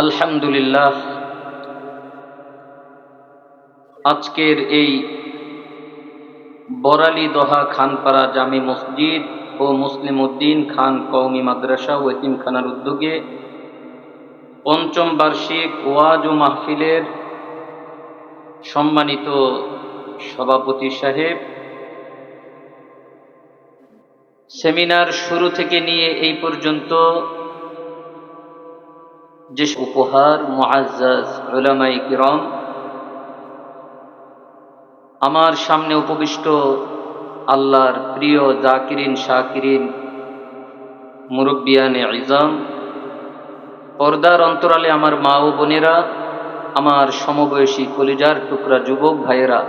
আলহামদুলিল্লাহ, আজকের এই বরালি দহা খানপাড়া জামি মসজিদ ও মুসলিম উদ্দিন খান কওমি মাদ্রাসা ও এতিমখানার উদ্যোগে পঞ্চম বার্ষিক ওয়াজ ও মাহফিলের সম্মানিত সভাপতি সাহেব, সেমিনার শুরু থেকে নিয়ে এই পর্যন্ত যে উপহার মুআজ্জাজ উলামায়ে কিরাম, আমার সামনে উপবিষ্ট আল্লাহর প্রিয় জাকিরিন শাকিরিন মুরব্বিয়ানে ইজাম, পর্দার অন্তরালে আমার মা ও বোনেরা, আমার সমবয়সী কলিজার টুকরা যুবক ভাইয়েরা,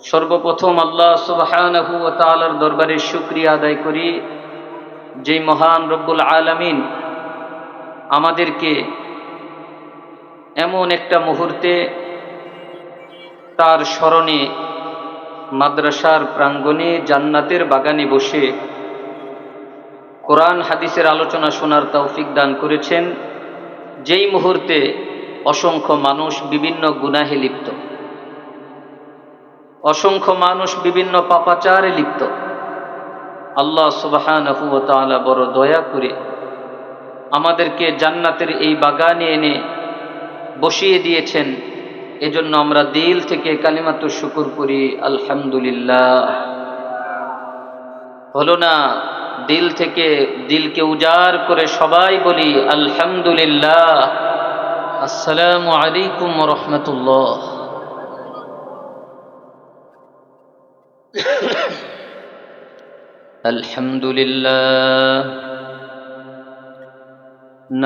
সর্বপ্রথম আল্লাহ সুবহানাহু ওয়া তাআলার দরবারে শুকরিয়া আদায় করি, যেই মহান রব্বুল আলামিন আমাদেরকে এমন একটা মুহূর্তে তার স্মরণে মাদ্রাসার প্রাঙ্গণে জান্নাতের বাগানে বসে কোরআন হাদিসের আলোচনা শোনার তৌফিক দান করেছেন, যেই মুহূর্তে অসংখ্য মানুষ বিভিন্ন গুনাহে লিপ্ত, অসংখ্য মানুষ বিভিন্ন পাপাচারে লিপ্ত। আল্লাহ সুবহানাহু ওয়া তাআলা বড় দয়া করে আমাদেরকে জান্নাতের এই বাগানে এনে বসিয়ে দিয়েছেন। এজন্য আমরা দিল থেকে কালিমাতুশ শুকর করি, আলহামদুলিল্লাহ। হলো না? দিল থেকে দিলকে উজাড় করে সবাই বলি আলহামদুলিল্লাহ। আসসালামু আলাইকুম ওয়া রাহমাতুল্লাহ। আলহামদুলিল্লাহ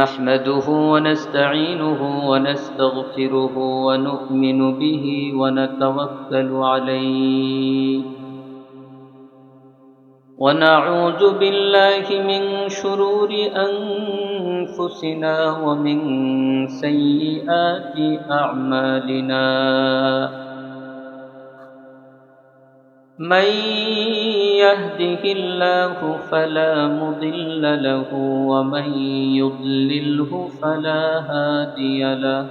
نحمده ونستعينه ونستغفره ونؤمن به ونتوكل عليه ونعوذ بالله من شرور أنفسنا ومن سيئات أعمالنا من يهده الله فلا مضل له ومن يضلله فلا هادي له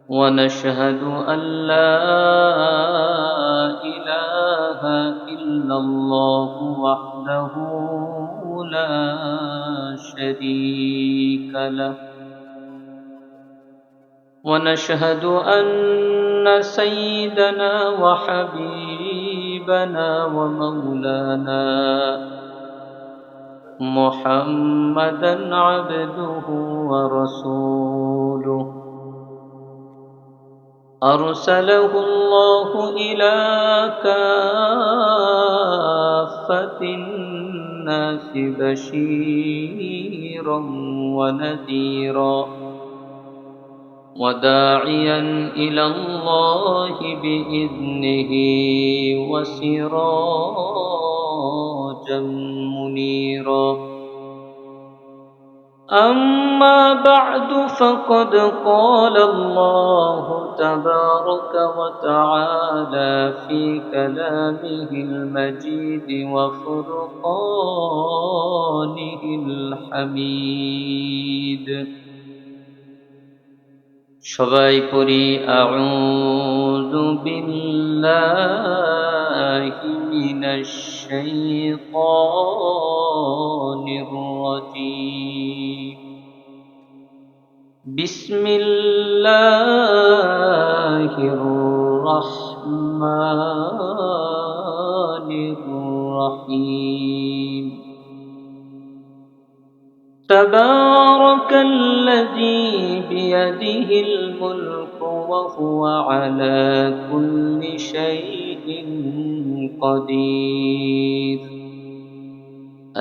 ونشهد أن لا إله إلا الله وحده لا شريك له ونشهد أن سيدنا وحبيبنا ومولانا محمدا عبده ورسوله أرسله الله إلى كافة الناس بشيرا ونذيرا وداعيا إلى الله بإذنه وسراجا منيرا. أما بعد فقد قال الله تبارك وتعالى في كلامه المجيد وفرقانه الحميد. সবাই পড়ি আউযু বিল্লাহি মিনাশ শাইতানির রাজীম। বিসমিল্লাহির রাহমানির রাহিম। تبارك الذي بيده الملك وهو على كل شيء قدير.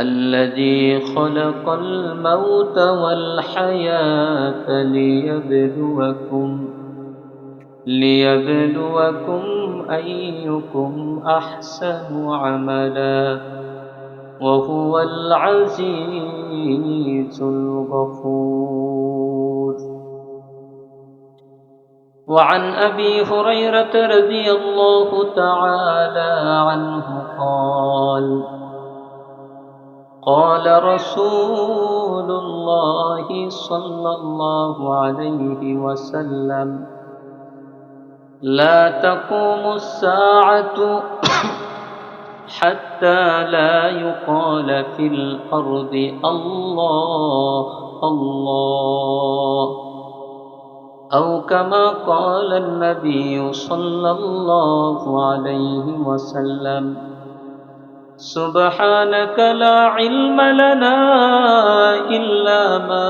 الذي خلق الموت والحياة ليبلوكم أيكم أحسن عملا وهو العزيز الغفور. وعن أبي هريرة رضي الله تعالى عنه قال: قال رسول الله صلى الله عليه وسلم لا تقوم الساعة حتى لا يقال في الأرض الله الله أو كما قال النبي صلى الله عليه وسلم سبحانك لا علم لنا إلا ما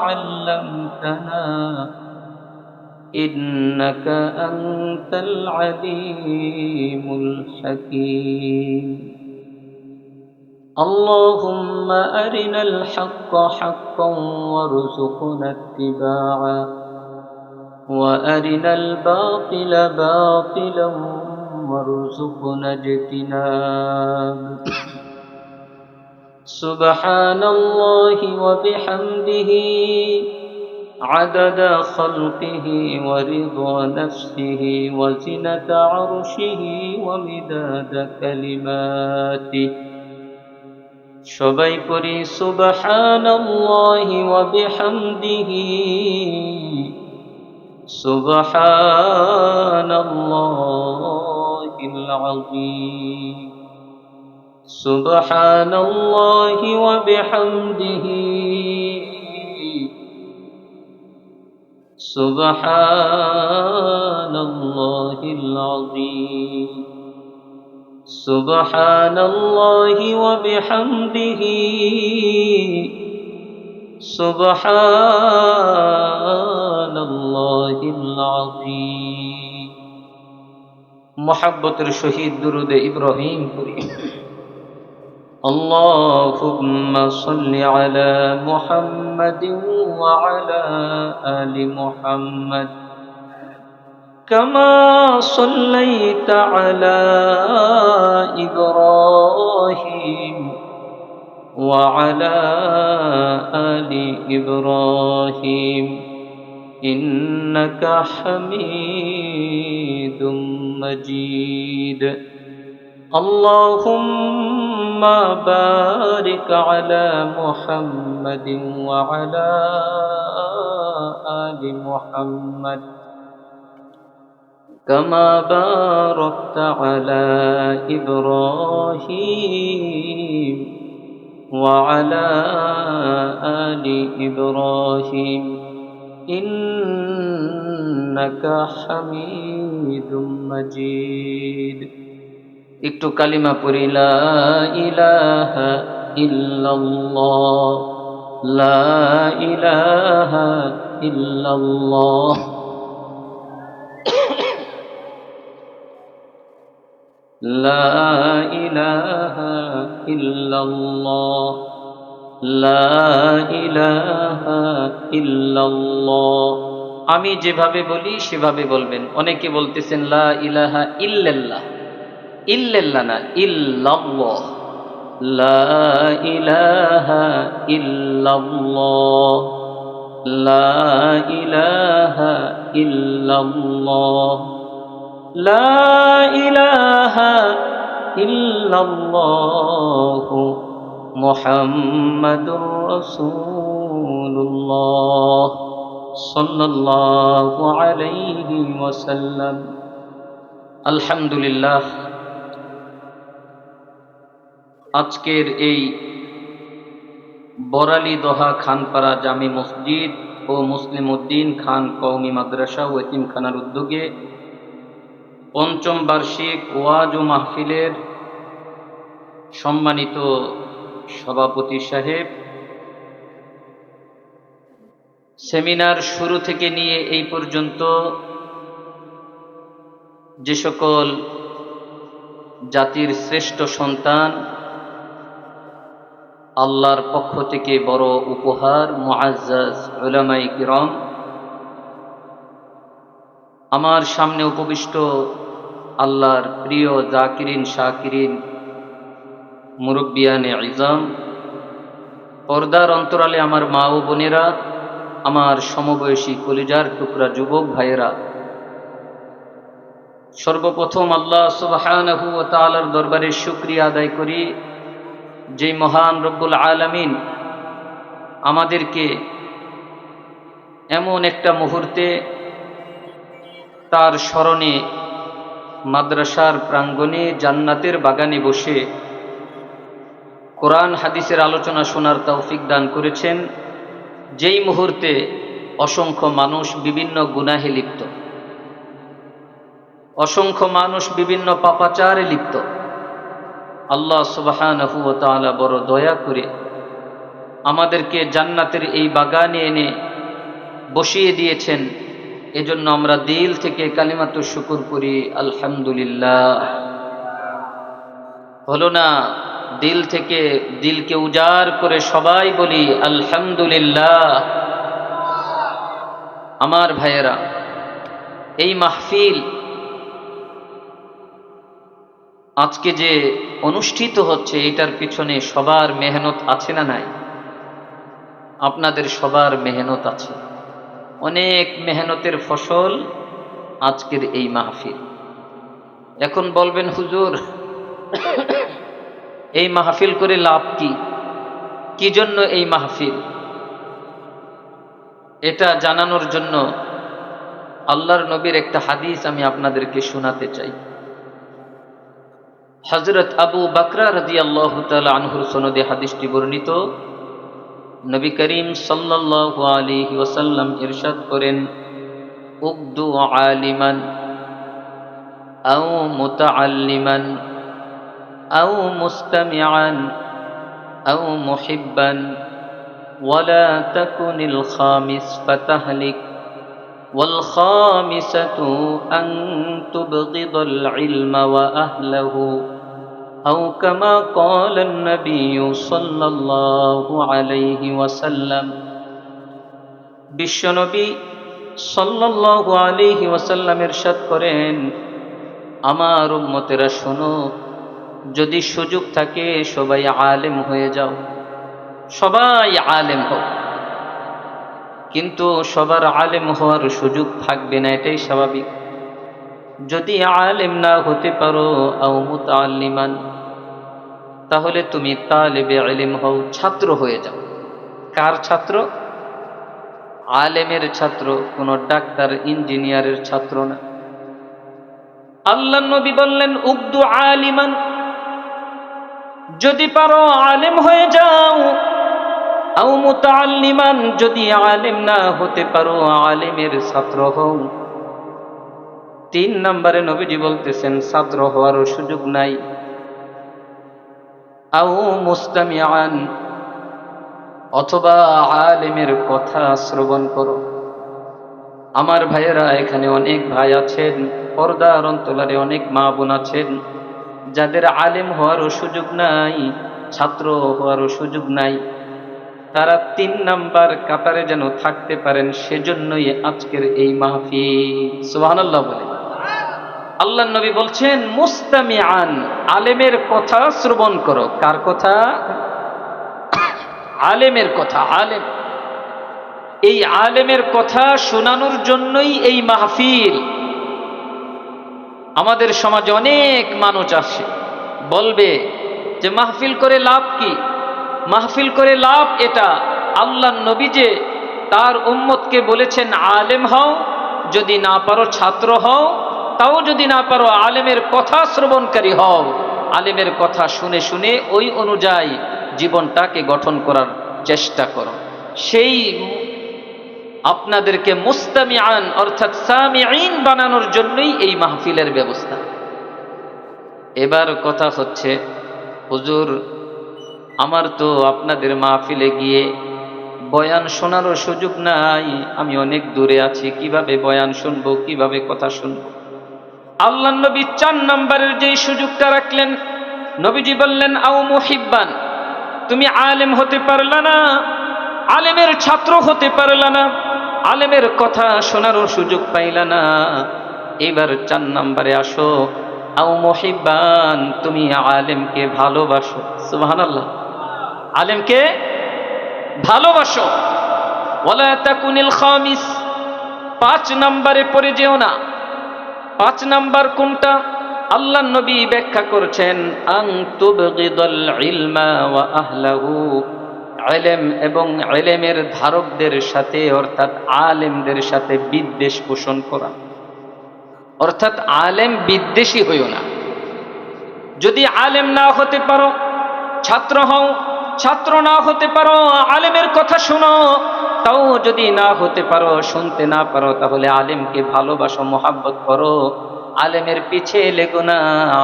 علمتنا إنك أنت العليم الحكيم اللهم أرنا الحق حقا وارزقنا اتباعه وأرنا الباطل باطلا وارزقنا اجتنابه سبحان الله وبحمده عدد خلقه ورضا نفسه وزنة عرشه ومداد كلماته সবাই পড়ি সুবহানাল্লাহি ওয়া বিহামদিহি সুবহানাল্লাহিল আযীম সুবহানাল্লাহি ওয়া বিহামদিহি সুবহানাল্লাহিল আযীম সুবহানাল্লাহি ওয়া বিহামদিহি সুবহানাল্লাহিল আযীম মুহাব্বতের সহিত দুরুদে ইব্রাহিম পড়ি আল্লাহুম্মা সাল্লি আলা মুহাম্মাদিন ওয়া আলা আলি মুহাম্মাদ كما صليت على إبراهيم وعلى آل إبراهيم إنك حميد مجيد اللهم بارك على محمد وعلى آل محمد كما باركت على إبراهيم وعلى آل إبراهيم إنك حميد مجيد একটু কালিমা পড়ি লা ইলাহা ইল্লাল্লাহ লা ইলাহা ইল্লাল্লাহ لا إله إلا الله لا إله إلا الله আমি যেভাবে বলি সেভাবে বলবেন অনেকে বলতেছেন লা ইলাহা ইল্লাল্লাহ ইল্লাল্লাহ না ইল্লাল্লাহ লা ইলাহা ইল্লাল্লাহ লা ইলাহা ইল্লাল্লাহ لا إله إلا الله محمد رسول الله صلى الله عليه وسلم الحمد لله আজকের এই বরালি দোহা খানপাড়া জামি মসজিদ ও মুসলিম উদ্দিন খান কওমি মাদ্রাসা ও এতিমখানার উদ্যোগে পঞ্চম বার্ষিক ওয়াজ ও মাহফিলের সম্মানিত সভাপতি সাহেব, সেমিনার শুরু থেকে নিয়ে এই পর্যন্ত যে সকল জাতির শ্রেষ্ঠ সন্তান আল্লাহর পক্ষ থেকে বড় উপহার মুআজ্জাজ উলামায়ে কিরাম, আমার সামনে উপবিষ্ট আল্লাহর প্রিয় জাকিরিন শাকিরিন মুরব্বিয়ানে ইজাম, পর্দার অন্তরালে আমার মা ও বোনেরা, আমার সমবয়সী কলিজার টুকরা যুবক ভাইয়েরা, সর্বপ্রথম আল্লাহ সুবহানাহু ওয়া তাআলার দরবারে শুকরিয়া আদায় করি যে মহান রব্বুল আলামিন আমাদেরকে এমন একটা মুহূর্তে তার স্মরণে মাদ্রাসার প্রাঙ্গণে জান্নাতের বাগানে বসে কোরআন হাদিসের আলোচনা শোনার তৌফিক দান করেছেন, যেই মুহূর্তে অসংখ্য মানুষ বিভিন্ন গুনাহে লিপ্ত, অসংখ্য মানুষ বিভিন্ন পাপাচারে লিপ্ত। আল্লাহ সুবহানাহু ওয়া তাআলা বড় দয়া করে আমাদেরকে জান্নাতের এই বাগানে এনে বসিয়ে দিয়েছেন। এজন্য আমরা দিল থেকে কালিমাতুশ শুকর করি, আলহামদুলিল্লাহ। হলো না? দিল থেকে, দিলকে উজাড় করে সবাই বলি আলহামদুলিল্লাহ। আমার ভাইয়েরা, এই মাহফিল আজকে যে অনুষ্ঠিত হচ্ছে এটার পিছনে সবার মেহনত আছে না নাই? আপনাদের সবার মেহনত আছে, অনেক মেহনতের ফসল আজকের এই মাহফিল। এখন বলবেন হুজুর, এই মাহফিল করে লাভ কি? কি জন্য এই মাহফিল? এটা জানানোর জন্য আল্লাহর নবীর একটা হাদিস আমি আপনাদেরকে শোনাতে চাই। হযরত আবু বকর রাদিয়াল্লাহু তাআলা আনহুর সনদে হাদিসটি বর্ণিত। নবী করিম সাল্লাল্লাহু আলাইহি ওয়াসাল্লাম ইরশাদ করেন, উগদু আলিমান আও মুতাআল্লিমান আও মুস্তামিআন আও মুহিব্বান ওয়ালা তাকুনিল খামিস ফাতাহলিক ওয়াল খামিসাতু আন তুবগিদাল ইলমা ওয়া আহলাহু আও কামা ক্বালান নবিয়্যু সাল্লাল্লাহু আলাইহি ওয়াসাল্লাম। বিশ্বনবী সাল্লাল্লাহু আলাইহি ওয়াসাল্লাম ইরশাদ করেন, আমার উম্মতেরা শোনো, যদি সুযোগ থাকে সবাই আলেম হয়ে যাও, সবাই আলেম হও। কিন্তু সবার আলেম হওয়ার সুযোগ থাকবে না, এটাই স্বাভাবিক। যদি আলেম না হতে পারো আও মুতাআল্লিমান, তাহলে তুমি তালেবে ইলম হও, ছাত্র হয়ে যাও। কার ছাত্র? আলেমের ছাত্র, কোন ডাক্তার ইঞ্জিনিয়ারের ছাত্র না। আল্লাহর নবী বললেন উগদু আলিমান, যদি পারো আলেম হয়ে যাও। আও মুতাআল্লিমান, যদি আলেম না হতে পারো আলেমের ছাত্র হও। 3 নম্বরে নবীজি বলতেছেন ছাত্র হওয়ারও সুযোগ নাই। আও মুস্তামিআন, অথবা আলেমের কথা শ্রবণ করো। আমার ভাইয়েরা, এখানে অনেক ভাই আছেন, পর্দার অন্তরালে অনেক মা বোন আছেন যাদের আলেম হওয়ারও সুযোগ নাই, ছাত্র হওয়ারও সুযোগ নাই। তারা 3 নাম্বার কাতারে যেন থাকতে পারেন, সেজন্যই আজকের এই মাহফিল। সুবহানাল্লাহ বলে। আল্লাহর নবী বলছেন মুস্তামিআন, আলেমের কথা শ্রবণ করো। কার কথা? আলেমের কথা। আলেম, এই আলেমের কথা শোনানোর জন্যই এই মাহফিল। আমাদের সমাজে অনেক মানুষ আসে, বলবে যে মাহফিল করে লাভ কি? মাহফিল করে লাভ এটা, আল্লাহর নবী যে তার উম্মতকে বলেছেন আলেম হও, যদি না পারো ছাত্র হও, তাও যদি না পারো আলেমের কথা শ্রবণকারী হও। আলেমের কথা শুনে শুনে ওই অনুযায়ী জীবনটাকে গঠন করার চেষ্টা করো। সেই আপনাদেরকে মুস্তামিআন অর্থাৎ সামিঈন বানানোর জন্যই এই মাহফিলের ব্যবস্থা। এবার কথা হচ্ছে, হুজুর আমার তো আপনাদের মাহফিলে গিয়ে বয়ান শোনারও সুযোগ নাই, আমি অনেক দূরে আছি, কিভাবে বয়ান শুনবো, কিভাবে কথা শুনবো? আল্লাহর নবী 4 নম্বরের যেই সুযোগটা রাখলেন, নবীজি বললেন আও মুহিব্বান, তুমি আলেম হতে পারলা না, আলেমের ছাত্র হতে পারলা না, আলেমের কথা শোনারও সুযোগ পাইলা না। এবার 4 নম্বরে আসো, আও মুহিব্বান, তুমি আলেমকে ভালোবাসো। সুবহানাল্লাহ, আলেমকে ভালোবাসো। ওয়ালা তাকুনিল খামিস, 5 নম্বরে পড়ে যেও না। 5 নাম্বার কোনটা? আল্লাহ নবী ব্যাখ্যা করছেন, আন তুবগিদাল ইলমা ওয়া আহলাহু, ইলম এবং ইলমের ধারকদের সাথে অর্থাৎ আলেমদের সাথে বিদ্বেষ পোষণ করা। অর্থাৎ আলেম বিদ্বেষী হইও না। যদি আলেম না হতে পারো, ছাত্র হও, ছাত্র না হতে পারো, আলেমের কথা শোনো, তাও যদি না হতে পারো, শুনতে না পারো, তাহলে আলেমকে ভালোবাসো, মোহাব্বত করো, আলেমের পিছে লেগো না,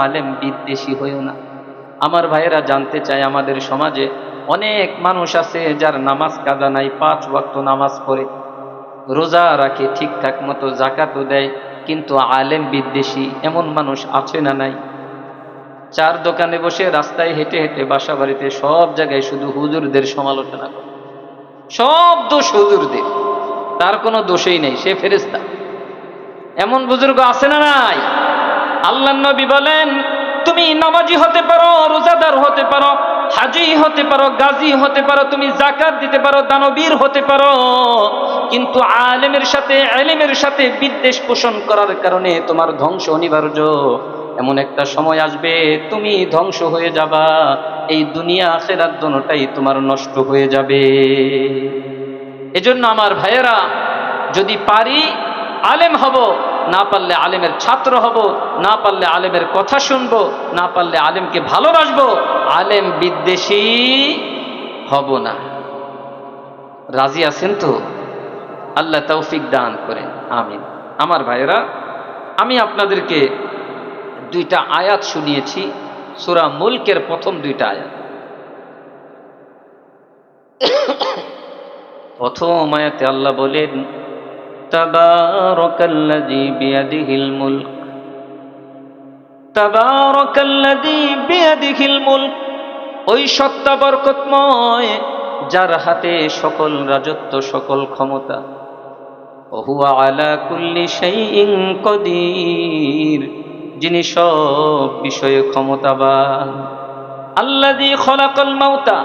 আলেম বিদ্বেষী হইও না। আমার ভাইয়েরা জানতে চায়, আমাদের সমাজে অনেক মানুষ আছে যার নামাজ কাজা নাই, 5 ওয়াক্ত নামাজ পড়ে, রোজা রাখে, ঠিকঠাক মতো জাকাতও দেয়, কিন্তু আলেম বিদ্বেষী। এমন মানুষ আছে না নাই? চার দোকানে বসে, রাস্তায় হেঁটে হেঁটে, বাসা বাড়িতে, সব জায়গায় শুধু হুজুরদের সমালোচনা করে, সব দোষ হুজুরদের, তার কোনো দোষই নেই, সে ফেরেশতা। এমন বুজুর্গ আছে না নাই? আল্লাহর নবী বলেন, তুমি নামাজি হতে পারো, রোজাদার হতে পারো, হাজি হতে পারো, গাজী হতে পারো, তুমি যাকাত দিতে পারো, দানবীর হতে পারো, কিন্তু আলেমের সাথে, ইলমের সাথে বিদ্বেষ পোষণ করার কারণে তোমার ধ্বংস অনিবার্য। এমন একটা সময় আসবে তুমি ধ্বংস হয়ে যাবা, এই দুনিয়া আখিরাত দুটোটাই তোমার নষ্ট হয়ে যাবে। এজন্য আমার ভাইয়েরা, যদি পারি আলেম হব, না পারলে আলেমের ছাত্র হব, না পারলে আলেমের কথা শুনবো, না পারলে আলেমকে ভালোবাসবো, আলেম বিদ্বেষী হব না। রাজি আছেন তো? আল্লাহ তৌফিক দান করেন, আমিন। আমার ভাইয়েরা, আমি আপনাদেরকে 2টা আয়াত শুনিয়েছি, সূরা মুলকের প্রথম 2টা আয়াত। প্রথম আয়াতে আল্লাহ বলেন, তাবারাকাল্লাযী বিয়াদিহিল মুলক, তাবারাকাল্লাযী বিয়াদিহিল মুলক, ওই সত্তা বরকতময় যার হাতে সকল রাজত্ব, সকল ক্ষমতা। ওয়া হুয়া আলা কুল্লি শাইইন কাদির, যিনি সব বিষয়ে ক্ষমতাবান। আল্লাযী খলাকাল মাউতা,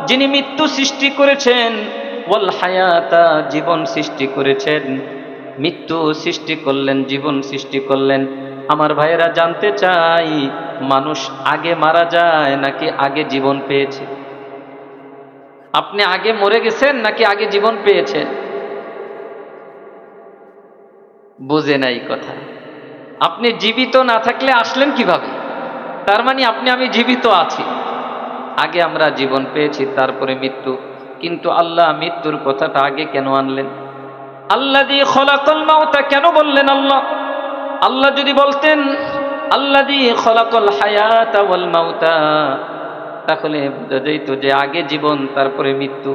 যিনি মৃত্যু সৃষ্টি করেছেন, ওয়াল হায়াতা, জীবন সৃষ্টি করেছেন। মৃত্যু সৃষ্টি করলেন, জীবন সৃষ্টি করলেন। আমার ভাইয়েরা জানতে চাই, মানুষ আগে মারা যায় নাকি আগে জীবন পেয়েছে? আপনি আগে মরে গেছেন নাকি আগে জীবন পেয়েছেন? বুঝে নাই কথা। আপনি জীবিত না থাকলে আসলেন কিভাবে? তার মানে আপনি আমি জীবিত আছি, আগে আমরা জীবন পেয়েছি, তারপরে মৃত্যু। কিন্তু আল্লাহ মৃত্যুর কথাটা আগে কেন আনলেন? আল্লাযী খলাকাল মাউতা কেন বললেন আল্লাহ? আল্লাহ যদি বলতেন আল্লাযী খলাকাল হায়াতা ওয়াল মাউতা, তাহলে বোঝা যেত যে আগে জীবন তারপরে মৃত্যু।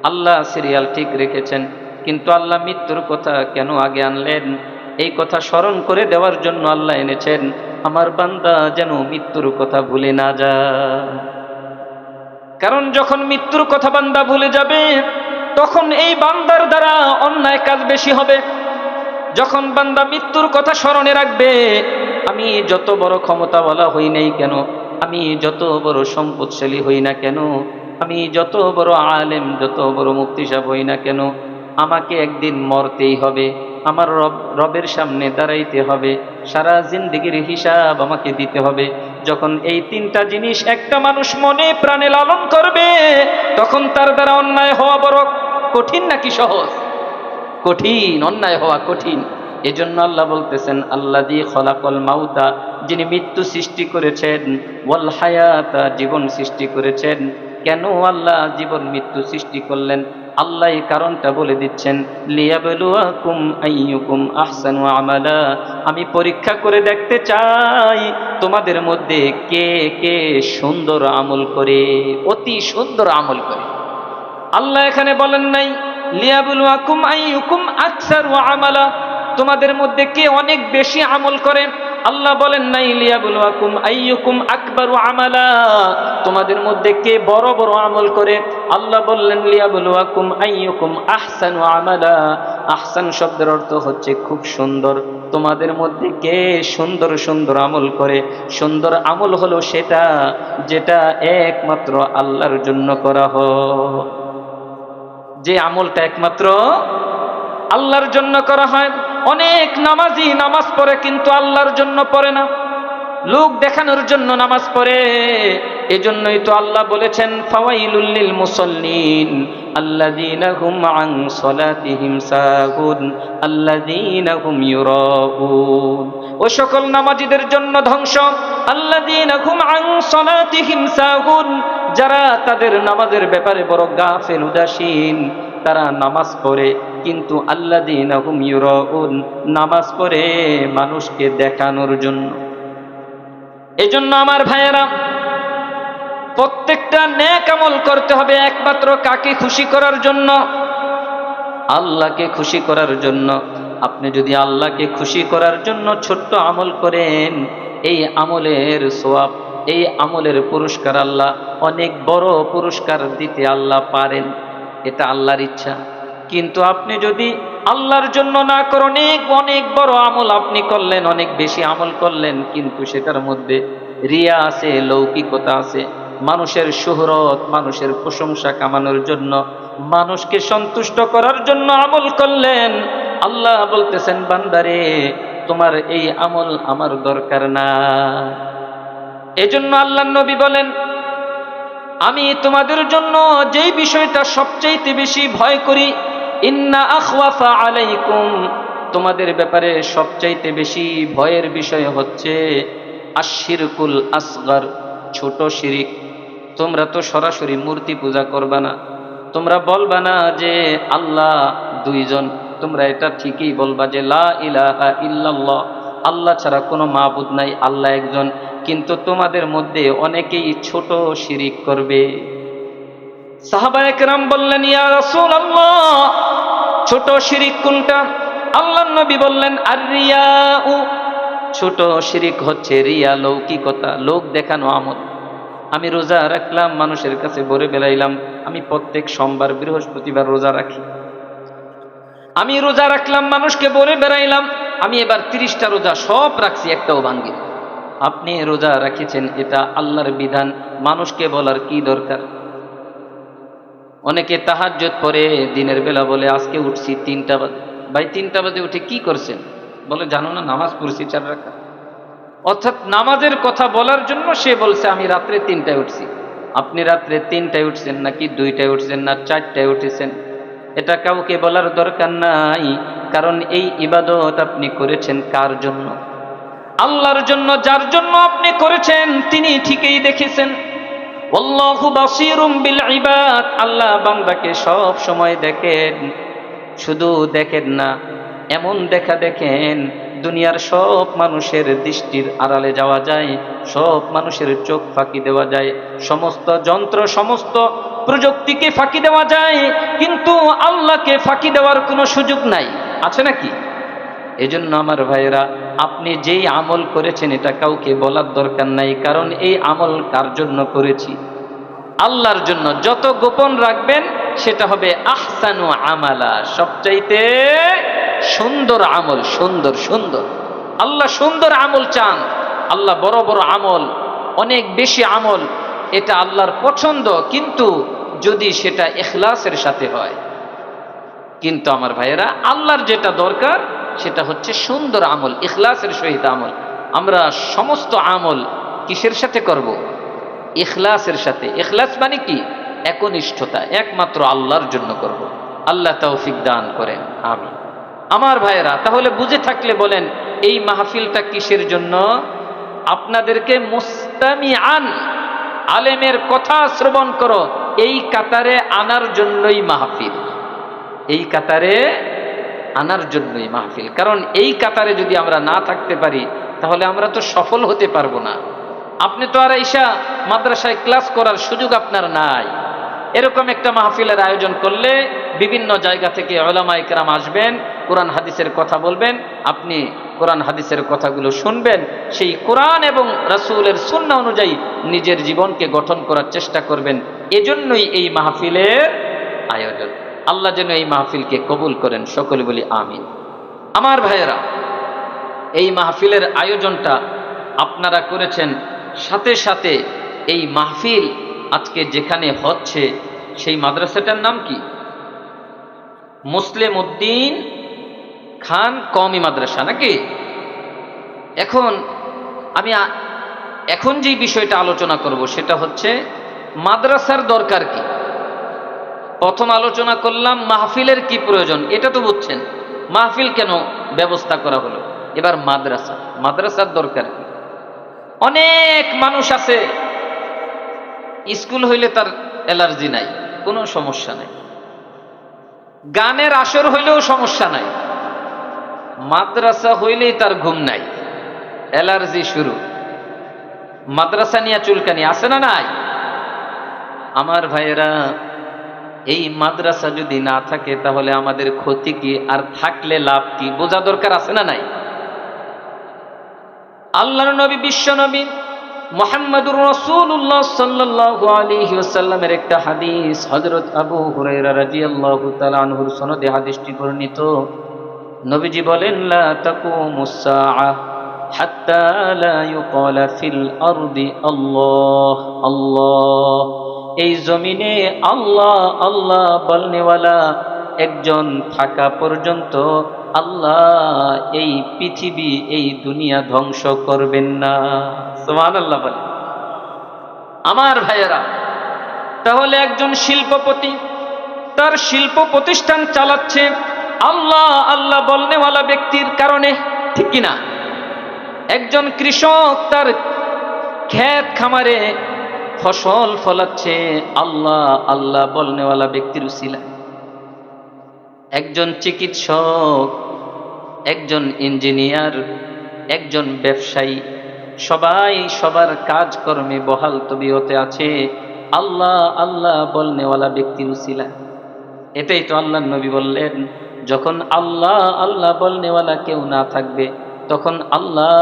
আল্লাহ সিরিয়াল ঠিক রেখেছেন, কিন্তু আল্লাহ মৃত্যুর কথা কেন আগে আনলেন? এই কথা স্মরণ করে দেওয়ার জন্য আল্লাহ এনেছেন, আমার বান্দা যেন মৃত্যুর কথা ভুলে না যায়। কারণ যখন মৃত্যুর কথা বান্দা ভুলে যাবে, তখন এই বান্দার দ্বারা অন্যায় কাজ বেশি হবে। যখন বান্দা মৃত্যুর কথা স্মরণে রাখবে, আমি যত বড় ক্ষমতাওয়ালা হই নাই কেন, আমি যত বড় সম্পদশালী হই না কেন, আমি যত বড় আলেম, যত বড় মুফতি সাহেব হই না কেন, আমাকে একদিন মরতেই হবে, আমার রবের সামনে দাঁড়াইতে হবে, সারা জিন্দেগির হিসাব আমাকে দিতে হবে। যখন এই 3টা জিনিস একটা মানুষ মনে প্রাণে লালন করবে, তখন তার দ্বারা অন্যায় হওয়া বড় কঠিন নাকি সহজ? কঠিন, অন্যায় হওয়া কঠিন। এজন্য আল্লাহ বলতেছেন, আল্লাযী খলাকাল মাউতা, যিনি মৃত্যু সৃষ্টি করেছেন, ওয়াল হায়াতা, জীবন সৃষ্টি করেছেন। কেন আল্লাহ জীবন মৃত্যু সৃষ্টি করলেন? আল্লাহ এই কারণটা বলে দিচ্ছেন, লিয়াবলুয়াকুম আইয়ুকুম আহসানু আমালা, আমি পরীক্ষা করে দেখতে চাই তোমাদের মধ্যে কে কে সুন্দর আমল করে, অতি সুন্দর আমল করে। আল্লাহ এখানে বলেন নাই লিয়াবলুয়াকুম আইয়ুকুম আকসারু আমালা, তোমাদের মধ্যে কে অনেক বেশি আমল করে। আল্লাহ বলেন নাই লিয়াবলুয়াকুম আইয়ুকুম আকবারু আমালা, তোমাদের মধ্যে কে বড় বড় আমল করে। আল্লাহ বললেন লিয়াবলুয়াকুম আইয়ুকুম আহসানু আমালা। আহসান শব্দের অর্থ হচ্ছে খুব সুন্দর। তোমাদের মধ্যে কে সুন্দর সুন্দর আমল করে। সুন্দর আমল হলো সেটা যেটা একমাত্র আল্লাহর জন্য করা হয়, যে আমলটা একমাত্র আল্লাহর জন্য করা হয়। অনেক নামাজি নামাজ পড়ে কিন্তু আল্লাহর জন্য পড়ে না। লোক দেখানোর জন্য নামাজ পড়ে। এজন্যই তো আল্লাহ বলেছেন ফাওয়াইলুল লিল মুসাল্লিন আল্লাযীনা হুম আন সালাতিহিম সাহুন আল্লাযীনা হুম ইউরাউন। ও সকল নামাজীদের জন্য ধ্বংস, আল্লাযীনা হুম আন সালাতিহিম সাহুন, যারা তাদের নামাজের ব্যাপারে বড় গাফেল উদাসীন। তারা নামাজ পড়ে কিন্তু আল্লাযীনা হুম ইউরাউন, নামাজ পড়ে মানুষকে দেখানোর জন্য। এজন্য আমার ভাইয়েরা, প্রত্যেকটা নেক আমল করতে হবে একমাত্র কাকে খুশি করার জন্য? আল্লাহকে খুশি করার জন্য। আপনি যদি আল্লাহকে খুশি করার জন্য ছোট্ট আমল করেন, এই আমলের সওয়াব, এই আমলের পুরস্কার আল্লাহ অনেক বড় পুরস্কার দিতে আল্লাহ পারেন। এটা আল্লাহর ইচ্ছা। কিন্তু আপনি যদি আল্লাহর জন্য না করেন, অনেক অনেক বড় আমল আপনি করলেন, অনেক বেশি আমল করলেন, কিন্তু সেটার মধ্যে রিয়া আছে, লৌকিকতা আছে, মানুষের শুহরত, মানুষের প্রশংসা কামানোর জন্য, মানুষকে সন্তুষ্ট করার জন্য আমল করলেন, আল্লাহ বলতেছেন বান্দারে তোমার এই আমল আমার দরকার না। এজন্য আল্লাহর নবী বলেন আমি তোমাদের জন্য যেই বিষয়টা সবচাইতে বেশি ভয় করি, ইন্না আখওয়াফা আলাইকুম, তোমাদের ব্যাপারে সবচাইতে বেশি ভয়ের বিষয় হচ্ছে আশিরকুল আসগর, ছোট শিরিক। তোমরা তো সরাসরি মূর্তি পূজা করবা না, তোমরা বলবা না যে আল্লাহ দুইজন, তোমরা এটা ঠিকই বলবা যে লা ইলাহা ইল্লাল্লাহ, আল্লাহ ছাড়া কোনো মাবুদ নাই, আল্লাহ একজন। কিন্তু তোমাদের মধ্যে অনেকেই ছোট শিরিক করবে। সাহাবায়ে কেরাম বললেন ইয়া রাসূলুল্লাহ, ছোট শিরিক কোনটা? আল্লাহর নবী বললেন আর রিয়াউ, ছোট শিরিক হচ্ছে রিয়া, লৌকিকতা, লোক দেখানো আমল। আমি রোজা রাখলাম, মানুষের কাছে বলে বেড়াইলাম আমি প্রত্যেক সোমবার বৃহস্পতিবার রোজা রাখি। আমি রোজা রাখলাম, মানুষকে বলে বেড়াইলাম আমি এবার 30টা রোজা সব রাখছি, একটাও ভাঙ্গি। আপনি রোজা রাখিছেন, এটা আল্লাহর বিধান, মানুষকে বলার কি দরকার? অনেকে তাহাজ্জুদ পড়ে দিনের বেলা বলে আজকে উঠছি 3টা বাজে। ভাই 3টা বাজে উঠে কি করছেন? বলে জানো না নামাজ পড়ছি 4 রাকাত। অর্থাৎ নামাজের কথা বলার জন্য সে বলছে আমি রাত্রে 3টায় উঠছি। আপনি রাত্রে 3টায় উঠছেন নাকি 2টায় উঠছেন না 4টায় উঠেছেন, এটা কাউকে বলার দরকার নাই। কারণ এই ইবাদত আপনি করেছেন কার জন্য? আল্লাহর জন্য। যার জন্য আপনি করেছেন তিনি ঠিকই দেখেছেন। আল্লাহু বাসীরুম বিল ইবাদ, আল্লাহ বান্দাকে সব সময় দেখেন। শুধু দেখেন না, এমন দেখা দেখেন দুনিয়ার সব মানুষের দৃষ্টির আড়ালে যাওয়া যায়, সব মানুষের চোখ ফাঁকি দেওয়া যায়, সমস্ত যন্ত্র, সমস্ত প্রযুক্তিকে ফাঁকি দেওয়া যায়, কিন্তু আল্লাহকে ফাঁকি দেওয়ার কোনো সুযোগ নাই। আছে নাকি? এজন্য আমার ভাইয়েরা, আপনি যেই আমল করেছেন এটা কাউকে বলার দরকার নাই। কারণ এই আমল কার জন্য করেছি? আল্লাহর জন্য। যত গোপন রাখবেন সেটা হবে আহসানু আমালা, সবচাইতে সুন্দর আমল। সুন্দর সুন্দর, আল্লাহ সুন্দর আমল চান। আল্লাহ বড় বড় আমল, অনেক বেশি আমল, এটা আল্লাহর পছন্দ, কিন্তু যদি সেটা ইখলাসের সাথে হয়। কিন্তু আমার ভাইয়েরা, আল্লাহর যেটা দরকার সেটা হচ্ছে সুন্দর আমল, ইখলাসের সহিত আমল। আমরা সমস্ত আমল কিসের সাথে করব? ইখলাসের সাথে। ইখলাস মানে কি? একনিষ্ঠতা, একমাত্র আল্লাহর জন্য করব। আল্লাহ তৌফিক দান করেন, আমিন। আমার ভাইয়েরা, তাহলে বুঝে থাকলে বলেন এই মাহফিলটা কিসের জন্য? আপনাদেরকে মুস্তামিআন, আলেমের কথা শ্রবণ করো, এই কাতারে আনার জন্যই মাহফিল। এই কাতারে আনার জন্যই মাহফিল। কারণ এই কাতারে যদি আমরা না থাকতে পারি তাহলে আমরা তো সফল হতে পারবো না। আপনি তো আর ঈশা মাদ্রাসায় ক্লাস করার সুযোগ আপনার নাই। এরকম একটা মাহফিলের আয়োজন করলে বিভিন্ন জায়গা থেকে উলামায়ে কেরাম আসবেন, কোরআন হাদিসের কথা বলবেন, আপনি কোরআন হাদিসের কথাগুলো শুনবেন, সেই কোরআন এবং রাসূলের সুন্নাহ অনুযায়ী নিজের জীবনকে গঠন করার চেষ্টা করবেন। এজন্যই এই মাহফিলের আয়োজন। আল্লাহ যেন এই মাহফিলকে কবুল করেন, সকলে বলি আমিন। আমার ভাইয়েরা, এই মাহফিলের আয়োজনটা আপনারা করেছেন, সাথে সাথে এই মাহফিল আজকে যেখানে হচ্ছে সেই মাদ্রাসাটার নাম কি? মুসলিম উদ্দিন খান কওমি মাদ্রাসা, নাকি? এখন আমি এখন যে বিষয়টা আলোচনা করব সেটা হচ্ছে মাদ্রাসার দরকার কি। প্রথম আলোচনা করলাম মাহফিলের কি প্রয়োজন, এটা তো বুঝছেন, মাহফিল কেন ব্যবস্থা করা হলো। এবার মাদ্রাসার দরকার কি। অনেক মানুষ আছে স্কুল হইলে তার অ্যালার্জি নাই, কোনো সমস্যা নাই, গানের আসর হইলেও সমস্যা নাই, মাদ্রাসা হইলেই তার ঘুম নাই, অ্যালার্জি শুরু, মাদ্রাসা নিয়ে চুলকানি আছে না নাই। আমার ভাইয়েরা, এই মাদ্রাসা যদি না থাকে তাহলে আমাদের ক্ষতি কি, আর থাকলে লাভ কি, বোঝা দরকার আছে না নাই। আল্লাহর নবী বিশ্ব নবী মুহাম্মদুর রাসূলুল্লাহ সাল্লাল্লাহু আলাইহি ওয়াসাল্লামের একটা হাদিস, হযরত আবু হুরায়রা রাদিয়াল্লাহু তাআলা আনহুর সনদে হাদিসটি বর্ণিত। নবীজি বলেন, লা তাকুমুস সাআহ হাত্তা লা ইউকালা ফিল আরদি আল্লাহ আল্লাহ। এই জমিনে আল্লাহ আল্লাহ বলনেওয়ালা একজন থাকা পর্যন্ত আল্লাহ এই পৃথিবী, এই দুনিয়া ধ্বংস করবেন না। সুবহানাল্লাহ বলে। আমার ভাইয়েরা, তাহলে একজন শিল্পপতি তার শিল্প প্রতিষ্ঠান চালাচ্ছে আল্লাহ আল্লাহ বলনেওয়ালা ব্যক্তির কারণে, ঠিক কিনা। একজন কৃষক তার ক্ষেত খামারে ফসল ফলাচ্ছে আল্লাহ আল্লাহ বলনেওয়ালা ব্যক্তির উসিলায়। একজন চিকিৎসক, একজন ইঞ্জিনিয়ার, একজন ব্যবসায়ী, সবাই সবার কাজকর্মে বহাল তবিয়তে আছে আল্লাহ আল্লাহ বলনেওয়ালা ব্যক্তির উসিলায়। এটাই তো আল্লাহ নবী বললেন, যখন আল্লাহ আল্লাহ বলনেওয়ালা কেউ না থাকবে তখন আল্লাহ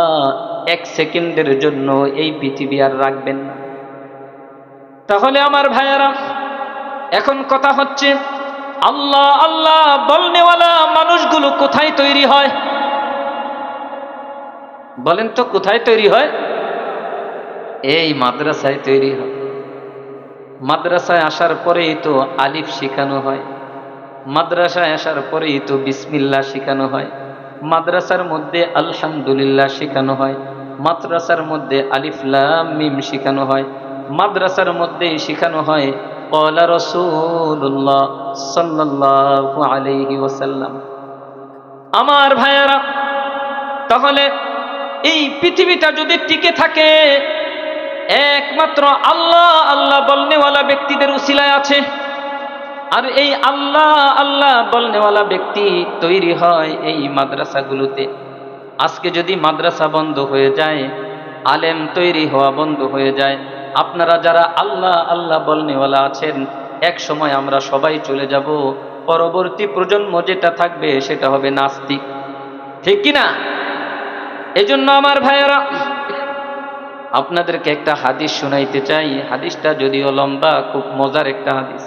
এক সেকেন্ডের জন্য এই পৃথিবী আর রাখবেন না। তাহলে আমার ভাইয়েরা, এখন কথা হচ্ছে আল্লাহ আল্লাহ বলনেওয়ালা মানুষগুলো কোথায় তৈরি হয় বলেন তো, কোথায় তৈরি হয়? এই মাদ্রাসায় তৈরি হয়। মাদ্রাসায় আসার পরেই তো আলিফ শেখানো হয়, মাদ্রাসায় আসার পরেই তো বিসমিল্লাহ শেখানো হয়, মাদ্রাসার মধ্যে আলহামদুলিল্লাহ শেখানো হয়, মাদ্রাসার মধ্যে আলিফ লাম মিম শেখানো হয়, মাদ্রাসার মধ্যে শেখানো হয় ক্বালা রাসূলুল্লাহ সাল্লাল্লাহু আলাইহি ওয়াসাল্লাম। আমার ভাইয়েরা, তাহলে এই পৃথিবীটা যদি টিকে থাকে একমাত্র আল্লাহ আল্লাহ বলনেওয়ালা ব্যক্তিদের উসিলায় আছে। আর এই আল্লাহ আল্লাহ বলনেওয়ালা ব্যক্তি তৈরি হয় এই মাদ্রাসাগুলোতে। আজকে যদি মাদ্রাসা বন্ধ হয়ে যায়, আলেম তৈরি হওয়া বন্ধ হয়ে যায়, আপনারা যারা আল্লাহ আল্লাহ বলনেওয়ালা আছেন, এক সময় আমরা সবাই চলে যাব, পরবর্তী প্রজন্ম যেটা থাকবে সেটা হবে নাস্তিক, ঠিক কিনা। এজন্য আমার ভাইয়েরা, আপনাদেরকে একটা হাদিস শোনাইতে চাই। হাদিসটা যদিও লম্বা, খুব মজার একটা হাদিস।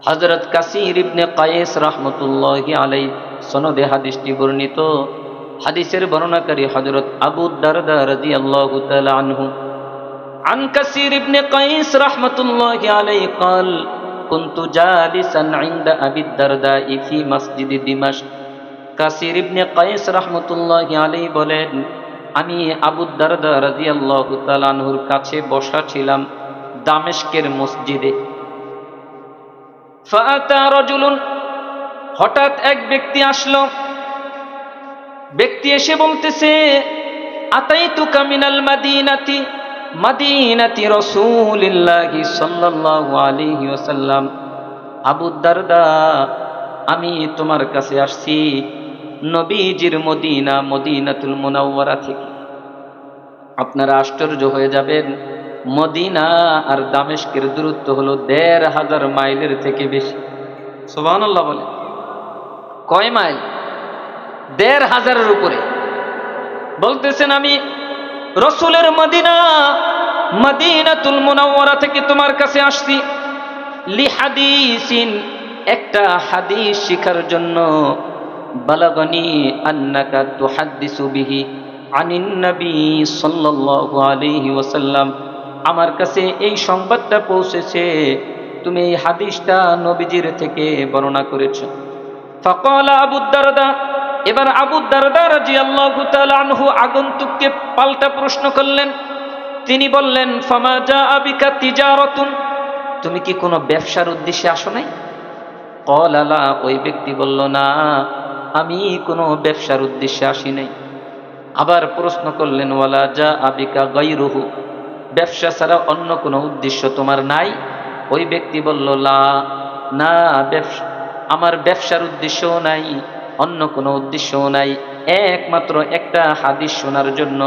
হযরত কাসির ইবনে কায়েস রাহমাতুল্লাহি আলাইহি সনদে হাদিসটি বর্ণিত। হাদিসের বর্ণনাকারী হযরত আবু দারদা রাদিয়াল্লাহু তাআলা আনহু। আন কাসির ইবনে কায়েস রাহমাতুল্লাহি আলাইহি قال كنت جالسا عند ابي الدرداء في مسجد دمشق। কাসির ইবনে কায়েস রাহমাতুল্লাহি আলাইহি বলেন, আমি আবু দারদা রাদিয়াল্লাহু তাআলা আনহুর কাছে বসা ছিলাম দামেস্কের মসজিদে। ফাআতা রাজুলুন, হঠাৎ এক ব্যক্তি আসলো। ব্যক্তি এসে বলতেছে, আতাইতুকা মিনাল মাদিনাতি মাদিনাতি রাসূলিল্লাহি সাল্লাল্লাহু আলাইহি ওয়াসাল্লাম। আবু দারদা, আমি তোমার কাছে আসছি নবীজির মদিনা, মদিনাতুল মুনাওয়ারা থেকে। আপনারা আশ্চর্য হয়ে যাবেন, মদিনা আর দামেস্কের দূরত্ব হলো ১৫০০ মাইলের থেকে বেশি। সুবহানাল্লাহ বলে। কয় মাইল? ১৫০০-এর উপরে। বলতেছেন, আমি রাসূলের মদিনা, মদিনাতুল মুনাওয়ারা থেকে তোমার কাছে আসছি লিহাদিসিন, একটা হাদিস শিখার জন্য। বালাগানি আন্নাকা তুহাদ্দিসু বিহি আনিন নবী সাল্লাল্লাহু আলাইহি ওয়াসাল্লাম, আমার কাছে এই সংবাদটা পৌঁছেছে তুমি এই হাদিসটা নবীজির থেকে বর্ণনা করেছো। ফাকালা আবু দারদা, এবার আবু দারদা রাদিয়াল্লাহু তাআলা আনহু আগন্তুককে পাল্টা প্রশ্ন করলেন। তিনি বললেন, ফামা জাআ বিকা তিজারাতুন, তুমি কি কোনো ব্যবসার উদ্দেশ্যে আসো নাই? ক্বালা লা, ওই ব্যক্তি বলল, না, আমি কোনো ব্যবসার উদ্দেশ্যে আসি নাই। আবার প্রশ্ন করলেন, ওয়ালা জাআ বিকা গায়রুহু, ব্যবসা ছাড়া অন্য কোনো উদ্দেশ্য তোমার নাই? ওই ব্যক্তি বলল, লা, না, আমার ব্যবসার উদ্দেশ্যও নাই, অন্য কোনো উদ্দেশ্যও নাই, একমাত্র একটা হাদিস শোনার জন্য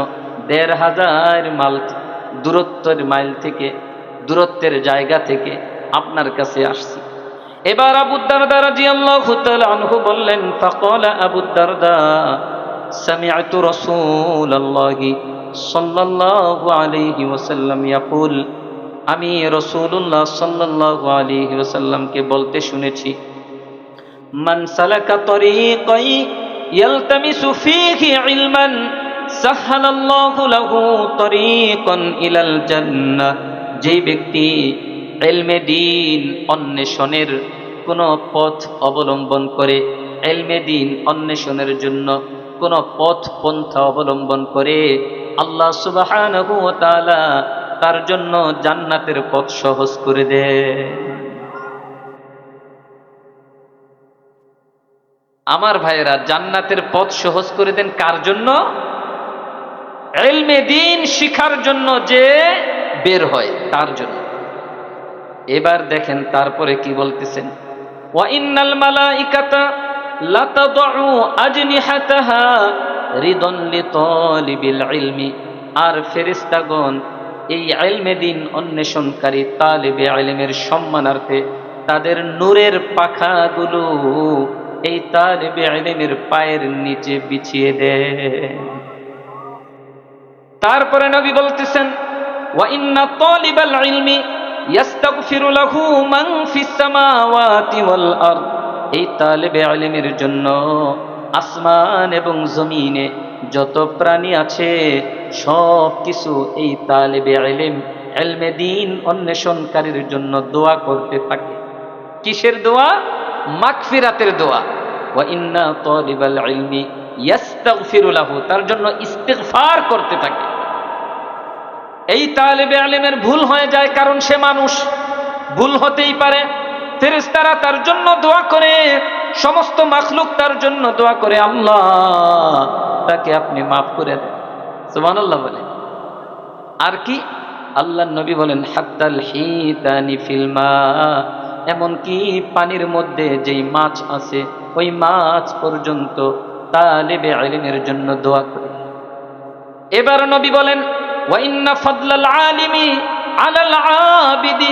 ১৫০০ দূরত্বের জায়গা থেকে আপনার কাছে আসছি। এবার আবু দারদা রাদিয়াল্লাহু তাআলা আনহু বললেন, ফাকালা আবু দারদা, সামি'তু রাসূলুল্লাহি সাল্লাল্লাহু আলাইহি ওয়াসাল্লাম ইয়াকুল, আমি রাসূলুল্লাহ সাল্লাল্লাহু আলাইহি ওয়াসাল্লামকে বলতে শুনেছি, মান সালাকা তরিকান ইয়ালতামিসু ফীহি ইলমান সাহহালাল্লাহু লাহু তরিকান ইলাল জান্নাহ, যেই ব্যক্তি ইলমে দ্বীন অন্বেষণের কোন পথ অবলম্বন করে, ইলমে দ্বীন অন্বেষণের জন্য কোন পথ পন্থা অবলম্বন করে, আল্লাহ সুবহানাহু ওয়া তাআলা তার জন্য জান্নাতের পথ সহজ করে দেয়। আমার ভাইয়েরা, জান্নাতের পথ সহজ করে দেন কার জন্য? ইলমে দ্বীন শিখার জন্য যে বের হয় তার জন্য। এবার দেখেন তারপরে কি বলতেছেন, ওয়া ইন্নাল মালাইকাতা লাতাদউ আজনিহাতাহা রিদান লিতালিবিল ইলমি, আর ফেরেশতাগণ এই ইলমে দ্বীন অন্বেষণকারী তালিবে ইলমের সম্মানার্থে তাদের নূরের পাখাগুলো এই তালিবে ইলমের পায়ের নিচে বিছিয়ে দেয়। তারপরে নবী বলতেছেন, ওয়া ইন্না তালিবাল ইলমি ইয়াস্তাগফিরু লাহু মান ফিস সামাওয়াতি ওয়াল আরদ, এই তালিবে ইলমের জন্য আসমান এবং জমিনে যত প্রাণী আছে সব কিছু এই তালিবে ইলম ইলমে দ্বীন অন্বেষণকারীর জন্য দোয়া করতে থাকে। কিসের দোয়া? মাগফিরাতের দোয়া। ওয়া ইন্না তালিবাল ইলমি ইয়াস্তাগফিরু লাহু, তার জন্য ইস্তিগফার করতে থাকে। এই তালিবে ইলমের ভুল হয়ে যায়, কারণ সে মানুষ, ভুল হতেই পারে। ফেরেশতারা তার জন্য দোয়া করে, সমস্ত মাখলুক তার জন্য দোয়া করে, আল্লাহ তাকে আপনি মাফ করে দেন। সুবহানাল্লাহ বলে। আর কি? আল্লাহর নবী বলেন, হাত্তাল হিতানি ফিল মা, এমনকি পানির মধ্যে যেই মাছ আছে ওই মাছ পর্যন্ত তালিবে ইলমের জন্য দোয়া করে। এবার নবী বলেন, ওয়া ইন্না ফাদলাল আলিমি আলাল আবিদি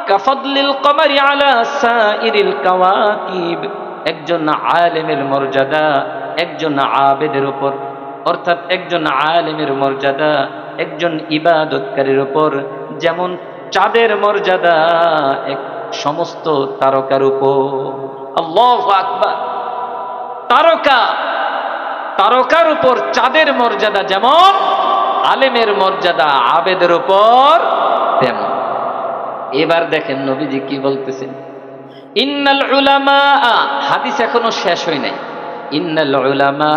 কাফাদলিল কমারি আলা সাইরিল কাওয়াকিব, একজন আলেমের মর্যাদা একজন আবেদের উপর, অর্থাৎ একজন আলেমের মর্যাদা একজন ইবাদতকারীর উপর যেমন চাঁদের মর্যাদা এক সমস্ত তারকার উপর। আল্লাহু আকবার। তারকার উপর চাঁদের মর্যাদা যেমন, আলেমের মর্যাদা আবেদের উপর তেমন। এবার দেখেন নবীজি কি বলতেছেন, ইন্নাল উলামা, হাদিস এখনো শেষ হয় নাই, ইন্নাল উলামা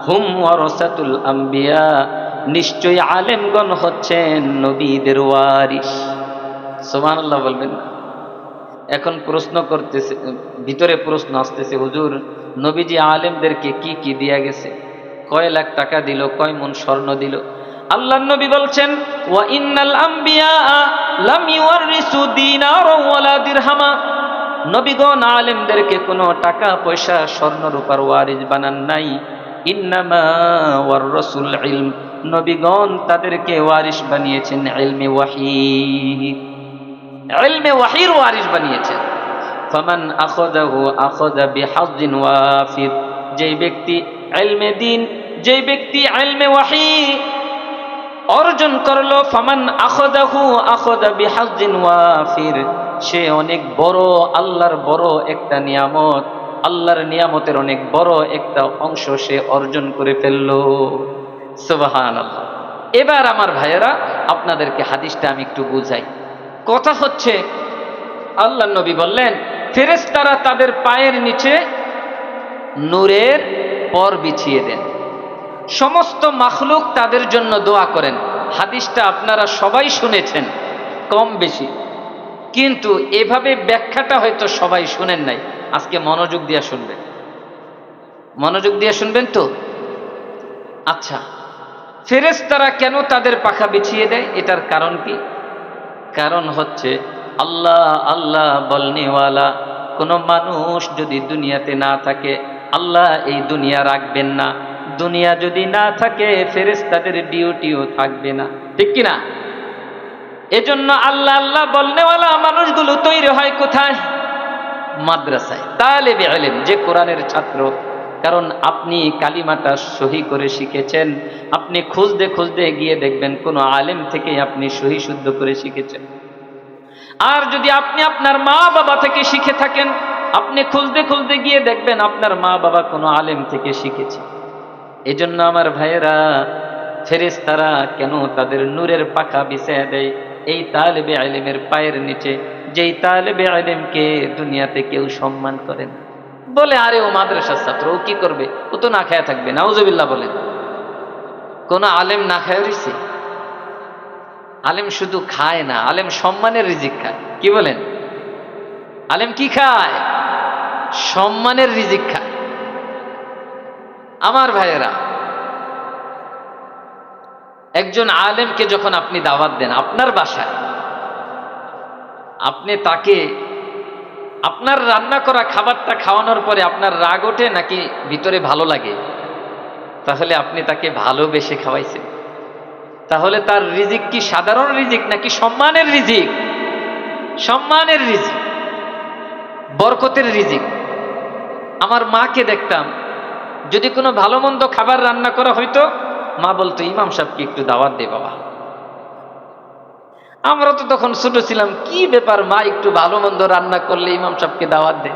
হুম ওয়ারাসাতুল আম্বিয়া, নিশ্চয়ই আলেমগণ হচ্ছেন নবীদের ওয়ারিস। সুবহানাল্লাহ বলবেন না? এখন প্রশ্ন করতেছে, ভিতরে প্রশ্ন আসতেছে, হুজুর নবীজি আলেমদেরকে কি কি দিয়া গেছে? কয় লাখ টাকা দিল, কয় মন স্বর্ণ দিল? আল্লাহর নবী বলছেন, ওয়া ইন্নাল আম্বিয়া লাম ইউরিসু দিনারা ওয়ালা দিরহামা, নবীগণ আলেমদেরকে কোনো টাকা পয়সা স্বর্ণ রূপার ওয়ারিস বানান নাই। ইন্নামা ওয়ারাসুল ইলম, নবীগণ তাদেরকে ওয়ারিস বানিয়েছেন ইলমে ওয়াহী, ইলমে ওয়াহীর ওয়ারিস বানিয়েছেন। ফামান আখাযাহু আখাযা বিহাজ্জিন ওয়াফির, যেই ব্যক্তি ইলমে দ্বীন, যেই ব্যক্তি ইলমে ওয়াহী অর্জন করলো, ফামান আখাযাহু আখাযা বিহাজ্জিন ওয়াফির, সে অনেক বড়, আল্লাহর বড় একটা নিয়ামত, আল্লাহর নিয়ামতের অনেক বড় একটা অংশ সে অর্জন করে ফেললো। সুবহানাল্লাহ। এবার আমার ভাইয়েরা, আপনাদেরকে হাদিসটা আমি একটু বুঝাই। কথা হচ্ছে, আল্লাহর নবী বললেন, ফেরেশতারা তাদের পায়ের নিচে নূরের পর বিছিয়ে দেন। সমস্ত মাখলুক তাদের জন্য দোয়া করেন। হাদিসটা আপনারা সবাই শুনেছেন কম বেশি, কিন্তু এভাবে ব্যাখ্যাটা হয়তো সবাই শুনেন নাই। আজকে মনোযোগ দিয়ে শুনবেন, মনোযোগ দিয়ে শুনবেন তো। আচ্ছা, ফেরেশতারা কেন তাদের পাখা বিছিয়ে দেয়? এটার কারণ কি? কারণ হচ্ছে আল্লাহ আল্লাহ বলনেওয়ালা কোনো মানুষ যদি দুনিয়াতে না থাকে, আল্লাহ এই দুনিয়া রাখবেন না। দুনিয়া যদি না থাকে, ফেরেশতাদের ডিউটিও থাকবে না, ঠিক কিনা? এজন্য আল্লাহ আল্লাহ বলনেওয়ালা মানুষগুলো তৈরি হয় কোথায়? মাদ্রাসায়। তালেবে ইলম, যে কোরআনের ছাত্র। কারণ আপনি কালিমাটা সহি করে শিখেছেন, আপনি খুঁজতে খুঁজতে গিয়ে দেখবেন কোনো আলেম থেকে আপনি সহি শুদ্ধ করে শিখেছেন। আর যদি আপনি আপনার মা বাবা থেকে শিখে থাকেন, আপনি খুঁজতে খুঁজতে গিয়ে দেখবেন আপনার মা বাবা কোনো আলেম থেকে শিখেছে। এজন্য আমার ভাইয়েরা, ফেরেশতারা কেন তাদের নূরের পাখা বিছিয়ে দেয়? এই তালেবে ইলমের পায়ের নিচে, যেই তালেবে ইলমকে দুনিয়াতে কেউ সম্মান করে না। বলে আরে ও মাদ্রাসার ছাত্র, ও কি করবে? ও তো না খায়া থাকবে। নাউজুবিল্লাহ বলেন। কোন আলেম না খায় রইছে? আলেম শুধু খায় না, আলেম সম্মানের রিজিক খায়। কি বলেন? আলেম কি খায়? সম্মানের রিজিক খায়। আমার ভাইয়েরা, একজন আলেমকে যখন আপনি দাওয়াত দেন আপনার বাসায়, আপনি তাকে আপনার রান্না করা খাবারটা খাওয়ানোর পরে আপনার রাগ ওঠে নাকি ভিতরে ভালো লাগে? তাহলে আপনি তাকে ভালোবেসে খাওয়াইছেন। তাহলে তার রিজিক কি সাধারণ রিজিক নাকি সম্মানের রিজিক? সম্মানের রিজিক, বরকতের রিজিক। আমার মাকে দেখতাম, যদি কোনো ভালো মন্দ খাবার রান্না করা হইতো, মা বলতো ইমাম সাহেবকে একটু দাওয়াত দে বাবা। আমরা তো তখন ছোট ছিলাম, কি ব্যাপার মা একটু ভালো মন্দ রান্না করলে ইমাম সাহেবকে দাওয়াত দে।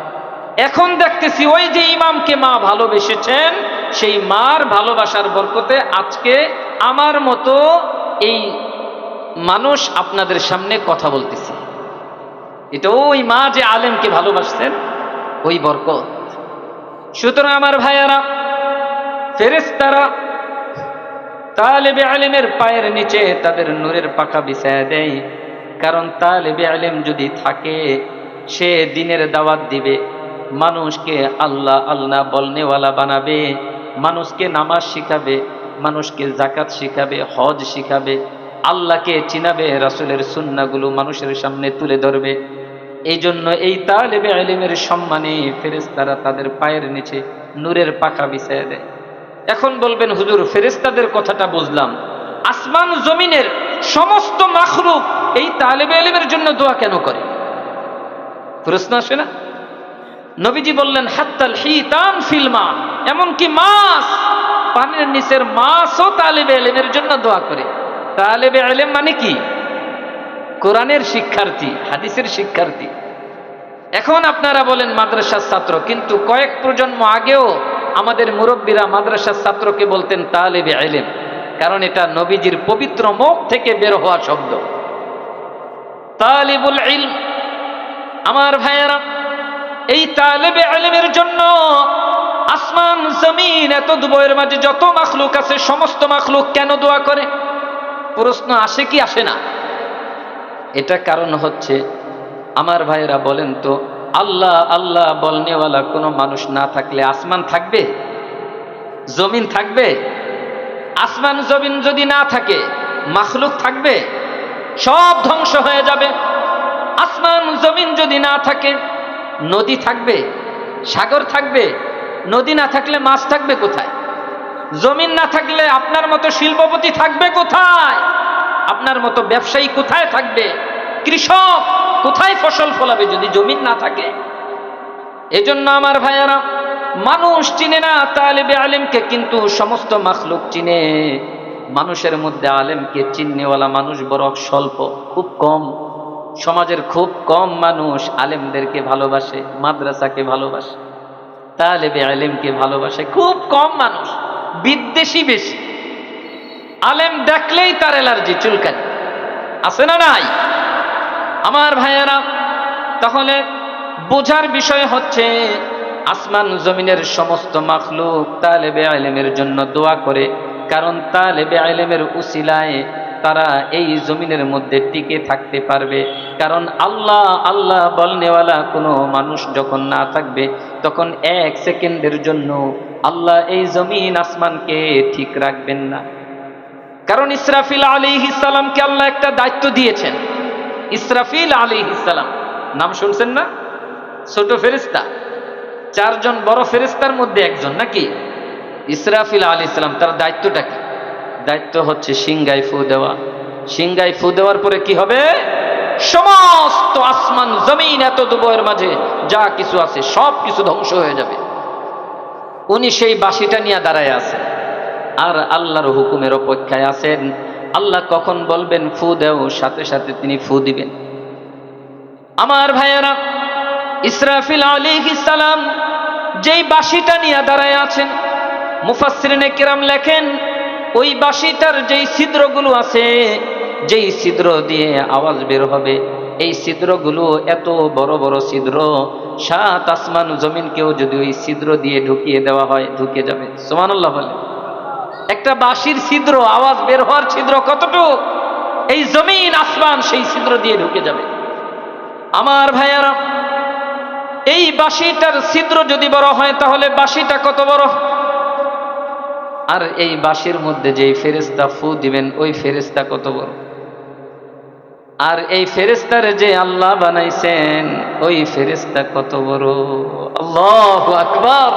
এখন দেখতেছি ওই যে ইমামকে মা ভালোবেসেছেন, সেই মার ভালোবাসার বরকতে আজকে আমার মতো এই মানুষ আপনাদের সামনে কথা বলতেছি। এটা ওই মা যে আলেমকে ভালোবাসছেন, ওই বরকত। সুতরাং আমার ভাইয়ারা, ফেরেশতারা তালেবে ইলমের পায়ের নিচে তাদের নূরের পাখা বিছায়া দেয়। কারণ তালেবে ইলম যদি থাকে, সে দ্বীনের দাওয়াত দিবে, মানুষকে আল্লাহ আল্লাহ বলনেওয়ালা বানাবে, মানুষকে নামাজ শিখাবে, মানুষকে যাকাত শিখাবে, হজ শিখাবে, আল্লাহকে চিনাবে, রাসূলের সুন্নাহগুলো মানুষের সামনে তুলে ধরবে। এই জন্য এই তালেবে ইলমের সম্মানে ফেরেশতারা তাদের পায়ের নিচে নূরের পাখা বিছায়া দেয়। এখন বলবেন হুজুর, ফেরেশতাদের কথাটা বুঝলাম, আসমান জমিনের সমস্ত মাখলুক এই তালেবে ইলমের জন্য দোয়া কেন করে? প্রশ্ন আসে না? নবীজি বললেন হাত্তাল হিতান ফিল মা, এমনকি মাছ, পানির নিচের মাছও তালেবে ইলমের জন্য দোয়া করে। তালেবে ইলম মানে কি? কোরআনের শিক্ষার্থী, হাদিসের শিক্ষার্থী। এখন আপনারা বলেন মাদ্রাসার ছাত্র, কিন্তু কয়েক প্রজন্ম আগেও আমাদের মুরব্বীরা মাদ্রাসার ছাত্রকে বলতেন তালেবে ইলম, কারণ এটা নবীজির পবিত্র মুখ থেকে বের হওয়া শব্দ, তালিবুল ইলম। আমার ভাইয়েরা, এই তালেবে ইলমের জন্য আসমান জমিন এত দুবয়ের মাঝে যত মাখলুক আছে, সমস্ত মাখলুক কেন দোয়া করে? প্রশ্ন আসে কি আসে না? এটা কারণ হচ্ছে, আমার ভাইয়েরা বলেন তো, আল্লাহ আল্লাহ বলনেওয়ালা কোনো মানুষ না থাকলে আসমান থাকবে? জমিন থাকবে? আসমান জমিন যদি না থাকে, মাখলুক থাকবে? সব ধ্বংস হয়ে যাবে। আসমান জমিন যদি না থাকে, নদী থাকবে? সাগর থাকবে? নদী না থাকলে মাছ থাকবে কোথায়? জমিন না থাকলে আপনার মতো শিল্পপতি থাকবে কোথায়? আপনার মতো ব্যবসায়ী কোথায় থাকবে? কৃষক কোথায় ফসল ফলাবে যদি জমিন না থাকে? এজন্য আমার ভাইয়ারা, মানুষ চিনে না তালেবে ইলমকে, কিন্তু সমস্ত মাখলুক চিনে। মানুষের মধ্যে আলেমকে চিননেওয়ালা মানুষ বড় স্বল্প, খুব কম। সমাজের খুব কম মানুষ আলেমদেরকে ভালোবাসে, মাদ্রাসাকে ভালোবাসে, তালেবে ইলমকে ভালোবাসে, খুব কম মানুষ। বিদ্বেষী বেশি। আলেম দেখলেই তার অ্যালার্জি, চুলকানি, আছে না নাই? আমার ভাইয়েরা, তাহলে বোঝার বিষয় হচ্ছে আসমান জমিনের সমস্ত মাখলুক তালেবে ইলমের জন্য দোয়া করে, কারণ তালেবে ইলমের উসিলায় তারা এই জমিনের মধ্যে টিকে থাকতে পারবে। কারণ আল্লাহ আল্লাহ বলনেওয়ালা কোনো মানুষ যখন না থাকবে, তখন 1 সেকেন্ডের জন্য আল্লাহ এই জমিন আসমানকে ঠিক রাখবেন না। কারণ ইসরাফিল আলাইহিস সালামকে আল্লাহ একটা দায়িত্ব দিয়েছেন। ইসরাফিল আলাইহিস সালাম নাম শুনছেন না? ছোট ফেরেশতা, 4 জন বড় ফেরেশতার মধ্যে একজন নাকি ইসরাফিল আলাইহিস সালাম। তার দায়িত্বটা কি? দায়িত্ব হচ্ছে সিংগায় ফু দেওয়া। সিংগায় ফু দেওয়ার পরে কি হবে? সমস্ত আসমান জমিন এত দুবয়ের মাঝে যা কিছু আছে সব কিছু ধ্বংস হয়ে যাবে। উনি সেই বাঁশিটা নিয়ে দাঁড়ায় আছেন আর আল্লাহর হুকুমের অপেক্ষায় আছেন। আল্লাহ কখন বলবেন ফু দেও, সাথে সাথে তিনি ফু দিবেন। আমার ভাইয়েরা, ইসরাফিল আলাইহিস সালাম যেই বাঁশিটা নিয়ে দাঁড়ায় আছেন, মুফাসসিরিনে কিরাম লেখেন ওই বাঁশিটার যেই ছিদ্রগুলো আছে, যেই ছিদ্র দিয়ে আওয়াজ বের হবে, এই ছিদ্রগুলো এত বড় বড় ছিদ্র, 7 আসমান জমিনকেও যদি ওই ছিদ্র দিয়ে ঢুকিয়ে দেওয়া হয় ঢুকে যাবে। সুবহানাল্লাহ বলে। একটা বাঁশির ছিদ্র, আওয়াজ বের হওয়ার ছিদ্র কতটুকু? এই জমিন আসমান সেই ছিদ্র দিয়ে ঢুকে যাবে। আমার ভাইয়ারা, এই বাঁশিটার ছিদ্র যদি বড় হয় তাহলে বাঁশিটা কত বড়? আর এই বাঁশির মধ্যে যেই ফেরেশতা ফু দিবেন ওই ফেরেশতা কত বড়? আর এই ফেরেশতার যে আল্লাহ বানাইছেন ওই ফেরেশতা কত বড়? আল্লাহু আকবার।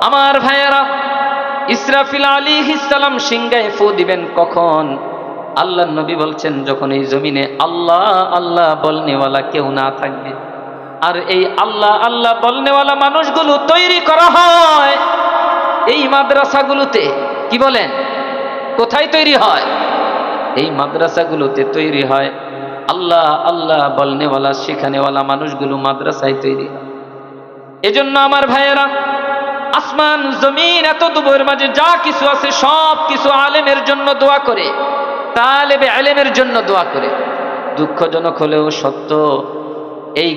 আমার ভাইয়েরা, ইসরাফিল আলাইহিস সালাম সিংগায় ফু দিবেন কখন? আল্লাহর নবী বলছেন যখন এই জমিনে আল্লাহ আল্লাহ বলনেওয়ালা কেউ না থাকবে। আর এই আল্লাহ আল্লাহ বলনেওয়ালা মানুষগুলো তৈরি করা হয় এই মাদ্রাসাগুলোতে। কি বলেন? কোথায় তৈরি হয়? এই মাদ্রাসাগুলোতে তৈরি হয়। আল্লাহ আল্লাহ বলনেওয়ালা শেখানেওয়ালা মানুষগুলো মাদ্রাসায় তৈরি হয়। এজন্য আমার ভাইয়েরা, আসমান জমিন এত দুবয়ের মাঝে যা কিছু আছে সব কিছু আলেমের জন্য দোয়া করে, তালেবে ইলমের জন্য দোয়া করে। দুঃখজনক হলেও সত্য, এই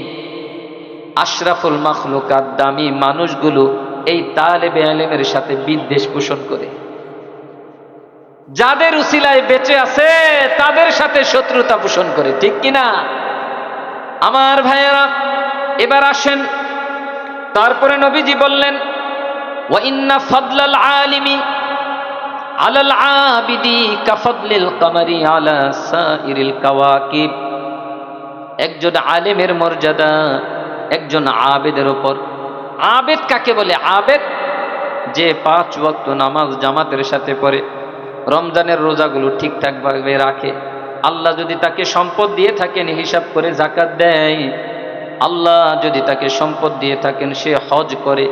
আশরাফুল মাখলুকাত দামি মানুষগুলো এই তালেবে ইলমের সাথে বিদ্বেষ পোষণ করে। যাদের উসিলায় বেঁচে আছে তাদের সাথে শত্রুতা পোষণ করে। ঠিক কিনা? আমার ভাইয়েরা, এবার আসেন, তারপরে নবীজি বললেন ওয়া ইন্না ফাদলাল আলিমি আলাল আবিদি কাফাদলিল কামারি আলা সাইরিল কাওয়াকিব। একজন আলেমের মর্যাদা একজন আবেদের উপর। আবেদ কাকে বলে? আবেদ যে 5 ওয়াক্ত নামাজ জামাতের সাথে পড়ে, রমজানের রোজাগুলো ঠিকঠাক ভাবে রাখে, আল্লাহ যদি তাকে সম্পদ দিয়ে থাকেন হিসাব করে যাকাত দেয়, আল্লাহ যদি তাকে সম্পদ দিয়ে থাকেন সে হজ করে,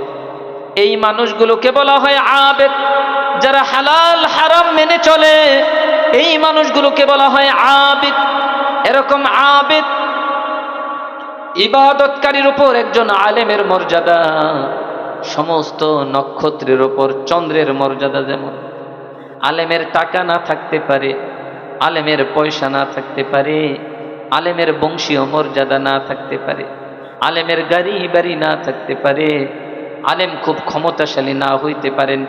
এই মানুষগুলোকে বলা হয় আবেদ। যারা হালাল হারাম মেনে চলে এই মানুষগুলোকে বলা হয় আবেদ। এরকম আবেদ ইবাদতকারীর উপর একজন আলেমের মর্যাদা সমস্ত নক্ষত্রের উপর চন্দ্রের মর্যাদা। যেমন আলেমের টাকা না থাকতে পারে, আলেমের পয়সা না থাকতে পারে, আলেমের বংশীয় মর্যাদা না থাকতে পারে, আলেমের গাড়ি বাড়ি না থাকতে পারে, আলেম খুব ক্ষমতাশালী না হইতে পারেন,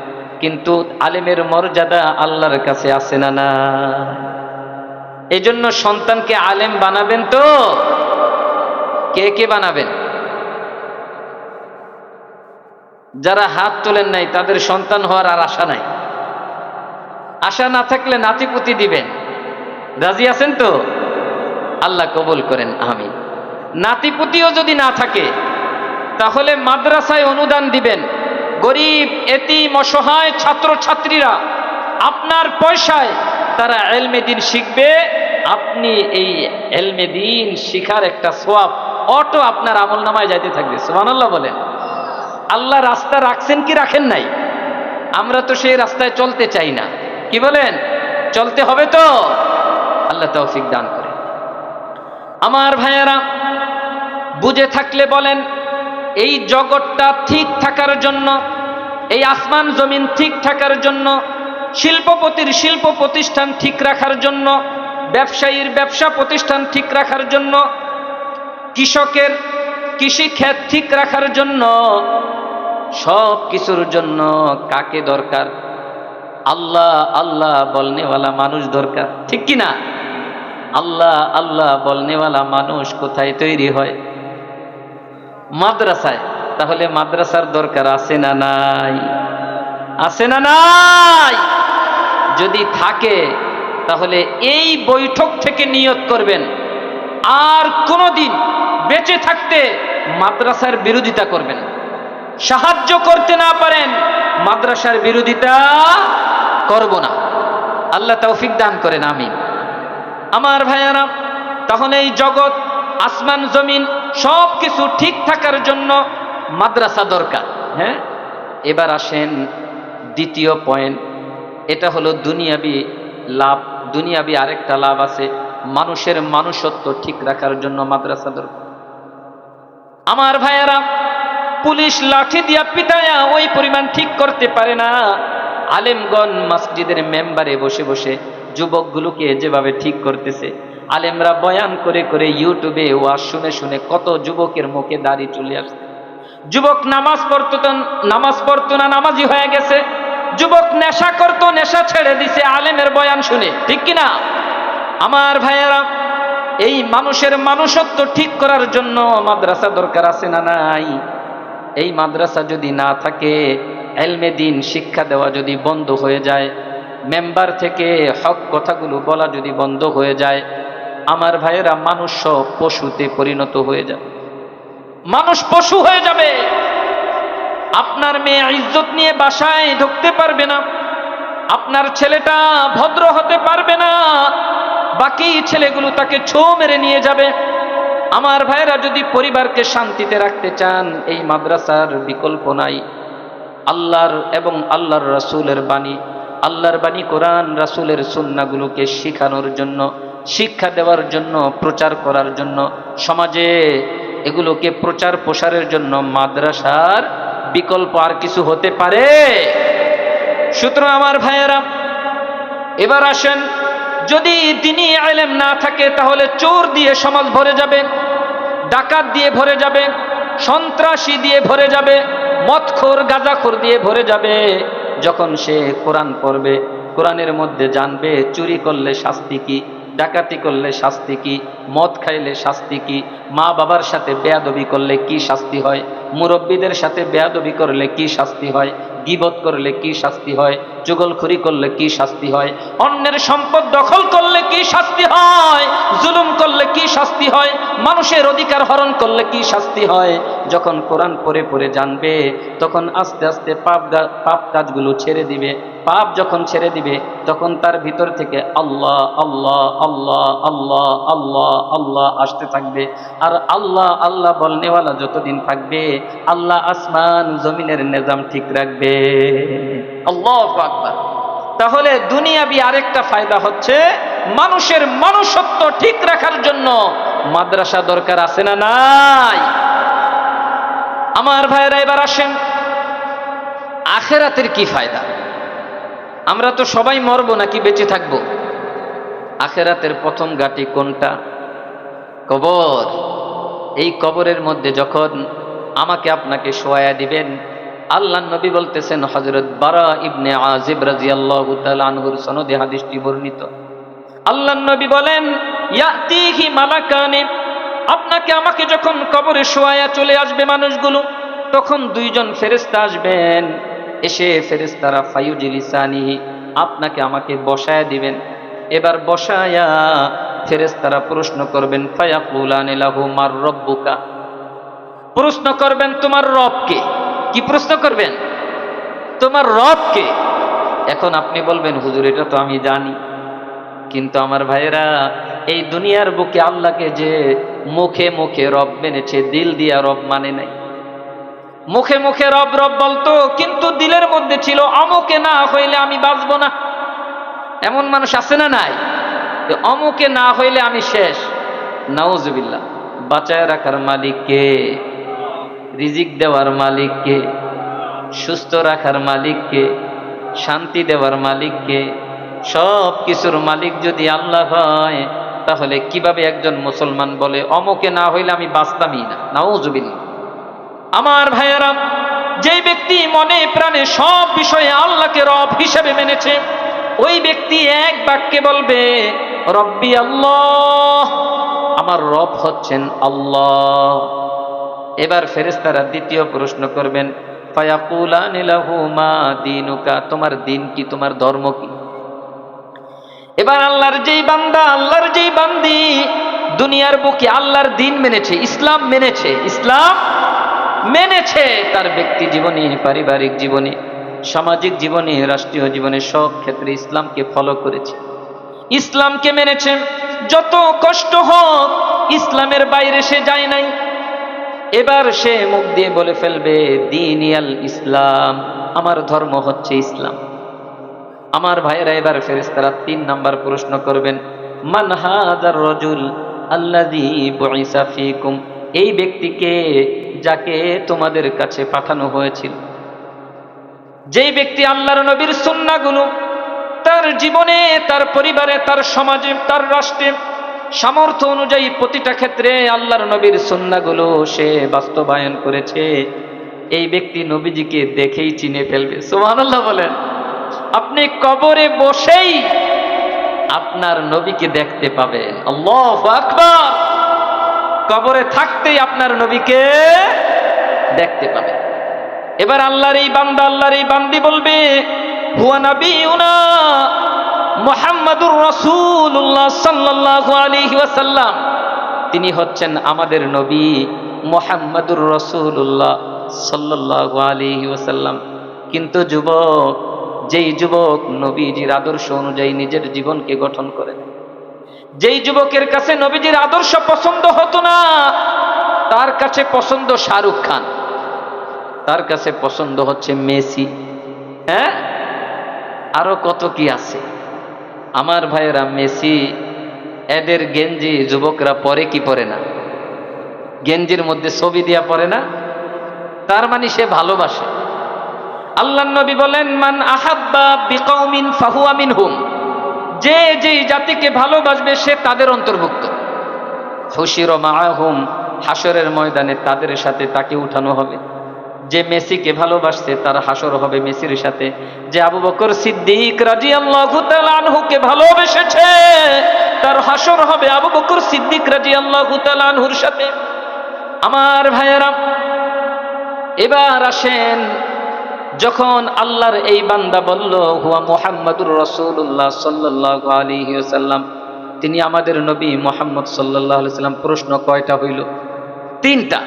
কিন্তু আলেমের মর্যাদা আল্লাহর কাছে আছে না? না। এজন্য সন্তানকে আলেম বানাবেন তো কে কে বানাবেন? যারা হাত তোলেন নাই তাদের সন্তান হওয়ার আর আশা নাই। আশা না থাকলে নাতিপুতি দিবেন। রাজি আছেন তো? আল্লাহ কবুল করেন, আমিন। নাতিপুতিও যদি না থাকে তাহলে মাদ্রাসায় অনুদান দিবেন। গরিব এতিম অসহায় ছাত্র ছাত্রীরা আপনার পয়সায় তারা ইলমে দ্বীন শিখবে। আপনি এই ইলমে দ্বীন শিখার একটা সওয়াব অটো আপনার আমলনামায় যাইতে থাকবে। সুবহানাল্লাহ বলেন। আল্লাহ রাস্তা রাখছেন কি রাখেন নাই? আমরা তো সেই রাস্তায় চলতে চাই না। কি বলেন? চলতে হবে তো। আল্লাহ তৌফিক দান করে। আমার ভাইয়েরা, বুঝে থাকলে বলেন, এই জগৎটা ঠিক থাকার জন্য, এই আসমান জমিন ঠিক থাকার জন্য, শিল্পপতির শিল্প প্রতিষ্ঠান ঠিক রাখার জন্য, ব্যবসায়ীর ব্যবসা প্রতিষ্ঠান ঠিক রাখার জন্য, কৃষি ক্ষেত ঠিক রাখার জন্য, সব কিছুর জন্য কাকে দরকার? আল্লাহ আল্লাহ বলনেওয়ালা মানুষ দরকার, ঠিক কি না? আল্লাহ আল্লাহ বলনেওয়ালা মানুষ কোথায় তৈরি হয়? মাদ্রাসায়। তাহলে মাদ্রাসার দরকার আছে না নাই? আছে না নাই? যদি থাকে তাহলে এই বৈঠক থেকে নিয়ত করবেন আর কোনোদিন বেঁচে থাকতে মাদ্রাসার বিরোধিতা করবেন। সাহায্য করতে না পারেন মাদ্রাসার বিরোধিতা করব না। আল্লাহ তৌফিক দান করেন, আমিন। আমার ভাইয়ারা, তাহলে এই জগৎ, আসমান জমিন সব কিছু ঠিক থাকার জন্য মাদ্রাসা দরকার। হ্যাঁ, এবার আসেন দ্বিতীয় পয়েন্ট। এটা হলো দুনিয়াবি লাভ। দুনিয়াবি আরেকটা লাভ আছে, মানুষের মানুষত্ব ঠিক রাখার জন্য মাদ্রাসা দরকার। আমার ভাইয়ারা, পুলিশ লাঠি দিয়া পিটায়া ওই পরিমাণ ঠিক করতে পারে না। আলেমগণ মসজিদের মেম্বারে বসে বসে যুবকগুলোকে যেভাবে ঠিক করতেছে, আলেমরা বয়ান করে করে ইউটিউবে ওয়াজ শুনে শুনে কত যুবকের মুখে দাড়ি চলে আসছে। যুবক নামাজ পড়তো না, নামাজি হয়ে গেছে। যুবক নেশা করতো, নেশা ছেড়ে দিছে আলেমের বয়ান শুনে, ঠিক কিনা? আমার ভাইয়েরা, এই মানুষের মানুষত্ব ঠিক করার জন্য মাদ্রাসা দরকার আছে না নাই? এই মাদ্রাসা যদি না থাকে, এলমে দিন শিক্ষা দেওয়া যদি বন্ধ হয়ে যায়, মেম্বার থেকে হক কথাগুলো বলা যদি বন্ধ হয়ে যায়, আমার ভাইয়েরা, মানুষ সব পশুতে পরিণত হয়ে যাবে। মানুষ পশু হয়ে যাবে। আপনার মেয়ে ইজ্জত নিয়ে বাসায় ঢুকতে পারবে না, আপনার ছেলেটা ভদ্র হতে পারবে না, বাকি ছেলেগুলো তাকে ছো মেরে নিয়ে যাবে। আমার ভাইরা, যদি পরিবারকে শান্তিতে রাখতে চান, এই মাদ্রাসার বিকল্প নাই। আল্লাহর এবং আল্লাহর রাসূলের বাণী, আল্লাহর বাণী কোরআন, রাসূলের সুন্নাহগুলোকে শিখানোর জন্য, শিক্ষা দেওয়ার জন্য, প্রচার করার জন্য, সমাজে এগুলোকে প্রচার প্রসারের জন্য মাদ্রাসার বিকল্প আর কিছু হতে পারে? সুতরাং আমার ভাইয়েরা, এবার আসেন, যদি দ্বীনি ইলম না থাকে তাহলে চোর দিয়ে সমাজ ভরে যাবে, ডাকাত দিয়ে ভরে যাবে, সন্ত্রাসী দিয়ে ভরে যাবে, মদখোর গাঁজাখোর দিয়ে ভরে যাবে। যখন সে কোরআন পড়বে, কোরআনের মধ্যে জানবে চুরি করলে শাস্তি কি, ডাকাতি করলে শাস্তি কি, মদ খাইলে শাস্তি কি, মা বাবার সাথে বেয়াদবি করলে কি শাস্তি হয়, মুরব্বীদের সাথে বেয়াদবি করলে কি শাস্তি হয়, গীবত করলে কি শাস্তি হয়, চুগলখড়ি করলে কি শাস্তি হয়, অন্যের সম্পদ দখল করলে কি শাস্তি হয়, জুলুম করলে কি শাস্তি হয়, মানুষের অধিকার হরণ করলে কি শাস্তি হয়। যখন কোরআন পড়ে পড়ে জানবে, তখন আস্তে আস্তে পাপ কাজগুলো ছেড়ে দিবে। পাপ যখন ছেড়ে দিবে, তখন তার ভিতর থেকে আল্লাহ আল্লাহ আল্লাহ আল্লাহ আল্লাহ আল্লাহ আসতে থাকবে। আর আল্লাহ আল্লাহ বলনেওয়ালা যতদিন থাকবে, আল্লাহ আসমান জমিনের নিজাম ঠিক রাখবে। আল্লাহু আকবার। তাহলে দুনিয়াবি আরেকটা ফায়দা হচ্ছে, মানুষের মানুষত্ব ঠিক রাখার জন্য মাদ্রাসা দরকার আছে না নাই? আমার ভাইরা, এবার আসেন, আখিরাতের কি ফায়দা? আমরা তো সবাই মরবো নাকি বেঁচে থাকবো? আখিরাতের প্রথম ঘাঁটি কোনটা? কবর। এই কবরের মধ্যে যখন আমাকে আপনাকে শোয়া দিবেন, আল্লাহর নবী বলতেছেন, হযরত বারা ইবনে আযিব রাদিয়াল্লাহু তাআলা আনহুর সনদে হাদিসটি বর্ণিত। আল্লাহর নবী বলেন, ইয়াতিহি মালাকানি, আপনাকে আমাকে যখন কবরে শোয়া চলে আসবে মানুষগুলো, তখন দুইজন ফেরেশতা আসবেন। এসে ফেরেশতারা ফায়ুজলিসানিহি, আপনাকে আমাকে বসায়া দিবেন। এবার বসায়া ফেরেশতারা প্রশ্ন করবেন, ফায়াকুলানি লাহু মার রব্বুকা, প্রশ্ন করবেন তোমার রব কে? কি প্রশ্ন করবেন? তোমার রব কে? এখন আপনি বলবেন, হুজুর এটা তো আমি জানি, কিন্তু আমার ভাইয়েরা, এই দুনিয়ার বুকে আল্লাহকে যে মুখে মুখে রব মেনেছে, দিল দিয়া রব মানে নাই। মুখে মুখে রব রব বলতো, কিন্তু দিলের মধ্যে ছিল অমুকে না হইলে আমি বাঁচবো না। এমন মানুষ আছে না নাই? অমুকে না হইলে আমি শেষ। নাউজুবিল্লাহ। বাঁচায় রাখার মালিক কে? রিজিক দেওয়ার মালিক কে? সুস্থ রাখার মালিক কে? শান্তি দেওয়ার মালিক কে? সব কিছুর মালিক যদি আল্লাহ হয়, তাহলে কিভাবে একজন মুসলমান বলে অমুকে না হইলে আমি বাঁচতামই না? নাউজুবিল্লাহ। আমার ভাইয়েরা, যেই ব্যক্তি মনে প্রাণে সব বিষয়ে আল্লাহকে রব হিসেবে মেনেছে, ওই ব্যক্তি এক বাক্যে বলবে রব্বি আল্লাহ, আমার রব হচ্ছেন আল্লাহ। এবার ফেরেশতারা দ্বিতীয় প্রশ্ন করবেন, ফায়াকুলানি লাহু মা দীনুকা, তোমার দিন কি, তোমার ধর্ম কি? এবার আল্লাহর যেই বান্দা, আল্লাহর যেই বান্দি দুনিয়ার বুকে আল্লাহর দিন মেনেছে, ইসলাম মেনেছে, তার ব্যক্তি জীবনে, পারিবারিক জীবনে, সামাজিক জীবনে, রাষ্ট্রীয় জীবনে সব ক্ষেত্রে ইসলামকে ফলো করেছে, ইসলামকে মেনেছে। যত কষ্ট হোক ইসলামের বাইরে সে যায় নাই। এবার সে মুখ দিয়ে বলে ফেলবে দীনিয়াল ইসলাম, আমার ধর্ম হচ্ছে ইসলাম। আমার ভাইয়েরা, এবার ফেরেশতারা 3 নাম্বার প্রশ্ন করবেন, মান হাযার রাজুল আল্লাযী বুইসা ফীকুম, এই ব্যক্তিকে যাকে তোমাদের কাছে পাঠানো হয়েছিল। যেই ব্যক্তি আল্লাহর নবীর সুন্নাহগুলো তার জীবনে, তার পরিবারে, তার সমাজে, তার রাষ্ট্রে সামর্থ্য অনুযায়ী প্রতিটা ক্ষেত্রে আল্লাহর নবীর সুন্নাহগুলো সে বাস্তবায়ন করেছে, এই ব্যক্তি নবীজিকে দেখেই চিনে ফেলবে। সুবহানাল্লাহ বলেন। আপনি কবরে বসেই আপনার নবীকে দেখতে পাবেন। আল্লাহু আকবার। কবরে থাকতেই আপনার নবীকে দেখতে পাবেন। এবার আল্লাহর এই বান্দা, আল্লাহর এই বান্দি বলবে হুয়া নবিয়ুনা মুহাম্মাদুর রাসূলুল্লাহ সাল্লাল্লাহু আলাইহি ওয়াসাল্লাম, তিনি হচ্ছেন আমাদের নবী মুহাম্মাদুর রাসূলুল্লাহ সাল্লাল্লাহু আলাইহি ওয়াসাল্লাম। কিন্তু যুবক, যেই যুবক নবীজির আদর্শ অনুযায়ী নিজের জীবনকে গঠন করে, যেই যুবকের কাছে নবীজির আদর্শ পছন্দ হতো না, তার কাছে পছন্দ শাহরুখ খান, তার কাছে পছন্দ হচ্ছে মেসি, হ্যাঁ, আরো কত কি আছে। আমার ভাইয়েরা, মেসি এদের গেঞ্জি যুবকরা পরে কি পরে না? গেঞ্জির মধ্যে ছবি দিয়া পরে না? তার মানে সে ভালোবাসে। আল্লাহর নবী বলেন মান আহাব্বা বিকৌমিন ফাহুয়া মিনহুম, যে যেই জাতিকে ভালোবাসবে সে তাদের অন্তর্ভুক্ত। হুশির মাআহুম, হাসরের ময়দানে তাদের সাথে তাকে উঠানো হবে। যে মেসিকে ভালোবাসছে তার হাসর হবে মেসির সাথে। যে আবু বকর সিদ্দিক রাদিয়াল্লাহু তাআলা আনহুকে ভালোবেসেছে তার হাসর হবে আবু বকর সিদ্দিক রাদিয়াল্লাহু তাআলা আনহুর সাথে। আমার ভাইয়েরা, এবার আসেন, যখন আল্লাহর এই বান্দা বলল হুয়া মুহাম্মাদুর রাসূলুল্লাহ সাল্লাল্লাহু আলাইহি ওয়াসাল্লাম, তিনি আমাদের নবী মুহাম্মদ সাল্লাল্লাহু আলাইহি ওয়াসাল্লাম, প্রশ্ন কয়টা হইল? 3টা।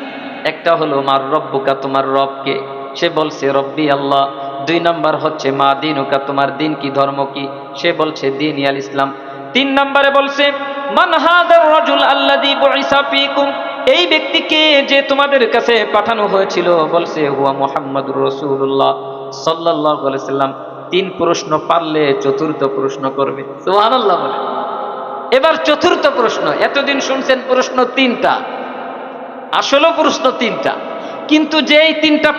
একটা হলো মার রব্বুকা, তোমার রব কে? সে বলছে রব্বি আল্লাহ। 2 নাম্বার হচ্ছে মা দীনুকা, তোমার দিন কি, ধর্ম কি? সে বলছে দীনিয়াল ইসলাম। 3 নম্বরে বলছে মান হাযার রাজুল আল্লাযী বুইসা ফীকুম, এই ব্যক্তিকে যে তোমাদের কাছে পাঠানো হয়েছিল, বলছে হুয়া মুহাম্মাদুর রাসূলুল্লাহ সাল্লাল্লাহু আলাইহি ওয়াসাল্লাম। 3 প্রশ্ন পারলে 4র্থ প্রশ্ন করবে। সুবহানাল্লাহ বলে। এবার 4র্থ প্রশ্ন। এতদিন শুনছেন প্রশ্ন 3টা, আসলে প্রশ্ন 3টা, কিন্তু যেই 3টা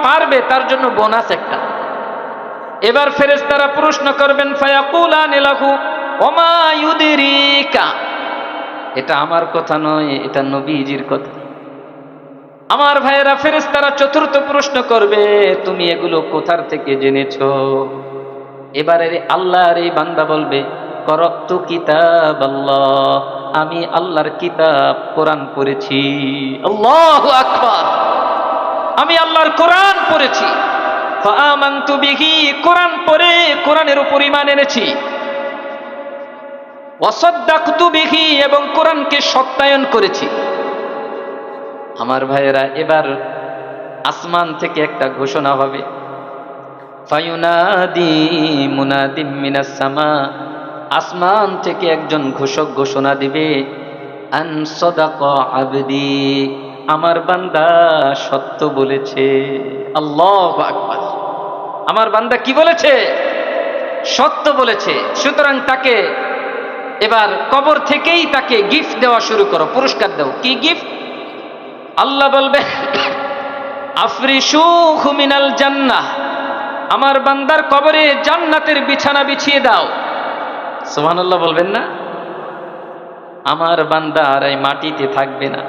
পারবে তার জন্য বোনাস একটা। এবার ফেরেশতারা প্রশ্ন করবেন ফায়াকুলানি লাহু ওমা ইউদরিকা, এটা আমার কথা নয়, এটা নবীজির কথা। আমার ভাইয়েরা, ফেরেশতারা 4র্থ প্রশ্ন করবে তুমি এগুলো কোথার থেকে জেনেছো? এবারে আল্লাহর এই বান্দা বলবে করতু কিতাবাল্লাহ, আমি আল্লাহর কিতাব কোরআন পড়েছি। আল্লাহু আকবার। আমি আল্লাহর কোরআন পড়েছি। ফাআমানতু বিহি, কোরআন পড়ে কোরআনের উপর ঈমান এনেছি। ওয়াসাদদাকতু বিহি, এবং কোরআনকে সত্যায়ন করেছি। আমার ভাইয়েরা, এবার আসমান থেকে একটা ঘোষণা হবে, ফায়ুনাদি মুনাদিম মিনাস সামা, আসমান থেকে একজন ঘোষক ঘোষণা দিবে আন সাদাকা আবদি, আমার বান্দা সত্য বলেছে। আল্লাহু আকবার। আমার বান্দা কি বলেছে? সত্য বলেছে। সুতরাং তাকে এবার কবর থেকেই তাকে গিফট দেওয়া শুরু করো, পুরস্কার দাও। কি গিফট? আল্লাহ বলবে আফরিশুহু মিনাল জান্নাহ, আমার বান্দার কবরে জান্নাতের বিছানা বিছিয়ে দাও। সুবহানাল্লাহ বলবেন না? আমার বান্দা আর এই মাটিতে থাকবে না।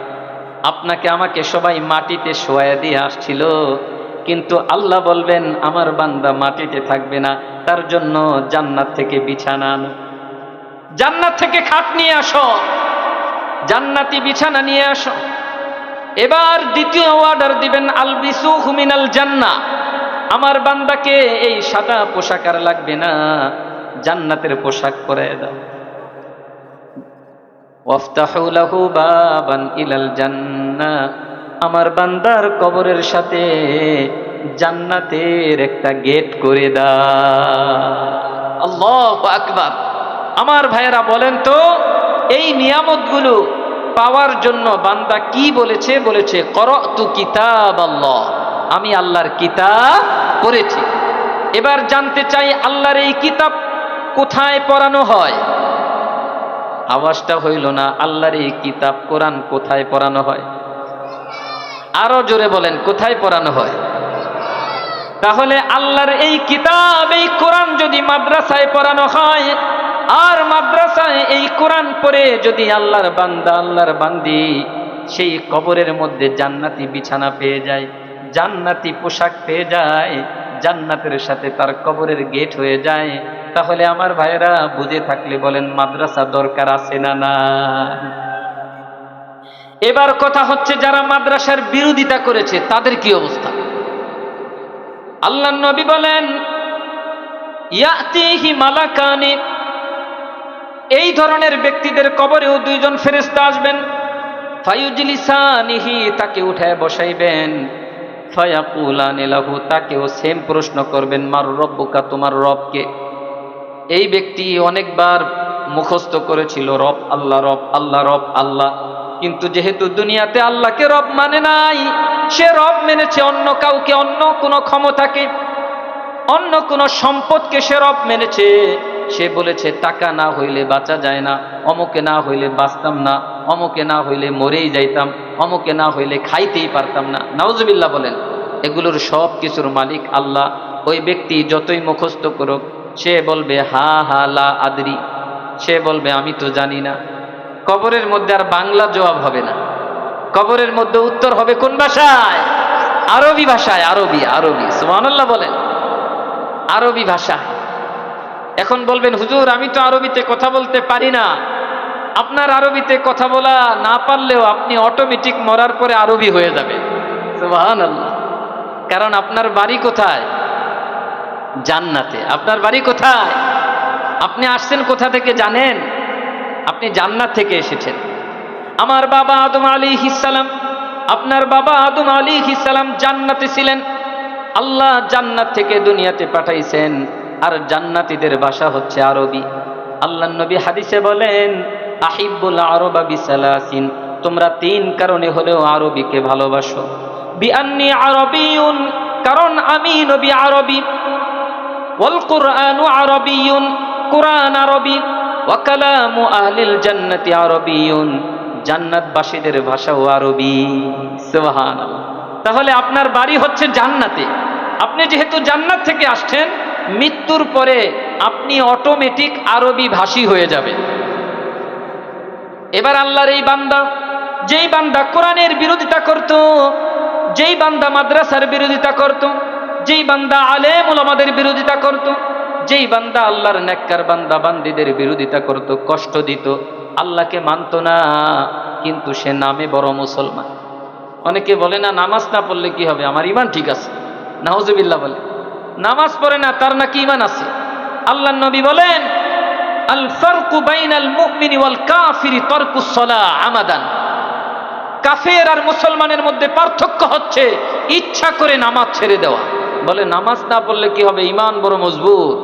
আপনাকে আমাকে সবাই মাটিতে শোয়া দিয়ে আসছিল, কিন্তু আল্লাহ বলবেন আমার বান্দা মাটিতে থাকবে না, তার জন্য জান্নাত থেকে বিছানা আনো, জান্নাত থেকে খাট নিয়ে আসো, জান্নাতি বিছানা নিয়ে আসো। এবার দ্বিতীয় অর্ডার দিবেন আলবিসুহু মিনাল জান্নাহ, আমার বান্দাকে এই সাদা পোশাক আর লাগবে না, জান্নাতের পোশাক পরায় দাও। ওয়াফতাহু লাহু বাবান ইলাল জান্নাহ, আমার বান্দার কবরের সাথে জান্নাতের একটা গেট করে দাও। আল্লাহু আকবার। আমার ভাইয়েরা বলেন তো, এই নিয়ামতগুলো পাওয়ার জন্য বান্দা কি বলেছে? বলেছে করতু কিতাব আল্লাহ, আমি আল্লাহর কিতাব পড়েছি। এবার জানতে চাই আল্লাহর এই কিতাব কোথায় পড়ানো হয়? আওয়াজটা হইল না। আল্লাহর এই কিতাব কোরআন কোথায় পড়ানো হয়? আরো জোরে বলেন, কোথায় পড়ানো হয়? তাহলে আল্লাহর এই কিতাব, এই কোরআন যদি মাদ্রাসায় পড়ানো হয়, আর মাদ্রাসায় এই কোরআন পড়ে যদি আল্লাহর বান্দা, আল্লাহর বান্দি সেই কবরের মধ্যে জান্নাতি বিছানা পেয়ে যায়, জান্নাতি পোশাক পেয়ে যায়, জান্নাতের সাথে তার কবরের গেট হয়ে যায়, তাহলে আমার ভাইয়েরা বুঝে থাকলে বলেন মাদ্রাসা দরকার আছে না না? এবার কথা হচ্ছে যারা মাদ্রাসার বিরোধিতা করেছে তাদের কি অবস্থা? আল্লাহর নবী বলেন ইয়াতিহি মালাকানি, এই ধরনের ব্যক্তিদের কবরেও দুইজন ফেরেশতা আসবেন। ফায়ুজলিসানিহি, তাকে উঠায় বসাইবেন। ফায়াকুলানি লাহু, তাকেও সেম প্রশ্ন করবেন, মার রব্বুকা, তোমার রব কে? এই ব্যক্তি অনেকবার মুখস্থ করেছিল রব আল্লাহ, রব আল্লাহ, রব আল্লাহ, কিন্তু যেহেতু দুনিয়াতে আল্লাহকে রব মানে নাই, সে রব মেনেছে অন্য কাউকে, অন্য কোনো ক্ষমতাকে, অন্য কোনো সম্পদকে সে রব মেনেছে। সে বলেছে টাকা না হইলে বাঁচা যায় না, অমুকে না হইলে বাঁচতাম না, অমুকে না হইলে মরেই যাইতাম, অমুকে না হইলে খাইতেই পারতাম না। নাউজুবিল্লাহ বলেন। এগুলোর সব কিছুর মালিক আল্লাহ। ওই ব্যক্তি যতই মুখস্থ করুক, সে বলবে হা হা লা আদরি, সে বলবে আমি তো জানি না। কবরের মধ্যে আর বাংলা জবাব হবে না, কবরের মধ্যে উত্তর হবে কোন ভাষায়? আরবি ভাষায়। আরবি, আরবি, সুবহানাল্লাহ বলেন, আরবি ভাষা। এখন বলবেন হুজুর আমি তো আরবিতে কথা বলতে পারি না। আপনার আরবিতে কথা বলা না পারলেও আপনি অটোমেটিক মরার পরে আরবি হয়ে যাবেন, সুবহানাল্লাহ। কারণ আপনার বাড়ি কোথায়? জান্নাতে। আপনার বাড়ি কোথায়? আপনি আসছেন কোথা থেকে জানেন? আপনি জান্নাত থেকে এসেছেন। আমার বাবা আদম আলাইহিস সালাম, আপনার বাবা আদম আলাইহিস সালাম জান্নাতে ছিলেন। আল্লাহ জান্নাত থেকে দুনিয়াতে পাঠাইছেন, আর জান্নাতীদের ভাষা হচ্ছে আরবি। আল্লাহর নবী হাদিসে বলেন আহিব্বুল আরবা বিসালাসিন, তোমরা তিন কারণে হলেও আরবিকে ভালোবাসো। বিআন্নী আরবিয়ুন, কারণ আমি নবী আরবি। ওয়াল কুরআনু আরবিয়ুন, কুরআন আরবি। ওয়া কালামু আহলিল জান্নাতি আরবিয়ুন, জান্নাতবাসীদের ভাষাও আরবি। সুবহানাল্লাহ। তাহলে আপনার বাড়ি হচ্ছে জান্নাতে। আপনি যেহেতু জান্নাত থেকে আসছেন, মৃত্যুর পরে আপনি অটোমেটিক আরবি ভাষী হয়ে যাবেন। এবার আল্লাহর এই বান্দা, যেই বান্দা কোরআনের বিরোধিতা করত, যেই বান্দা মাদ্রাসার বিরোধিতা করত, যেই বান্দা আলেম উলামাদের বিরোধিতা করত, যেই বান্দা আল্লাহর নেককার বান্দা বান্দীদের বিরোধিতা করত, কষ্ট দিত, আল্লাহকে মানত না, কিন্তু সে নামে বড় মুসলমান। অনেকে বলে না নামাজ না পড়লে কি হবে, আমার ইমান ঠিক আছে। নাউজুবিল্লাহ বলে, নামাজ পড়ে না তার নাকি ইমান আছে। আল্লাহর নবী বলেন আল ফারকু বাইনাল মুমিনি ওয়াল কাফিরি তারকুস সালাহ আমাদান, কাফের আর মুসলমানের মধ্যে পার্থক্য হচ্ছে ইচ্ছা করে নামাজ ছেড়ে দেওয়া। বলে নামাজ না পড়লে কি হবে, ইমান বড় মজবুত।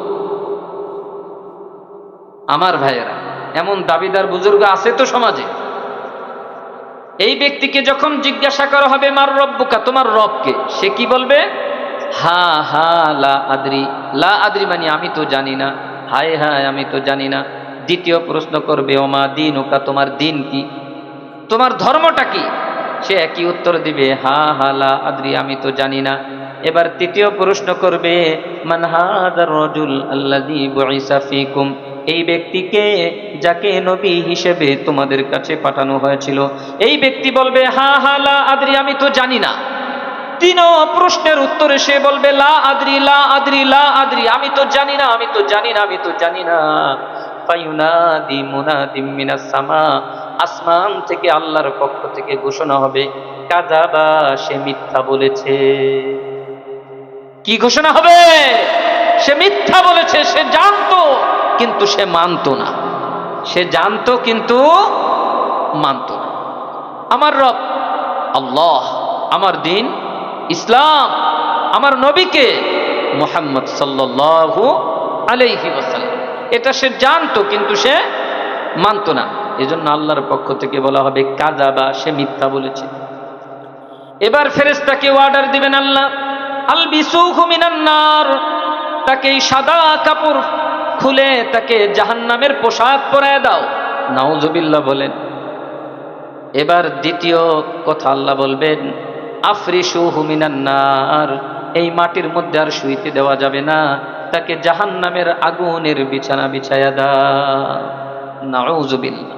আমার ভাইয়েরা, এমন দাবিদার বুজুর্গ আছে তো সমাজে। এই ব্যক্তিকে যখন জিজ্ঞাসা করা হবে মার রব্বুকা, তোমার রবকে, সে কি বলবে? হা হা লা আদরি, লা আদরি মানে আমি তো জানি না, হায় হায় আমি তো জানি না। দ্বিতীয় প্রশ্ন করবে ওমা দীনুকা, তোমার দিন কি, তোমার ধর্মটা কি? সে একই উত্তর দিবে হা হা লা আদরি, আমি তো জানি না। এবার তৃতীয় প্রশ্ন করবে মান হাযার রাজুল আল্লাযী বুইসা ফীকুম, এই ব্যক্তিকে যাকে নবী হিসেবে তোমাদের কাছে পাঠানো হয়েছিল। এই ব্যক্তি বলবে হা হা লা আদরি, আমি তো জানি না। তিন প্রশ্নের উত্তরে সে বলবে লা আদরি লা আদরি লা আদরি, আমি তো জানি না, আমি তো জানি না, আমি তো জানি না। ফায়ুনাদি মুনাদিম মিনাস সামা, আসমান থেকে আল্লাহর পক্ষ থেকে ঘোষণা হবে কাযাবা, সে মিথ্যা বলেছে। কি ঘোষণা হবে? সে মিথ্যা বলেছে। সে জানতো কিন্তু সে মানতো না। সে জানতো কিন্তু মানতো না। আমার রব আল্লাহ, আমার দিন ইসলাম, আমার নবীকে মুহাম্মদ সাল্লাল্লাহু আলাইহি ওয়াসাল্লাম, এটা সে জানতো কিন্তু সে মানতো না। এজন্য আল্লাহর পক্ষ থেকে বলা হবে কাযাবা, সে মিথ্যা বলেছে। এবার ফেরেশতাকে অর্ডার দিবেন আল্লাহ, আলবিসুহু মিনান নার, তাকে সাদা কাপড় খুলে তাকে জাহান্নামের পোশাক পরায় দাও। নাউজুবিল্লাহ বলেন। এবার দ্বিতীয় কথা আল্লাহ বলবেন আফরিশুহু মিনান নার, এই মাটির মধ্যে আর শুইতে দেওয়া যাবে না, তাকে জাহান্নামের আগুনের বিছানা বিছায়া দাও। নাউজুবিল্লাহ।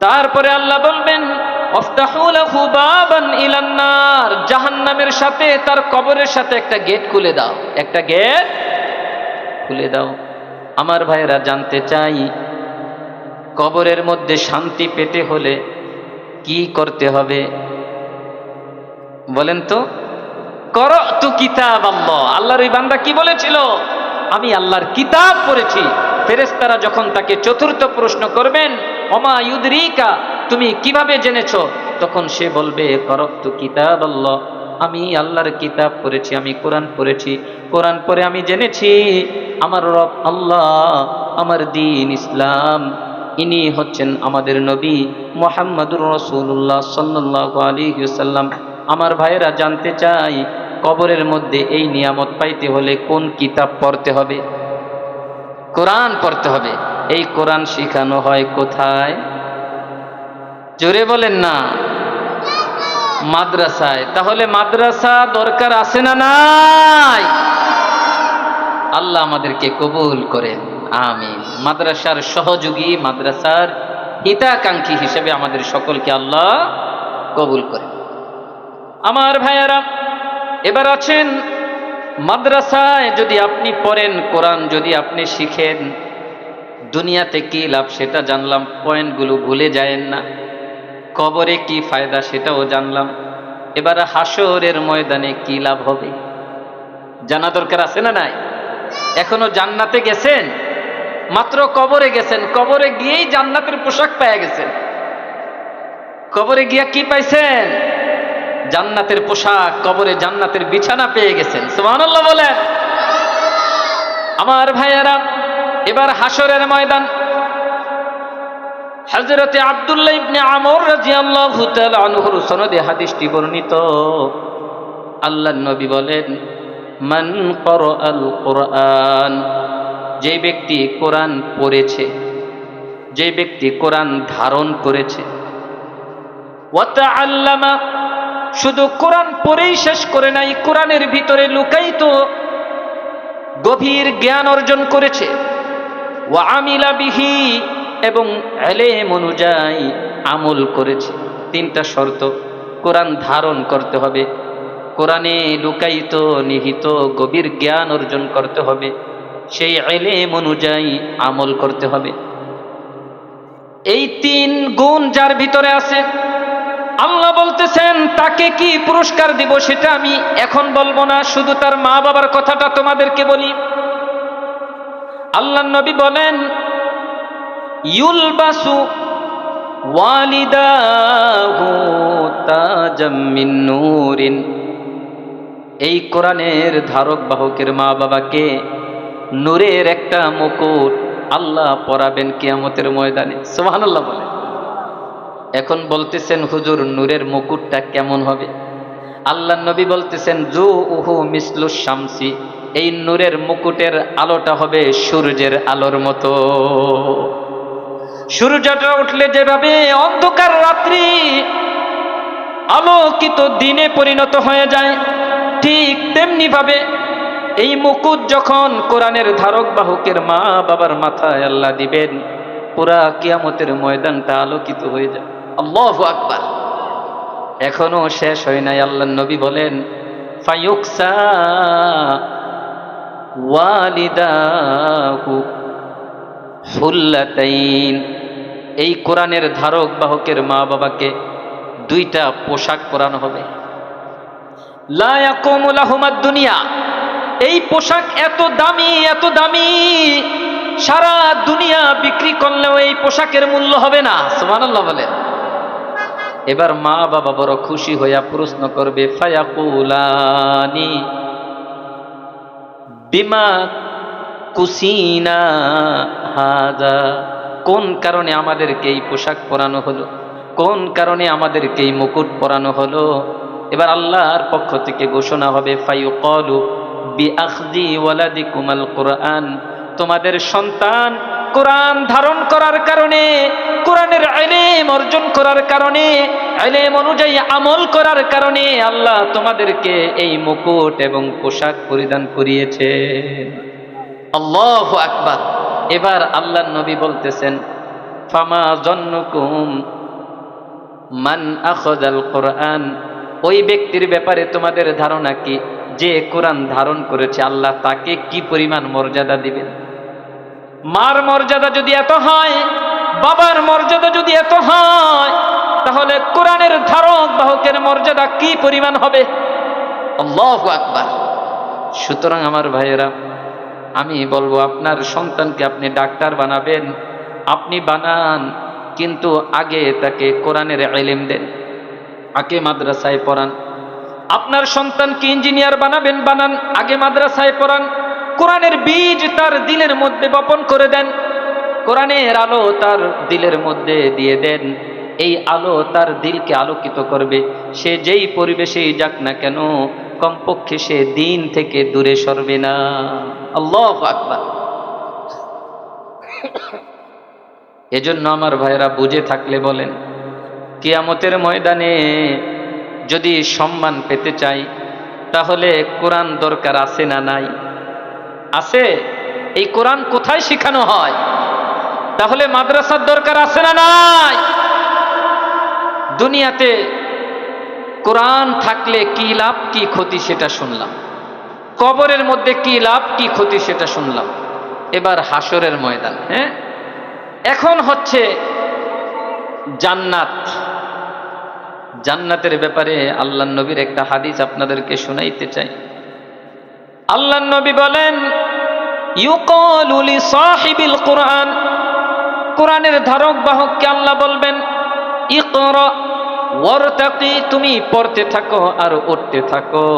তারপরে আল্লাহ বলবেন আফতাহু লাহু বাবান ইলান নার, জাহান্নামের সাথে তার কবরের সাথে একটা গেট খুলে দাও, একটা গেট খুলে দাও। আমার ভাইয়েরা জানতে চাই, কবরের মধ্যে শান্তি পেতে হলে কি করতে হবে বলেন তো? করতু কিতাব আল্লাহ, আল্লাহর ওই বান্দা কি বলেছিল? আমি আল্লাহর কিতাব পড়েছি। ফেরেশতারা যখন তাকে চতুর্থ প্রশ্ন করবেন ওমা ইউদরিকা, তুমি কিভাবে জেনেছো? তখন সে বলবে করতু কিতাব আল্লাহ, আমি আল্লাহর কিতাব পড়েছি, আমি কোরআন পড়েছি। কোরআন পড়ে আমি জেনেছি আমার রব আল্লাহ, আমার দ্বীন ইসলাম, ইনি হচ্ছেন আমাদের নবী মুহাম্মদুর রাসূলুল্লাহ সাল্লাল্লাহু আলাইহি ওয়াসাল্লাম। আমার ভাইয়েরা জানতে চাই, কবরের মধ্যে এই নিয়ামত পাইতে হলে কোন কিতাব পড়তে হবে? কোরআন পড়তে হবে। এই কোরআন শেখানো হয় কোথায়? জোরে বলেন না। মাদ্রাসায়। তাহলে মাদ্রাসা দরকার আছে না নাই? আল্লাহ আমাদেরকে কবুল করেন, আমিন। মাদ্রাসার সহযোগী, মাদ্রাসার হিতাকাঙ্ক্ষী হিসেবে আমাদের সকলকে আল্লাহ কবুল করেন। আমার ভাইয়ারা, এবার আছেন মাদ্রাসায় যদি আপনি পড়েন, কোরআন যদি আপনি শিখেন, দুনিয়াতে কি লাভ সেটা জানলাম, পয়েন্টগুলো ভুলে যায়েন না। কবরে কি ফায়দা সেটাও জানলাম। এবার হাসরের ময়দানে কি লাভ হবে জানা দরকার আছে না নাই? এখনো জান্নাতে গেছেন? মাত্র কবরে গেছেন, কবরে গিয়েই জান্নাতের পোশাক পেয়ে গেছেন। কবরে গিয়া কি পাইছেন? জান্নাতের পোশাক, কবরে জান্নাতের বিছানা পেয়ে গেছেন। সুবহানাল্লাহ বলেন। আমার ভাইয়েরা, এবার হাসরের ময়দান। হযরতে আব্দুল্লাহ ইবনে আমর রাদিয়াল্লাহু তাআলা আনহুর সনদে হাদিসটি বর্ণিত। আল্লাহর নবী বলেন মান ক্বরাআল কুরআন, যে ব্যক্তি কোরআন পড়েছে, যে ব্যক্তি কোরআন ধারণ করেছে, ওয়া তাআল্লামা, শুধু কোরআন পড়েই শেষ করে নাই, কোরআনের ভিতরে লুকায়িত গভীর জ্ঞান অর্জন করেছে, ওয়া আমিলা বিহি, এবং ইলম অনুযায়ী আমল করেছে। তিনটা শর্ত। কোরআন ধারণ করতে হবে, কোরআনে লুকায়িত নিহিত গভীর জ্ঞান অর্জন করতে হবে, সেই ইলম অনুযায়ী আমল করতে হবে। এই তিন গুণ যার ভিতরে আছে, আল্লাহ বলতেছেন তাকে কি পুরস্কার দিব সেটা আমি এখন বলবো না, শুধু তার মা বাবার কথাটা তোমাদেরকে বলি। আল্লাহর নবী বলেন ইউলবাসু ওয়ালিদাহু তাজাম মিন নূরিন, এই কোরআনের ধারক বাহকের মা বাবাকে নূরের একটা মুকুট আল্লাহ পরাবেন কিয়ামতের ময়দানে। সুবহানাল্লাহ বলেন। এখন বলতেছেন হুজুর নূরের মুকুটটা কেমন হবে? আল্লাহর নবী বলতেছেন জুউহু মিসলুশ শামসি, এই নূরের মুকুটের আলোটা হবে সূর্যের আলোর মতো। সূর্যটা উঠলে যেভাবে অন্ধকার রাত্রি আলোকিত দিনে পরিণত হয়ে যায়, ঠিক তেমনি ভাবে এই মুকুট যখন কোরআনের ধারক বাহকের মা বাবার মাথায় আল্লাহ দিবেন, পুরা কিয়ামতের ময়দানটা আলোকিত হয়ে যায়। আল্লাহু আকবার। এখনো শেষ হয় নাই, আল্লাহর নবী বলেন ফায়ুকসা ওয়ালিদাহু হুল্লাতাইন, এই কোরআনের ধারক বাহকের মা বাবাকে দুইটা পোশাক পরানো হবে। লা ইয়াকুমু লাহুমাদ দুনিয়া, এই পোশাক এত দামি, এত দামি, সারা দুনিয়া বিক্রি করলেও এই পোশাকের মূল্য হবে না। সুবহানাল্লাহ বলেন। এবার মা বাবা বড় খুশি হইয়া প্রশ্ন করবে, ফায়াকুলানি বিমা কুসিনা হাযা, কোন কারণে আমাদেরকে এই পোশাক পরানো হলো, কোন কারণে আমাদেরকে এই মুকুট পরানো হলো। এবার আল্লাহর পক্ষ থেকে ঘোষণা হবে, ফায়ুকালু বিআখযি ওয়ালাদিকুমাল কুরআন, তোমাদের সন্তান কোরআন ধারণ করার কারণে, কোরআনের ইলম অর্জন করার কারণে, ইলম অনুযায়ী আমল করার কারণে আল্লাহ তোমাদেরকে এই মুকুট এবং পোশাক পরিধান করিয়েছে। আল্লাহু আকবার। এবার আল্লাহর নবী বলতেছেন, ফামা জন্নুকুম মান আখাযাল কুরআন, ওই ব্যক্তির ব্যাপারে তোমাদের ধারণা কি, যে কোরআন ধারণ করেছে আল্লাহ তাকে কি পরিমাণ মর্যাদা দিবেন। মার মর্যাদা যদি এত হয়, বাবার মর্যাদা যদি এত হয়, তাহলে কোরআনের ধারক বাহকের মর্যাদা কি পরিমাণ হবে। আল্লাহু আকবার। সুতরাং আমার ভাইয়েরা, আমি বলবো আপনার সন্তানকে আপনি ডাক্তার বানাবেন, আপনি বানান, কিন্তু আগে তাকে কোরআনের ইলম দেন, আগে মাদ্রাসায় পড়ান। আপনার সন্তানকে ইঞ্জিনিয়ার বানাবেন, বানান, আগে মাদ্রাসায় পড়ান। কোরআনের বীজ তার দিলের মধ্যে বপন করে দেন, কোরআনের আলো তার দিলের মধ্যে দিয়ে দেন। এই আলো তার দিলকে আলোকিত করবে। সে যেই পরিবেশেই যাক না কেন, কমপক্ষে সে দিন থেকে দূরে সরবে না। আল্লাহু আকবার। এজন্য আমার ভাইরা বুঝে থাকলে বলেন, কিয়ামতের ময়দানে যদি সম্মান পেতে চাই, তাহলে কোরআন দরকার আছে না নাই? আছে। এই কোরআন কোথায় শেখানো হয়? তাহলে মাদ্রাসার দরকার আছে না নাই? দুনিয়াতে কোরআন থাকলে কি লাভ কি ক্ষতি সেটা শুনলাম, কবরের মধ্যে কি লাভ কি ক্ষতি সেটা শুনলাম। এবার হাসরের ময়দান, হ্যাঁ, এখন হচ্ছে জান্নাত। জান্নাতের ব্যাপারে আল্লাহর নবীর একটা হাদিস আপনাদেরকে শোনাইতে চাই। আল্লাহর নবী বলেন, ইউকালু লি সাহিবিল কুরআন, কোরআনের ধারক বাহককে আল্লাহ বলবেন, ইকরা ওয়ারতাকি, তুমি পড়তে থাকো আর উঠতে থাকো।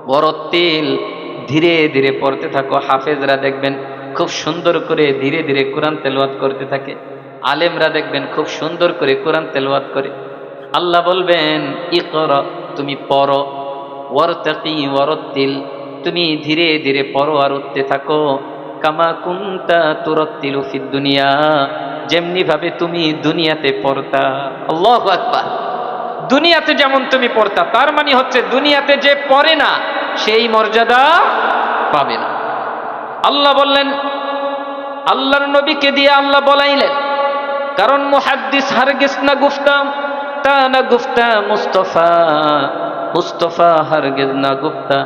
ওয়ারতিল, ধীরে ধীরে পড়তে থাকো। হাফেজরা দেখবেন খুব সুন্দর করে ধীরে ধীরে কোরআন তেলাওয়াত করতে থাকে, আলেমরা দেখবেন খুব সুন্দর করে কোরআন তেলাওয়াত করে। আল্লাহ বলবেন, ইকরা, তুমি পড়ো, ওয়ারতাকি ওয়ারতিল, তুমি ধীরে ধীরে পড়ো আর উঠতে থাকো। কামা কুনতা তুরাত্তিলু ফিদ দুনিয়া, যেমনি ভাবে তুমি দুনিয়াতে পড়তা। আল্লাহু আকবার। দুনিয়াতে যেমন তুমি পড়তা, তার মানে হচ্ছে দুনিয়াতে যে পড়ে না সেই মর্যাদা পাবে না। আল্লাহ বললেন, আল্লাহর নবীকে দিয়ে আল্লাহ বলাইলেন, কারণ মুহাদ্দিস হারগিজ না গুফতা, তা না গুফতা মুস্তাফা, মুস্তাফা হারগিজ না গুফতা,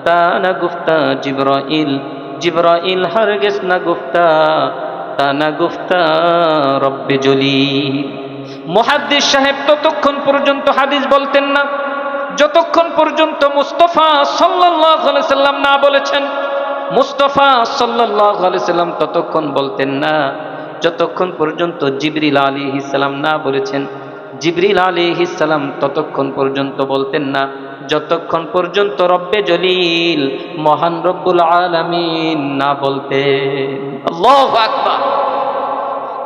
তা না গুফতা জিবরাইল, জিবরাইল হারগিজ না গুফতা, তা না গুফতা রব্বে জলিল। মুহাদ্দিস সাহেব ততক্ষণ পর্যন্ত হাদিস বলতেন না যতক্ষণ পর্যন্ত মুস্তাফা সাল্লাল্লাহু আলাইহি সাল্লাম না বলেছেন। মুস্তাফা সাল্লাল্লাহু আলাইহি সাল্লাম ততক্ষণ বলতেন না যতক্ষণ পর্যন্ত জিবরিল আলাইহিস সালাম না বলেছেন। জিবরিল আলাইহিস সালাম ততক্ষণ পর্যন্ত বলতেন না যতক্ষণ পর্যন্ত রব্বে জলিল মহান রব্বুল আলামিন না বলতেন। আল্লাহু আকবার।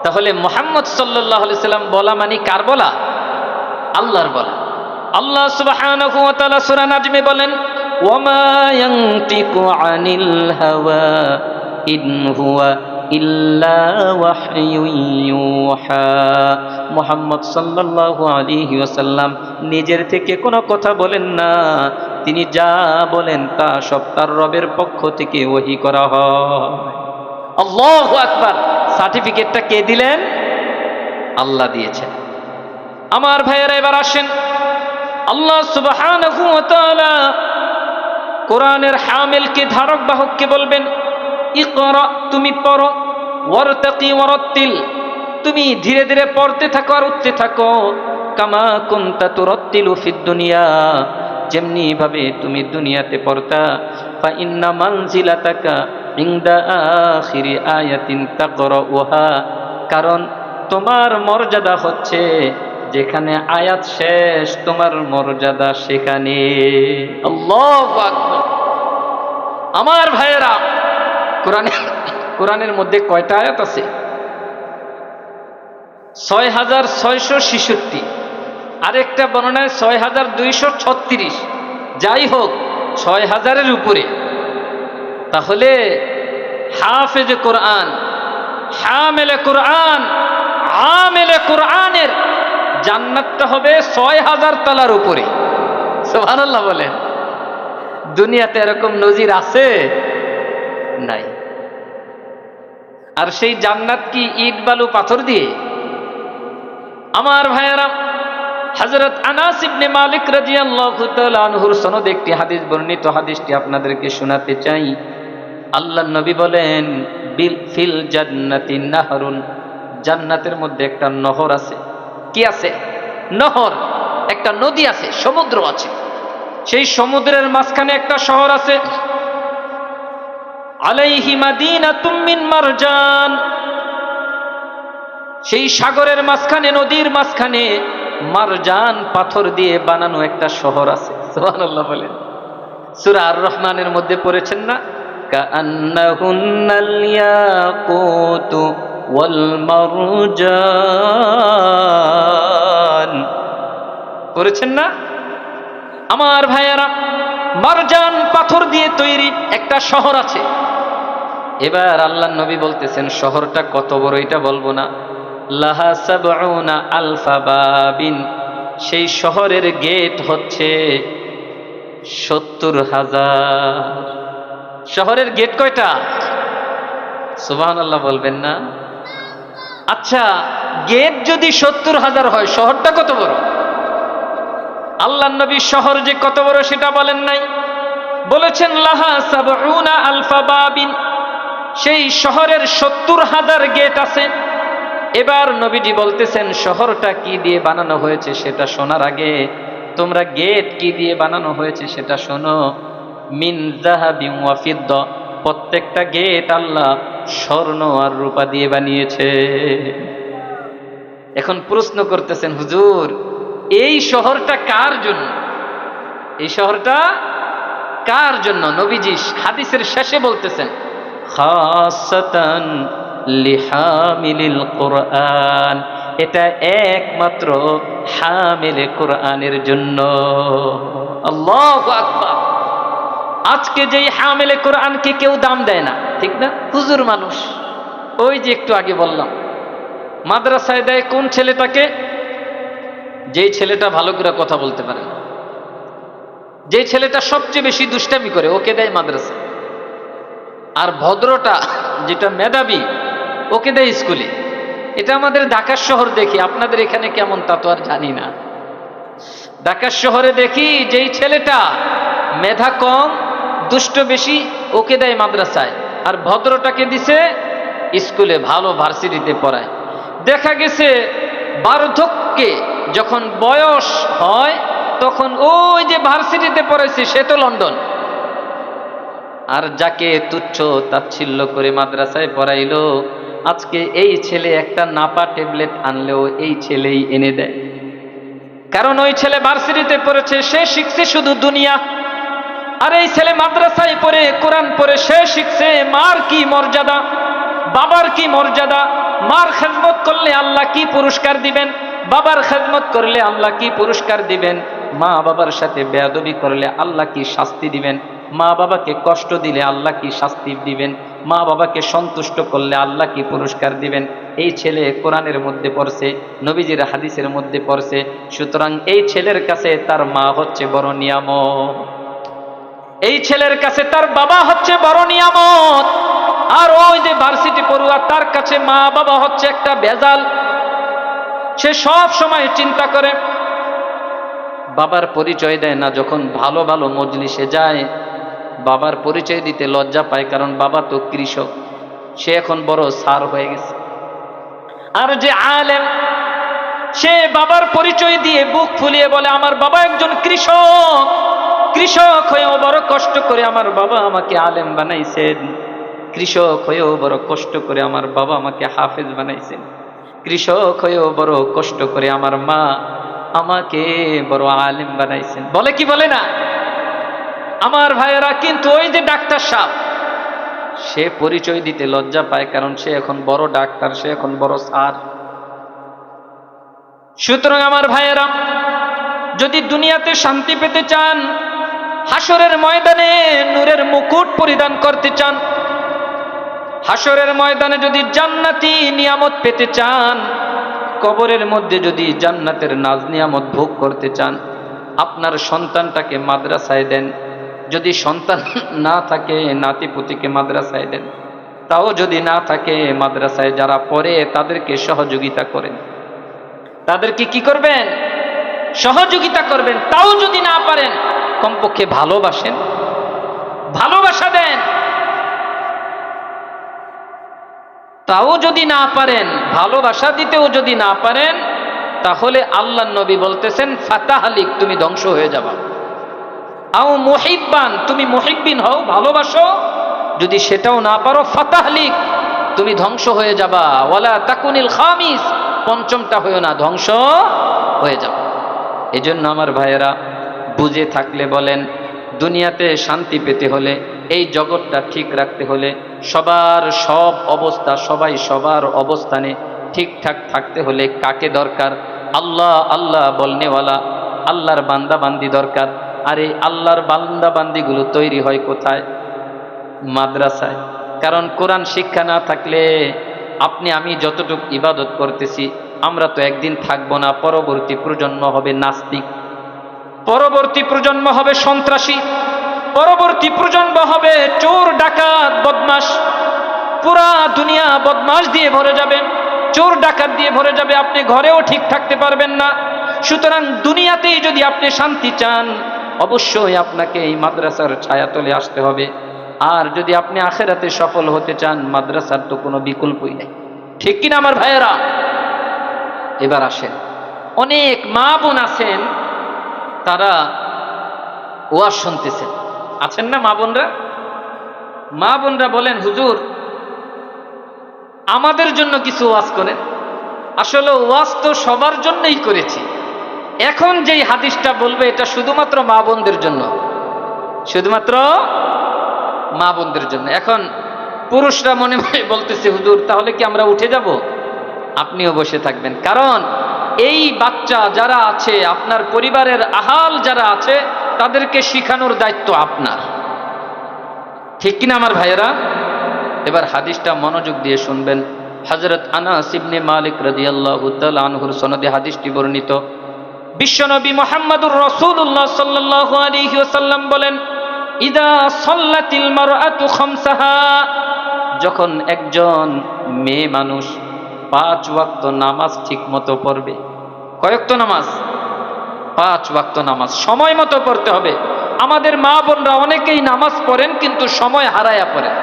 তাহলে মুহাম্মদ সাল্লাল্লাহু আলাইহি সাল্লাম বলা মানে কার বলা? আল্লাহর বলা। আল্লাহ সুবহানাহু ওয়া তাআলা সূরা নাজমে বলেন, ওয়ামা ইয়ানতিকু আনিল হাওয়া ইন হুয়া ইল্লা ওয়াহয়ুন ইউহা। মুহাম্মদ সাল্লাল্লাহু আলাইহি ওয়াসাল্লাম নিজের থেকে কোনো কথা বলেন না, তিনি যা বলেন তা সব তার রবের পক্ষ থেকে ওহী করা হয়। আল্লাহু আকবার। সার্টিফিকেটটা কে দিলেন? আল্লাহ দিয়েছেন। আমার ভাইয়েরা এবার আসেন, আল্লাহ সুবহানাহু ওয়া তাআলা কোরআনের হামিলকে, ধারক বাহককে বলবেন, ইকরা, তুমি পড়ো, ওয়ারতাকি ওয়ারাত্তিল, তুমি ধীরে ধীরে পড়তে থাকো আর উঠতে থাকো, কামা কুনতা তুরাত্তিলু ফিদ দুনিয়া, যেমনি ভাবে তুমি দুনিয়াতে পড়তা, ফা ইন্না মানজিলাতাকা ইনদা আখিরি আয়াতিন তাকরাউহা, কারণ তোমার মর্যাদা হচ্ছে যেখানে আয়াত শেষ, তোমার মর্যাদা সেখানে। আল্লাহু আকবার। আমার ভাইয়েরা, কোরআনের মধ্যে কয়টা আয়াত আছে? ৬৬৬৬। আরেকটা বর্ণনায় ৬২৩৬। যাই হোক, ৬০০০-এর উপরে। তাহলে হাফেজে কোরআন, হামেলে কোরআন, আমেলে কোরআনের জান্নাতটা হবে ৬০০০ তলার উপরে। সুবহানাল্লাহ বলেন। দুনিয়াতে এরকম নজির আছে? নাই। আর সেই জান্নাত কি ইট বালু পাথর দিয়ে? আমার ভাইয়েরা, হযরত আনাস ইবনে মালিক রাদিয়াল্লাহু তাআলা আনহুর সনদে একটি হাদিস বর্ণিত, হাদিসটি আপনাদেরকে শোনাতে চাই। আল্লাহর নবী বলেন, ফিল জান্নাতি নাহরুন, জান্নাতের মধ্যে একটা নহর আছে। কি আছে? নহর, একটা নদী আছে, সমুদ্র আছে। সেই সমুদ্রের মাঝখানে একটা শহর আছে, আলাইহি মাদিনাতুম মিন মারজান। সেই সাগরের মাঝখানে, নদীর মাঝখানে মারজান পাথর দিয়ে বানানো একটা শহর আছে। সুবহানাল্লাহ বলেন। সূরা আর রহমানের মধ্যে পড়েছেন না, কাআন্নাহুন্নাল ইয়াকুতু ওয়াল মারজান, পড়েছেন না? আমার ভাইয়েরা, মারজান পাথর দিয়ে তৈরি একটা শহর আছে। এবার আল্লাহর নবী বলতেছেন, শহরটা কত বড় এটা বলবো না, লাহা সাবউনা আলফা বাবিন, সেই শহরের গেট হচ্ছে ৭০,০০০। শহরের গেট কয়টা? সুবহানাল্লাহ বলবেন না? আচ্ছা, গেট যদি ৭০,০০০ হয়, শহরটা কত বড়? আল্লাহর নবী শহর যে কত বড় সেটা বলেন নাই, বলেছেন লাহা সাবউনা আলফা বাবিন, সেই শহরের ৭০,০০০ গেট আছে। এবার নবীজি বলতেছেন, শহরটা কি দিয়ে বানানো হয়েছে সেটা শোনার আগে তোমরা গেট কি দিয়ে বানানো হয়েছে সেটা শোনো। মিন যাহাবিন ওয়া ফিদ্দা, প্রত্যেকটা গেট আল্লাহ স্বর্ণ আর রূপা দিয়ে বানিয়েছে। এখন প্রশ্ন করতেছেন, হুজুর এই শহরটা কার জন্য? এই শহরটা কার জন্য? নবীজি হাদিসের শেষে বলতেছেন, খাসাতান লিহামিলিল কোরআন, এটা একমাত্র হামিলে কোরআনের জন্য। আল্লাহু আকবার। আজকে যেই হামিলে কোরআনকে কেউ দাম দেয় না, ঠিক না? হুজুর মানুষ, ওই যে একটু আগে বললাম, মাদ্রাসায় দেয় কোন ছেলেটাকে? যেই ছেলেটা ভালো করে কথা বলতে পারে না, যেই ছেলেটা সবচেয়ে বেশি দুষ্টামি করে, ওকে দেয় মাদ্রাসা। আর ভদ্রটা, যেটা মেধাবী, ওকে দেয় স্কুলে। এটা আমাদের ঢাকার শহর দেখি, আপনাদের এখানে কেমন তা তো আর জানি না। ঢাকার শহরে দেখি যেই ছেলেটা মেধা কম, দুষ্ট বেশি, ওকে দেয় মাদ্রাসায়, আর ভদ্রটাকে দিছে স্কুলে, ভালো ভার্সিটিতে পড়ায়। দেখা গেছে বার্ধক্যে যখন বয়স হয়, তখন ওই যে ভার্সিটিতে পড়েছে সে তো লন্ডন। আর যাকে তুচ্ছ তাচ্ছিল্য করে মাদ্রাসায় পড়াইলো, আজকে এই ছেলে একটা নাপা ট্যাবলেট আনলেও এই ছেলেই এনে দেয়। কারণ ওই ছেলে ভার্সিটিতে পড়েছে, সে শিখছে শুধু দুনিয়া। আর এই ছেলে মাদ্রাসায় পড়ে, কোরআন পড়ে, সে শিখছে মার কি মর্যাদা, বাবার কি মর্যাদা, মার খেদমত করলে আল্লাহ কি পুরস্কার দিবেন, বাবার খেদমত করলে আল্লাহ কি পুরস্কার দিবেন, মা বাবার সাথে বেয়াদবি করলে আল্লাহ কি শাস্তি দিবেন, মা বাবাকে কষ্ট দিলে আল্লাহ কি শাস্তি দিবেন, মা বাবাকে সন্তুষ্ট করলে আল্লাহ কি পুরস্কার দিবেন। এই ছেলে কোরআনের মধ্যে পড়ছে, নবীজির হাদিসের মধ্যে পড়ছে, সুতরাং এই ছেলের কাছে তার মা হচ্ছে বড় নিয়ামত। এই ছেলের কাছে তার বাবা হচ্ছে বড় নিয়ামত, আর ওই যে ভার্সিটি পড়ুয়া তার কাছে মা বাবা হচ্ছে একটা ভেজাল। সে সব সময় চিন্তা করে, বাবার পরিচয় দেয় না। যখন ভালো ভালো মজলিসে যায় বাবার পরিচয় দিতে লজ্জা পায়, কারণ বাবা তো কৃষক, সে এখন বড় স্যার হয়ে গেছে। আর যে আলেম, সে বাবার পরিচয় দিয়ে বুক ফুলিয়ে বলে আমার বাবা একজন কৃষক, কৃষক হয়েও বড় কষ্ট করে আমার বাবা আমাকে আলেম বানাইছেন, কৃষক হয়েও বড় কষ্ট করে আমার বাবা আমাকে হাফেজ বানাইছেন, কৃষক হয়েও বড় কষ্ট করে আমার মা আমাকে বড় আলেম বানাইছেন। বলে কি বলে না আমার ভাইয়েরা? কিন্তু ওই যে ডাক্তার সাহেব, সে পরিচয় দিতে লজ্জা পায়, কারণ সে এখন বড় ডাক্তার, সে এখন বড় স্যার। সুতরাং আমার ভাইয়েরা, যদি দুনিয়াতে শান্তি পেতে চান, হাসরের ময়দানে নূরের মুকুট পরিধান করতে চান, হাসরের ময়দানে যদি জান্নাতি নিয়ামত পেতে চান, কবরের মধ্যে যদি জান্নাতের নাজ নিয়ামত ভোগ করতে চান, আপনার সন্তানটাকে মাদ্রাসায় দেন। যদি সন্তান না থাকে নাতিপুতিকে মাদ্রাসায় দেন, তাও যদি না থাকে মাদ্রাসায় যারা পড়ে তাদেরকে সহযোগিতা করেন। তাদেরকে কি করবেন? সহযোগিতা করবেন। তাও যদি না পারেন কমপক্ষে ভালোবাসেন, ভালোবাসা দেন। তাও যদি না পারেন, ভালোবাসা দিতেও যদি না পারেন, তাহলে আল্লাহ নবী বলতেছেন ফাতাহালিক, তুমি ধ্বংস হয়ে যাবা। আও মুহিব্বান, তুমি মুহিব্বিন হও, ভালোবাসো। যদি সেটাও না পারো ফাতাহলিক, তুমি ধ্বংস হয়ে যাবা। ওয়ালা তাকুনিল খামিস, পঞ্চমটা হয়েও না, ধ্বংস হয়ে যাবে। এজন্য আমার ভাইয়েরা, বুঝে থাকলে বলেন, দুনিয়াতে শান্তি পেতে হলে, এই জগৎটা ঠিক রাখতে হলে, সবার সব অবস্থা, সবাই সবার অবস্থানে ঠিকঠাক থাকতে হলে কাকে দরকার? আল্লাহ আল্লাহ বলনেওয়ালা আল্লাহর বান্দা বান্দি দরকার। আর এই আল্লাহর বান্দা বান্দিগুলো তৈরি হয় কোথায়? মাদ্রাসায়। কারণ কোরআন শিক্ষা না থাকলে আপনি আমি যতটুকু ইবাদত করতেছি, আমরা তো একদিন থাকবো না। পরবর্তী প্রজন্ম হবে নাস্তিক, পরবর্তী প্রজন্ম হবে সন্ত্রাসী, পরবর্তী প্রজন্ম হবে চোর ডাকাত বদমাশ। পুরা দুনিয়া বদমাশ দিয়ে ভরে যাবে, চোর ডাকাত দিয়ে ভরে যাবে, আপনি ঘরেও ঠিক থাকতে পারবেন না। সুতরাং দুনিয়াতেই যদি আপনি শান্তি চান, অবশ্যই আপনাকে এই মাদ্রাসার ছায়াতলে আসতে হবে। আর যদি আপনি আখেরাতে সফল হতে চান, মাদ্রাসার তো কোনো বিকল্পই নেই। ঠিক কিনা আমার ভাইয়েরা? এবার আসেন, অনেক মা বোন আছেন, তারা ওয়াজ শুনতেছেন, আছেন না মা বোনরা? মা বোনরা বলেন, হুজুর আমাদের জন্য কিছু ওয়াজ করেন। আসলে ওয়াজ তো সবার জন্যই করেছি, এখন যেই হাদিসটা বলবে এটা শুধুমাত্র মা বোনদের জন্য, শুধুমাত্র মা বোনদের জন্য। এখন পুরুষরা মনে মনে বলতেছে, হুজুর তাহলে কি আমরা উঠে যাব? আপনিও বসে থাকবেন, কারণ এই বাচ্চা যারা আছে, আপনার পরিবারের আহাল যারা আছে, তাদেরকে শিখানোর দায়িত্ব আপনার। ঠিক কিনা আমার ভাইয়েরা? এবার হাদিসটা মনোযোগ দিয়ে শুনবেন। হযরত আনাস ইবনে মালিক রাদিয়াল্লাহু তাআলা আনহুর সনদে হাদিসটি বর্ণিত। বিশ্বনবী মুহাম্মদুর রাসূলুল্লাহ সাল্লাল্লাহু আলাইহি ওয়াসাল্লাম বলেন, ইদা সাল্লাতিল মারআতু খামসাহা, যখন একজন মেয়ে মানুষ 5 ওয়াক্ত নামাজ ঠিক মতো পড়বে। কয় ওয়াক্ত নামাজ? 5 ওয়াক্ত নামাজ সময় মতো পড়তে হবে। আমাদের মা বোনরা অনেকেই নামাজ পড়েন কিন্তু সময় হারায়া পড়েন।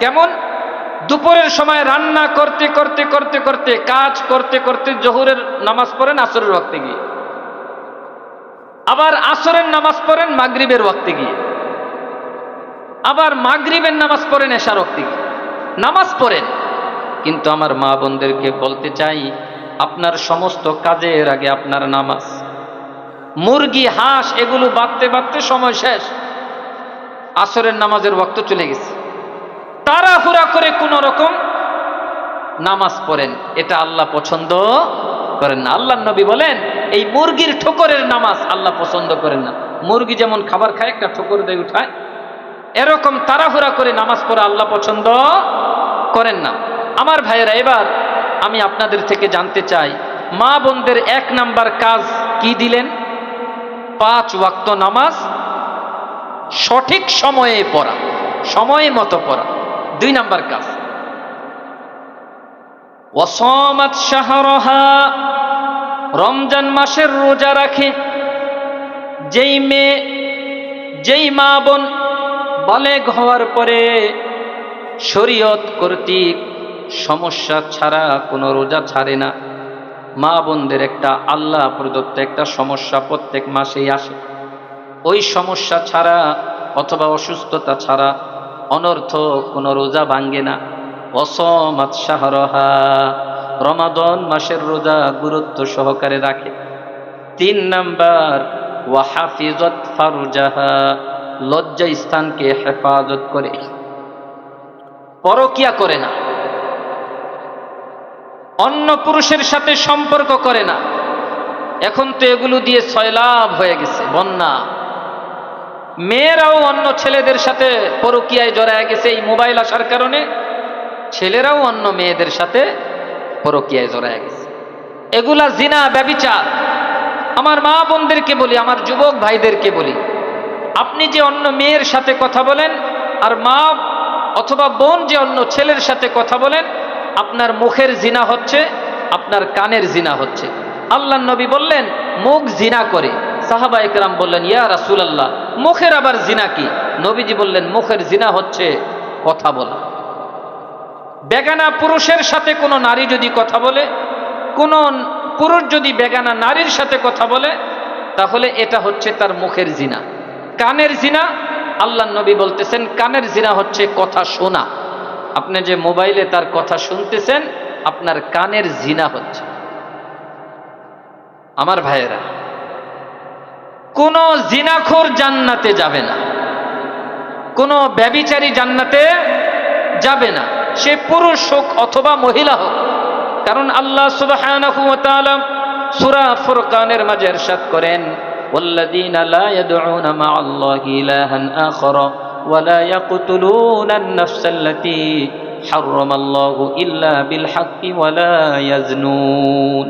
কেমন? দুপুরের সময় রান্না করতে করতে করতে করতে, কাজ করতে করতে জোহরের নামাজ পড়েন আসরের ওয়াক্তে গিয়ে, আবার আসরের নামাজ পড়েন মাগরিবের ওয়াক্তে গিয়ে, আবার মাগরিবের নামাজ পড়েন এশার ওয়াক্তে গিয়ে। নামাজ পড়েন, কিন্তু আমার মা বোনদেরকে বলতে চাই, আপনার সমস্ত কাজের আগে আপনার নামাজ। মুরগি হাঁস এগুলো বাঁধতে বাঁধতে সময় শেষ, আসরের নামাজের ওয়াক্ত চলে গেছে। তাড়াহুড়া করে কোন রকম নামাজ পড়েন, এটা আল্লাহ পছন্দ করেন না। আল্লাহ নবী বলেন, এই মুরগির ঠোকরের নামাজ আল্লাহ পছন্দ করেন না। মুরগি যেমন খাবার খায়, একটা ঠোকর দিয়ে উঠায়, এরকম তাড়াহুড়া করে নামাজ পড়া আল্লাহ পছন্দ করেন না। আমার ভাইয়েরা, এবার আমি আপনাদের থেকে জানতে চাই, মা বোনদের 1 নাম্বার কাজ কি দিলেন? 5 ওয়াক্ত নামাজ সঠিক সময়ে পড়া, সময় মতো পড়া। 2 নাম্বার কাজ। ওয়াসামাত শাহরাহা, রমজান মাসের রোজা রাখে। যেই মেয়ে, যেই মা বোন বালেগ হওয়ার পরে শরীয়ত কর্তৃক সমস্যা ছাড়া কোনো রোজা ছাড়ে না, মা বোনদের একটা আল্লাহ প্রদত্ত একটা সমস্যা প্রত্যেক মাসেই আসে। ওই সমস্যা ছাড়া অথবা অসুস্থতা ছাড়া অনর্থ কোনো রোজা ভাঙ্গে না। ওয়াসামাত শাহরাহা, রমাদান মাসের রোজা গুরুত্ব সহকারে রাখে। 3 নাম্বার, ওয়াহাফিজাত ফারজাহা, লজ্জা স্থানকে হেফাজত করে, পরকিয়া করে না, অন্য পুরুষের সাথে সম্পর্ক করে না। এখন তো এগুলো দিয়ে সয়লাভ হয়ে গেছে, বন্যা। মেয়েরাও অন্য ছেলেদের সাথে পরকিয়ায় জড়ায় গেছে এই মোবাইল আসার কারণে। ছেলেরাও অন্য মেয়েদের সাথে পরকিয়ায় জড়ায় গেছে। এগুলা জিনা, ব্যভিচার। আমার মা বোনদেরকে বলি, আমার যুবক ভাইদেরকে বলি, আপনি যে অন্য মেয়ের সাথে কথা বলেন, আর মা অথবা বোন যে অন্য ছেলের সাথে কথা বলেন, আপনার মুখের জিনা হচ্ছে, আপনার কানের জিনা হচ্ছে। আল্লাহ নবী বললেন মুখ জিনা করে। সাহাবা একরাম বললেন, ইয়া রাসূলুল্লাহ, মুখের আবার জিনা কি? নবীজি বললেন, মুখের জিনা হচ্ছে কথা বলা। বেগানা পুরুষের সাথে কোনো নারী যদি কথা বলে, কোন পুরুষ যদি বেগানা নারীর সাথে কথা বলে, তাহলে এটা হচ্ছে তার মুখের জিনা। কানের জিনা, আল্লাহ নবী বলতেছেন কানের জিনা হচ্ছে কথা শোনা। আপনি যে মোবাইলে তার কথা শুনতেছেন, আপনার কানের জিনা হচ্ছে। আমার ভাইয়েরা, কোন জিনাখোর জান্নাতে যাবে না, কোন ব্যভিচারী জান্নাতে যাবে না, সে পুরুষ হোক অথবা মহিলা হোক। কারণ আল্লাহ সুবহানাহু ওয়া তাআলা সূরা ফুরকানের মাঝে ইরশাদ করেন, ওয়াল্লাযীনা লা ইয়াদউনা মা'আল্লাহি ইলাহান আখারা ওয়া লা ইয়াকতুলুনা আন-নাফসাল্লাতী হারামাল্লাহু ইল্লা বিল হাক্কি ওয়া লা ইয়াজনুন।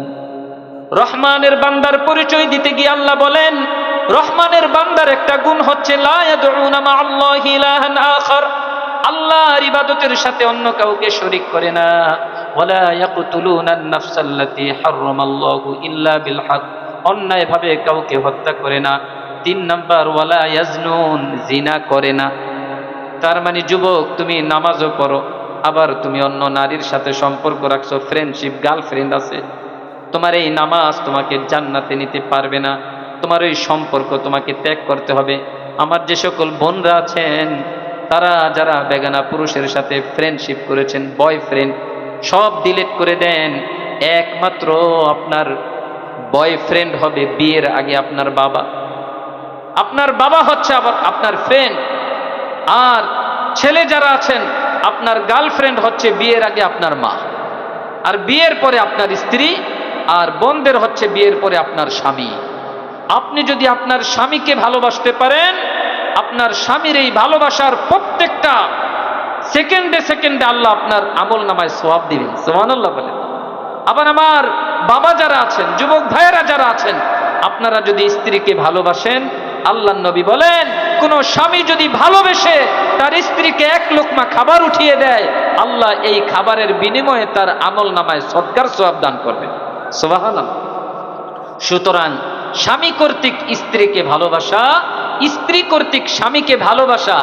রহমানের বান্দার পরিচয় দিতে গিয়ে আল্লাহ বলেন, রহমানের বান্দার একটা গুণ হচ্ছে লা ইয়াদউনা মা'আল্লাহি ইলাহান আখার, আল্লাহর ইবাদতের সাথে অন্য কাউকে শরীক করে না। ওয়ালা ইয়াকতুলুনা আন-নাফসাল্লাতী হারামাল্লাহু ইল্লা বিল হক, অন্যায়ভাবে কাউকে হত্যা করে না। 3 নাম্বার, ওয়ালা ইয়াজনুন, জিনা করে না। তার মানে যুবক, তুমি নামাজও পড়ো, আবার তুমি অন্য নারীর সাথে সম্পর্ক রাখছো, ফ্রেন্ডশিপ, গার্লফ্রেন্ড আছে, তোমার এই নামাজ তোমাকে জান্নাতে নিতে পারবে না। তোমার ওই সম্পর্ক তোমাকে ত্যাগ করতে হবে। আমার যে সকল বোনরা আছেন, তারা যারা বেগানা পুরুষের সাথে ফ্রেন্ডশিপ করেছেন, বয়ফ্রেন্ড, সব ডিলিট করে দেন। একমাত্র আপনার বয়ফ্রেন্ড হবে বিয়ের আগে আপনার বাবা। আপনার বাবা হচ্ছে আবার আপনার ফ্রেন্ড। আর ছেলে যারা আছেন, আপনার গার্লফ্রেন্ড হচ্ছে বিয়ের আগে আপনার মা, আর বিয়ের পরে আপনার স্ত্রী, আর বোনদের হচ্ছে বিয়ের পরে আপনার স্বামী। আপনি যদি আপনার স্বামীকে ভালোবাসতে পারেন, আপনার স্বামীর এই ভালোবাসার প্রত্যেকটা সেকেন্ডে সেকেন্ডে আল্লাহ আপনার আমল নামায় সওয়াব দিবেন। সুবহানাল্লাহ বলেন। আবার আমার বাবা যারা আছেন, যুবক ভাইয়েরা যারা আছেন, আপনারা যদি স্ত্রীকে ভালোবাসেন, আল্লাহর নবী বলেন, কোন স্বামী যদি ভালোবেসে তার স্ত্রীকে 1 লোকমা খাবার উঠিয়ে দেয়, আল্লাহ এই খাবারের বিনিময়ে তার আমল নামায় সদকার সওয়াব দান করবেন। সুবহানাল্লাহ। সুতরাং স্বামী কর্তৃক স্ত্রীকে ভালোবাসা, স্ত্রী কর্তৃক স্বামীকে ভালোবাসা,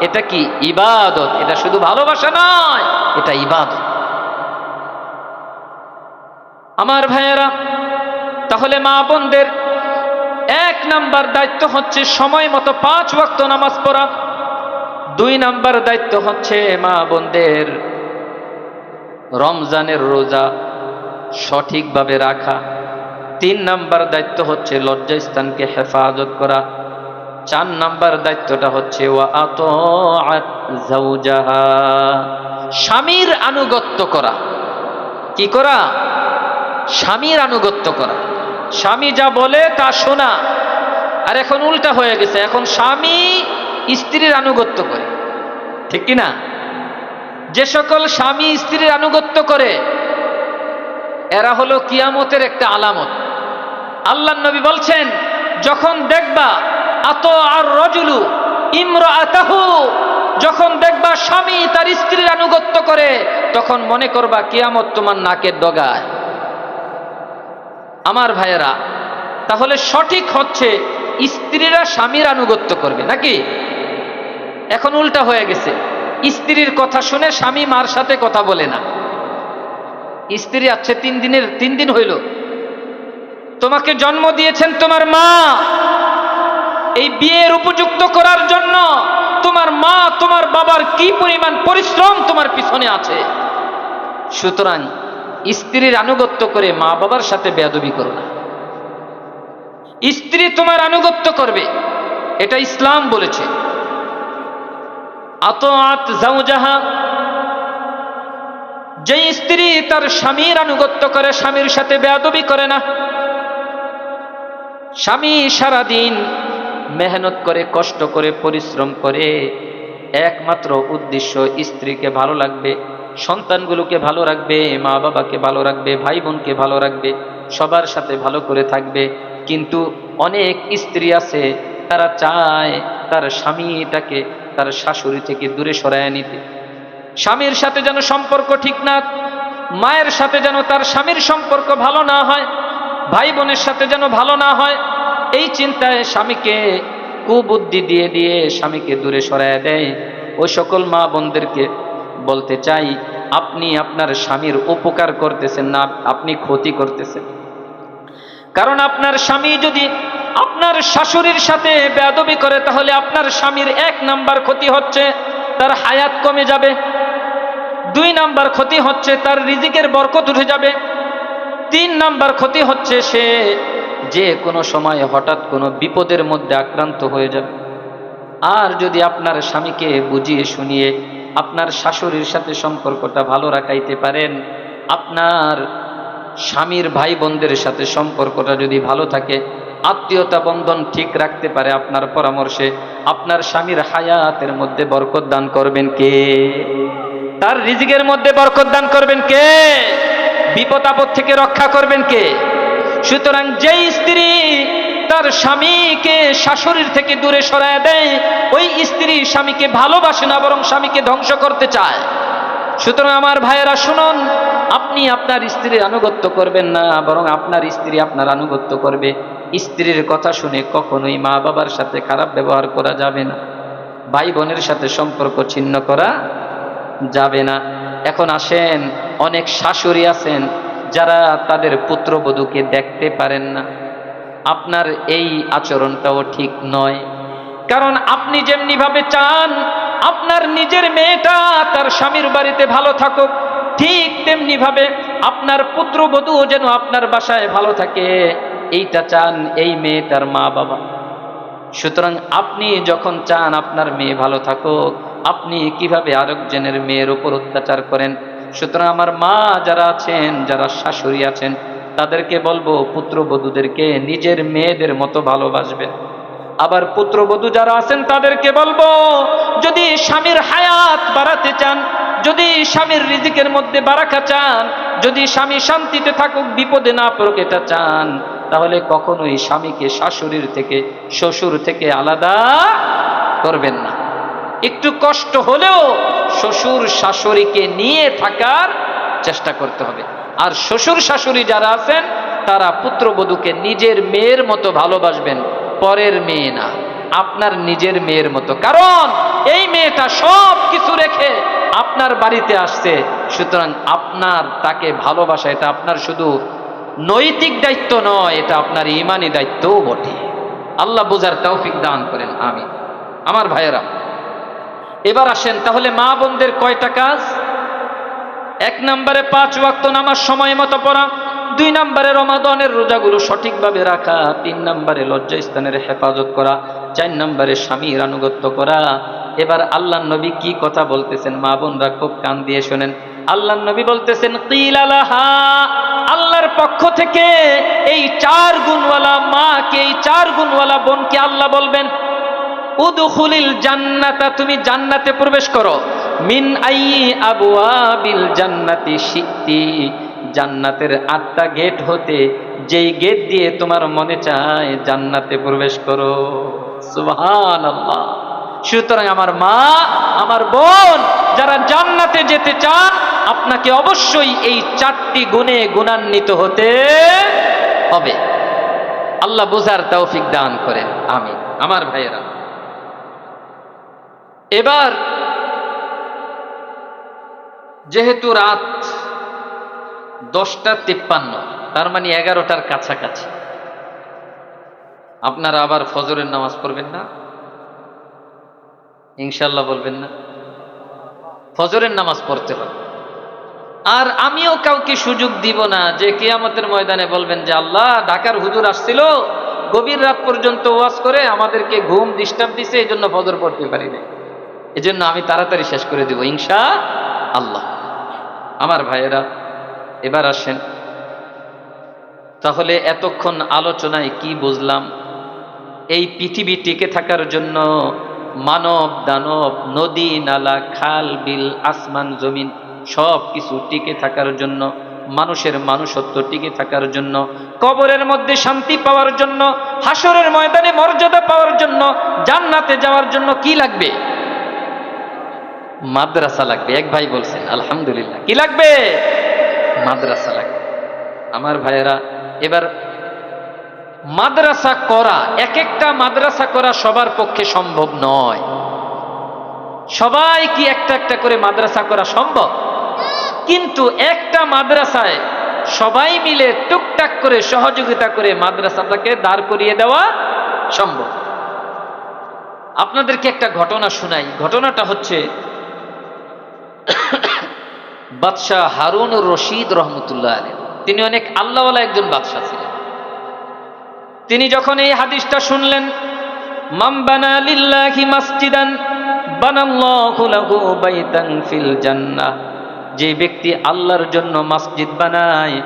এটা কি ইবাদত? এটা শুধু ভালোবাসা নয়, এটা ইবাদত। আমার ভাইয়েরা, তাহলে মা বোনদের 1 নাম্বার দায়িত্ব হচ্ছে সময় মতো 5 ওয়াক্ত নামাজ পড়া। 2 নাম্বার দায়িত্ব হচ্ছে মা বোনদের রমজানের রোজা সঠিকভাবে রাখা। 3 নাম্বার দায়িত্ব হচ্ছে লজ্জাস্থানকে হেফাজত করা। 4 নাম্বার দায়িত্বটা হচ্ছে ওয়া আতাআত যাওজাহা, স্বামীর আনুগত্য করা। কি করা? স্বামীর আনুগত্য করা। স্বামী যা বলে তা শোনা। আর এখন উল্টা হয়ে গেছে, এখন স্বামী স্ত্রীর আনুগত্য করে, ঠিক কি না? যে সকল স্বামী স্ত্রীর আনুগত্য করে, এরা হলো কিয়ামতের একটা আলামত। আল্লাহর নবী বলছেন, যখন দেখবা আতাআর রাজুলু ইমরাআতাহু, যখন দেখবা স্বামী তার স্ত্রীর আনুগত্য করে, তখন মনে করবা কিয়ামত তোমার নাকের ডগায়। আমার ভাইয়েরা, তাহলে সঠিক হচ্ছে স্ত্রীরা স্বামীর আনুগত্য করবে নাকি? এখন উল্টা হয়ে গেছে, স্ত্রীর কথা শুনে স্বামী মার সাথে কথা বলে না। স্ত্রী আছে 3 দিন হইল, তোমাকে জন্ম দিয়েছেন তোমার মা, এই বিয়ের উপযুক্ত করার জন্য তোমার মা তোমার বাবার কি পরিমাণ পরিশ্রম তোমার পিছনে আছে। সুতরাং স্ত্রীর আনুগত্য করে মা বাবার সাথে বেয়াদবি করো না। স্ত্রী তোমার আনুগত্য করবে, এটা ইসলাম বলেছে। আতাআত যাওজাহা, যে স্ত্রী তার স্বামীর আনুগত্য করে, স্বামীর সাথে বেয়াদবি করে না। স্বামী সারাদিন মেহনত করে, কষ্ট করে, পরিশ্রম করে, একমাত্র উদ্দেশ্য স্ত্রীকে ভালো লাগবে, সন্তানগুলোকে ভালো রাখবে, মা বাবাকে ভালো রাখবে, ভাই বোনকে ভালো রাখবে, সবার সাথে ভালো করে থাকবে। কিন্তু অনেক স্ত্রী আছে, তারা চায় তার স্বামীটাকে তার শাশুড়ি থেকে দূরে সরায় নিতে। স্বামীর সাথে যেন সম্পর্ক ঠিক না, মায়ের সাথে যেন তার স্বামীর সম্পর্ক ভালো না হয়, ভাই বোনের সাথে যেন ভালো না হয়, এই চিন্তায় স্বামীকে কুবুদ্ধি দিয়ে দিয়ে স্বামীকে দূরে সরায় দেয়। ওই সকল মা বোনদেরকে বলতে চাই, আপনি আপনার স্বামীর উপকার করতেছেন না, আপনি ক্ষতি করতেছেন। কারণ আপনার স্বামী যদি আপনার শাশুড়ির সাথে বেয়াদবি করে, তাহলে আপনার স্বামীর 1 নাম্বার ক্ষতি হচ্ছে তার হায়াত কমে যাবে, 2 নাম্বার ক্ষতি হচ্ছে তার রিজিকের বরকত উঠে যাবে, 3 নাম্বার ক্ষতি হচ্ছে সে যে কোনো সময় হঠাৎ কোনো বিপদের মধ্যে আক্রান্ত হয়ে যাবে। আর যদি আপনার স্বামীকে বুঝিয়ে শুনিয়ে আপনার শাশুড়ির সাথে সম্পর্কটা ভালো রাখাইতে পারেন, আপনার স্বামীর ভাই বোনদের সাথে সম্পর্কটা যদি ভালো থাকে, আত্মীয়তা বন্ধন ঠিক রাখতে পারে, আপনার পরামর্শে আপনার স্বামীর হায়াতের মধ্যে বরকত দান করবেন কে? তার রিজিকের মধ্যে বরকত দান করবেন কে? বিপদ আপদ থেকে রক্ষা করবেন কে? সুতরাং যেই স্ত্রী তার স্বামীকে শাশুড়ির থেকে দূরে সরায় দেয়, ওই স্ত্রী স্বামীকে ভালোবাসে না, বরং স্বামীকে ধ্বংস করতে চায়। সুতরাং আমার ভাইয়েরা শুনুন, আপনি আপনার স্ত্রীর আনুগত্য করবেন না, বরং আপনার স্ত্রী আপনার আনুগত্য করবে। স্ত্রীর কথা শুনে কখনোই মা বাবার সাথে খারাপ ব্যবহার করা যাবে না, ভাই বোনের সাথে সম্পর্ক ছিন্ন করা যাবে না। এখন আসেন, অনেক শাশুড়ি আছেন যারা তাদের পুত্রবধূকে দেখতে পারেন না। আপনার এই আচরণটাও ঠিক নয়, কারণ আপনি যেমনি ভাবে চান আপনার নিজের মেয়েটা তার স্বামীর বাড়িতে ভালো থাকুক, ঠিক তেমনি ভাবে আপনার পুত্রবধূ যেন আপনার বাসায় ভালো থাকে, এইটা চান এই মেয়েটার মা বাবা। সুতরাং আপনি যখন চান আপনার মেয়ে ভালো থাকুক, আপনি কিভাবে আরেকজনের মেয়ের উপর অত্যাচার করেন? সুতরাং আমার মা যারা আছেন, যারা শাশুড়ি আছেন, তাদেরকে বলবো পুত্রবধূদেরকে নিজের মেয়েদের মতো ভালোবাসবেন। আবার পুত্রবধূ যারা আছেন তাদেরকে বলবো, যদি স্বামীর হায়াত বাড়াতে চান, যদি স্বামীর রিজিকের মধ্যে বারাকা চান, যদি স্বামী শান্তিতে থাকুক, বিপদে না পড়ুক এটা চান, তাহলে কখনোই স্বামীকে শাশুড়ির থেকে, শ্বশুর থেকে আলাদা করবেন না। একটু কষ্ট হলেও শ্বশুর শাশুড়িকে নিয়ে থাকার চেষ্টা করতে হবে। আর শ্বশুর শাশুড়ি যারা আছেন তারা পুত্রবধূকে নিজের মেয়ের মতো ভালোবাসবেন, পরের মেয়ে না, আপনার নিজের মেয়ের মতো। কারণ এই মেয়েটা সব কিছু রেখে আপনার বাড়িতে আসছে, সুতরাং আপনার তাকে ভালোবাসা এটা আপনার শুধু নৈতিক দায়িত্ব নয়, এটা আপনার ঈমানি দায়িত্বও বটে। আল্লাহ বুঝার তৌফিক দান করেন, আমিন। আমার ভাইয়েরা, এবার আসেন, তাহলে মা বোনদের কয়টা কাজ? 1 নম্বরে 5 ওয়াক্ত নামাজ সময় মতো পড়া, 2 নম্বরে রমাদানের রোজাগুলো সঠিকভাবে রাখা, 3 নম্বরে লজ্জাস্থানের হেফাজত করা, 4 নম্বরে স্বামীর আনুগত্য করা। এবার আল্লাহ নবী কি কথা বলতেছেন, মা বোনরা খুব কান দিয়ে শোনেন। আল্লাহ নবী বলতেছেন, কিলা লাহা, আল্লাহর পক্ষ থেকে এই 4 গুণওয়ালা মাকে, এই 4 গুণওয়ালা বোনকে আল্লাহ বলবেন, উদখুলিল জান্নাতা, তুমি জান্নাতে প্রবেশ করো। মিন আইয়ি আবওয়াবিল জান্নাতি শিতি, জান্নাতের 8টা গেট হতে যেই গেট দিয়ে তোমার মনে চায় জান্নাতে প্রবেশ করো। সুবহানাল্লাহ। সুতরাং আমার মা, আমার বোন, যারা জান্নাতে যেতে চান, আপনাকে অবশ্যই এই 4টি গুণে গুণান্বিত হতে হবে। আল্লাহ বুঝার তৌফিক দান করেন, আমিন। আমার ভাইয়েরা, এবার যেহেতু রাত 10:53, তার মানে 11টার কাছাকাছি, আপনারা আবার ফজরের নামাজ পড়বেন না? ইনশাল্লাহ বলবেন না? ফজরের নামাজ পড়তে হবে। আর আমিও কাউকে সুযোগ দিব না যে কিয়ামতের ময়দানে বলবেন যে আল্লাহ, ঢাকার হুজুর আসছিল, গভীর রাত পর্যন্ত ওয়াজ করে আমাদেরকে ঘুম ডিস্টার্ব দিছে, এই জন্য ফজর পড়তে পারি না, এই জন্য আমি তাড়াতাড়ি শেষ করে দিব ইনশাআল্লাহ। আমার ভাইয়েরা, এবার আসেন, তাহলে এতক্ষণ আলোচনায় কি বুঝলাম? এই পৃথিবী টিকে থাকার জন্য মানব দানব, নদী নালা, খাল বিল, আসমান জমিন সব কিছু টিকে থাকার জন্য, মানুষের মানুষত্ব টিকে থাকার জন্য, কবরের মধ্যে শান্তি পাওয়ার জন্য, হাসরের ময়দানে মর্যাদা পাওয়ার জন্য, জান্নাতে যাওয়ার জন্য কি লাগবে? মাদ্রাসা লাগবে। এক ভাই বলছেন আলহামদুলিল্লাহ। কি লাগবে? মাদ্রাসা লাগবে। আমার ভাইয়েরা, এবার মাদ্রাসা করা, এক একটা মাদ্রাসা করা সবার পক্ষে সম্ভব নয়। সবাই কি একটা একটা করে মাদ্রাসা করা সম্ভব? কিন্তু একটা মাদ্রাসায় সবাই মিলে টুকটাক করে সহযোগিতা করে মাদ্রাসাটাকে দাঁড় করিয়ে দেওয়া সম্ভব। আপনাদেরকে একটা ঘটনা শোনাই। ঘটনাটা হচ্ছে বাদশাহ হারুনুর রশিদ রহমতুল্লাহ আলাইহি। তিনি অনেক আল্লাহওয়ালা একজন বাদশাহ ছিলেন। তিনি যখন এই হাদিসটা শুনলেন, মান বানা লিল্লাহি মাসজিদান বানাল্লাহু লাহু বাইতান ফিল জান্নাহ, যে ব্যক্তি আল্লাহর জন্য মসজিদ বানায়,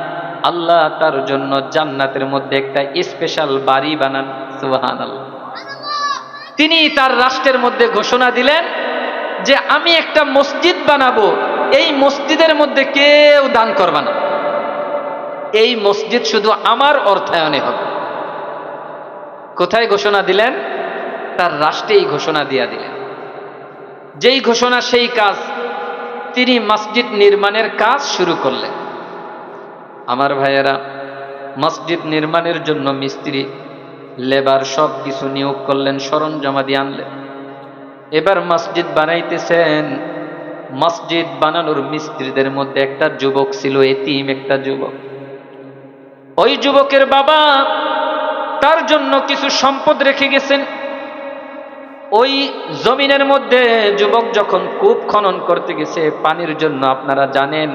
আল্লাহ তার জন্য জান্নাতের মধ্যে একটা স্পেশাল বাড়ি বানান। সুবহানাল্লাহ। তিনি তার রাষ্ট্রের মধ্যে ঘোষণা দিলেন যে আমি একটা মসজিদ বানাবো, এই মসজিদের মধ্যে কেউ দান করবে না, এই মসজিদ শুধু আমার অর্থায়নে হবে। কোথায় ঘোষণা দিলেন? তার রাষ্ট্রেই ঘোষণা দিয়া দিলেন। যেই ঘোষণা সেই কাজ। তিনি মসজিদ নির্মাণের কাজ শুরু করলেন। আমার ভাইয়েরা, মসজিদ নির্মাণের জন্য মিস্ত্রি, লেবার সব কিছু নিয়োগ করলেন, সরঞ্জামাদি আনলেন। এবার মসজিদ বানাইতেছেন। মসজিদ বানানোর মিস্ত্রিদের মধ্যে একটা যুবক ছিল, এতিম একটা যুবক। ওই যুবকের বাবা তার জন্য কিছু সম্পদ রেখে গেছেন। ওই জমিনের মধ্যে যুবক যখন কূপ খনন করতে গেছে পানির জন্য, আপনারা জানেন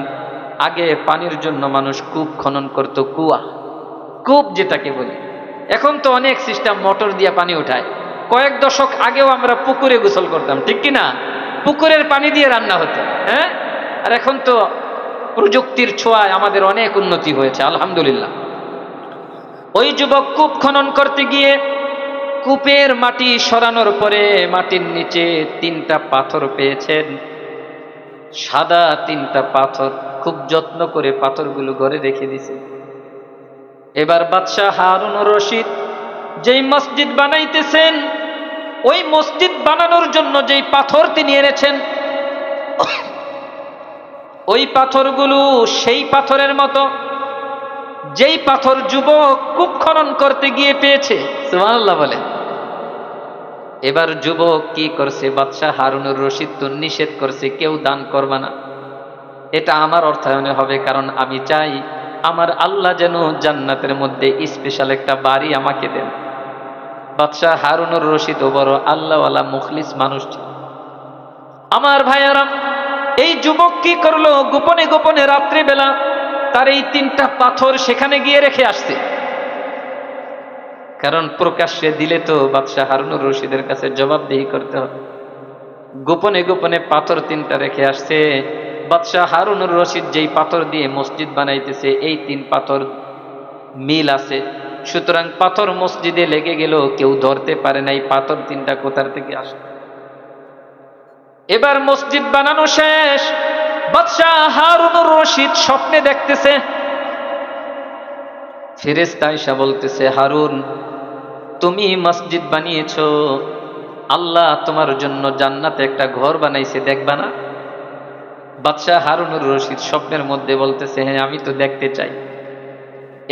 আগে পানির জন্য মানুষ কূপ খনন করত, কুয়া, কূপ যেটাকে বলি। এখন তো অনেক সিস্টেম, মোটর দিয়ে পানি উঠায়। কয়েক দশক আগেও আমরা পুকুরে গোসল করতাম, ঠিক কিনা? পুকুরের পানি দিয়ে রান্না হতো, হ্যাঁ। আর এখন তো প্রযুক্তির ছোঁয়ায় আমাদের অনেক উন্নতি হয়েছে, আলহামদুলিল্লাহ। ওই যুবক কূপ খনন করতে গিয়ে কূপের মাটি সরানোর পরে মাটির নিচে 3টা পাথর পেয়েছেন, সাদা 3টা পাথর। খুব যত্ন করে পাথরগুলো ঘরে রেখে দিয়েছে। এবার বাদশাহ হারুনুর রশিদ যেই মসজিদ বানাইতেছেন, ওই মসজিদ বানানোর জন্য যেই পাথর তিনি এনেছেন, ওই পাথরগুলো সেই পাথরের মতো যেই পাথর যুবক কূপ খনন করতে গিয়ে পেয়েছে। সুবহানাল্লাহ বলে। এবার যুবক কি করছে? বাদশাহ হারুনুর রশিদ তো নিষেধ করছে কেউ দান করবে না, এটা আমার অর্থায়নে হবে, কারণ আমি চাই আমার আল্লাহ যেন জান্নাতের মধ্যে স্পেশাল একটা বাড়ি আমাকে দেন। বাদশাহ হারুনুর রশিদ বড় আল্লাহওয়ালা মুখলিস মানুষ। আমার ভাইয়ারা, এই যুবক কি করলো? গোপনে গোপনে রাত্রিবেলা তার এই 3টা পাথর সেখানে গিয়ে রেখে আসছে। কারণ প্রকাশ্যে দিলে তো বাদশাহ হারুনুর রশিদের কাছে জবাবদিহি করতে হবে। গোপনে গোপনে পাথর 3টা রেখে আসছে। বাদশাহ হারুনুর রশিদ যেই পাথর দিয়ে মসজিদ বানাইতেছে, এই 3 পাথর মিল আছে, সুতরাং পাথর মসজিদে লেগে গেল, কেউ ধরতে পারে নাই পাথর 3টা কোথার থেকে আসে। এবার মসজিদ বানানো শেষ। বাদশাহ হারুনুর রশিদ স্বপ্নে দেখতেছে, ফেরেশতা আয়েশা বলতেছে, হারুন তুমি মসজিদ বানিয়েছো, আল্লাহ তোমার জন্য জান্নাতে একটা ঘর বানাইছে, দেখবা না? বাদশাহ হারুনুর রশিদ স্বপ্নের মধ্যে বলতেছে, হ্যাঁ আমি তো দেখতে চাই।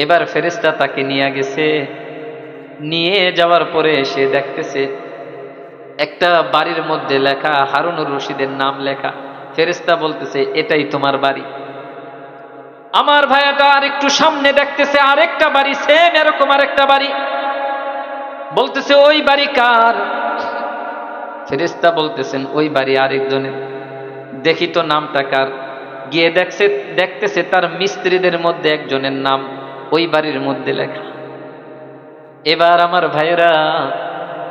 এবার ফেরেশতা তাকে নিয়ে গেছে, নিয়ে যাওয়ার পরে সে দেখতেছে একটা বাড়ির মধ্যে লেখা হারুনুর রশিদের নাম লেখা। ফেরেশতা বলতেছে, এটাই তোমার বাড়ি। আমার ভাইয়াটা আর একটু সামনে দেখতেছে আরেকটা বাড়ি, সেম এরকম আরেকটা বাড়ি। বলতেছে, ওই বাড়ি কার? ফেরেশতা বলতেছেন, ওই বাড়ি আরেকজনের। দেখি তো নামটা কার। গিয়ে দেখতেছে তার মিস্ত্রিদের মধ্যে একজনের নাম ওই বাড়ির মধ্যে লেখা। এবার আমার ভাইয়েরা,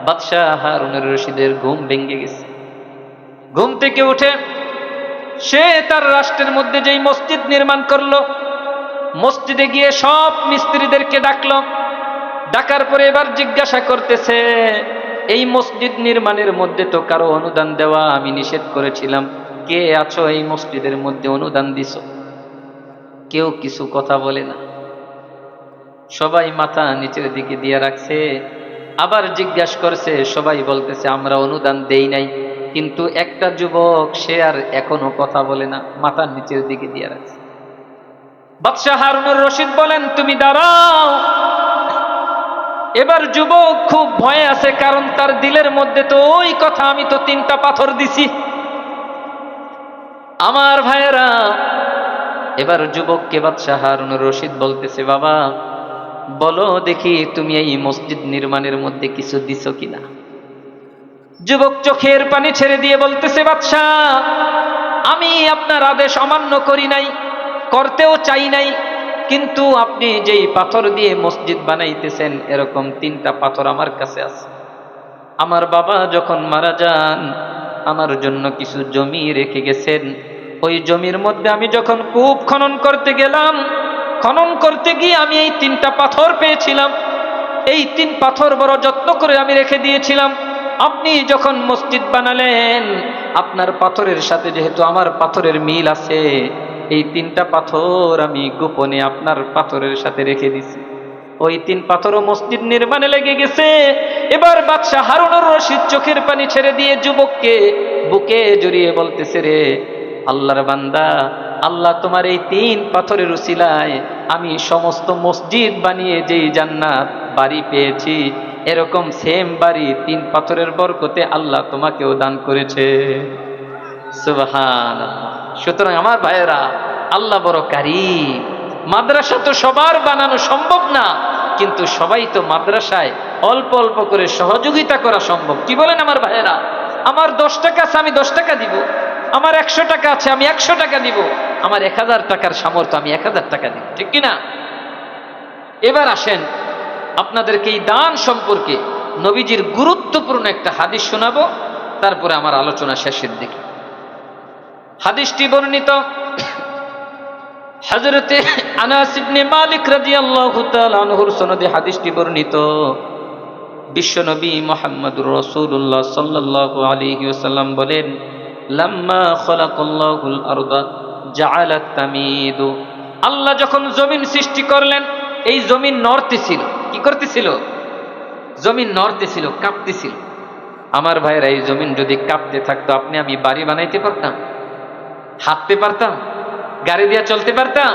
বাদশাহ হারুনুর রশিদের ঘুম ভেঙে গেছে। ঘুম থেকে উঠে সে তার রাষ্ট্রের মধ্যে যেই মসজিদ নির্মাণ করলো, মসজিদে গিয়ে সব মিস্ত্রিদেরকে ডাকলো। ডাকার পরে এবার জিজ্ঞাসা করতেছে, এই মসজিদ নির্মাণের মধ্যে তো কারো অনুদান দেওয়া আমি নিষেধ করেছিলাম, কে আছো এই মসজিদের মধ্যে অনুদান দিছ? কেউ কিছু কথা বলে না, সবাই মাথা নিচের দিকে দিয়ে রাখছে। আবার জিজ্ঞাসা করছে, সবাই বলতেছে আমরা অনুদান দেই নাই। কিন্তু একটা যুবক, সে আর এখনো কথা বলে না, মাথা নিচের দিকে দিয়ে রাখছে। বাদশাহ হারুনুর রশিদ বলেন, তুমি দাঁড়াও। এবার যুবক খুব ভয়ে আছে, কারণ তার দিলের মধ্যে তো ওই কথা, আমি তো 3টা পাথর দিছি। আমার ভাইয়েরা, এবার যুবককে বাদশাহ হারুনুর রশিদ বলতেছে, বাবা বলো দেখি তুমি এই মসজিদ নির্মাণের মধ্যে কিছু দিছ কিনা। যুবক চোখের পানি ছেড়ে দিয়ে বলতেছে, বাদশাহ আমি আপনার আদেশ অমান্য করি নাই, করতেও চাই নাই, কিন্তু আপনি যেই পাথর দিয়ে মসজিদ বানাইতেছেন এরকম 3টা পাথর আমার কাছে আছে। আমার বাবা যখন মারা যান আমার জন্য কিছু জমি রেখে গেছেন, ওই জমির মধ্যে আমি যখন কূপ খনন করতে গেলাম, খনন করতে গিয়ে আমি এই 3টা পাথর পেয়েছিলাম। এই 3 পাথর বড় যত্ন করে আমি রেখে দিয়েছিলাম। আপনি যখন মসজিদ বানালেন, আপনার পাথরের সাথে যেহেতু আমার পাথরের মিল আছে, এই 3টা পাথর আমি গোপনে আপনার পাথরের সাথে রেখে দিছি। ওই 3 পাথরও মসজিদ নির্মাণে লেগে গেছে। এবার বাদশাহ হারুনুর রশিদ চোখের পানি ছেড়ে দিয়ে যুবককে বুকে জড়িয়ে বলতেছে, রে আল্লাহর বান্দা, আল্লাহ তোমার এই 3 পাথরের উসিলায় আমি সমস্ত মসজিদ বানিয়ে যেই জান্নাত বাড়ি পেয়েছি, এরকম সেম বাড়ি 3 পাথরের বরকতে আল্লাহ তোমাকেও দান করেছে। সুবহানাল্লাহ। সুতরাং আমার ভাইয়েরা, আল্লাহ বড় কারীম। মাদ্রাসা তো সবার বানানো সম্ভব না, কিন্তু সবাই তো মাদ্রাসায় অল্প অল্প করে সহযোগিতা করা সম্ভব। কি বলেন আমার ভাইয়েরা? আমার 10 টাকা আছে, আমি 10 টাকা দিব। আমার 100 টাকা আছে, আমি 100 টাকা দিব। আমার 1000 টাকার সামর্থ্য, আমি 1000 টাকা দিব। ঠিক কিনা? এবার আসেন আপনাদেরকে এই দান সম্পর্কে নবীজির গুরুত্বপূর্ণ একটা হাদিস শোনাবো, তারপরে আমার আলোচনা শেষের দিকে। হাদিসটি বর্ণিত হযরতে আনাস ইবনে মালিক রাদিয়াল্লাহু তাআলা আনহুর সনদে। হাদিসটি বর্ণিত বিশ্বনবী মুহাম্মদুর রাসূলুল্লাহ সাল্লাল্লাহু আলাইহি ওয়াসাল্লাম বলেন, লাম্মা খালাকাল্লাহুল আরদা জাআলাত তামিদু। আল্লাহ যখন জমিন সৃষ্টি করলেন, এই জমিন নড়তেছিল। কি করতেছিল? জমিন নড়তেছিল, কাঁপতেছিল। আমার ভাইরা, এই জমিন যদি কাঁপতে থাকতো, আপনি আমি বাড়ি বানাইতে পারতাম? হাঁটতে পারতাম? গাড়ি দিয়ে চলতে পারতাম?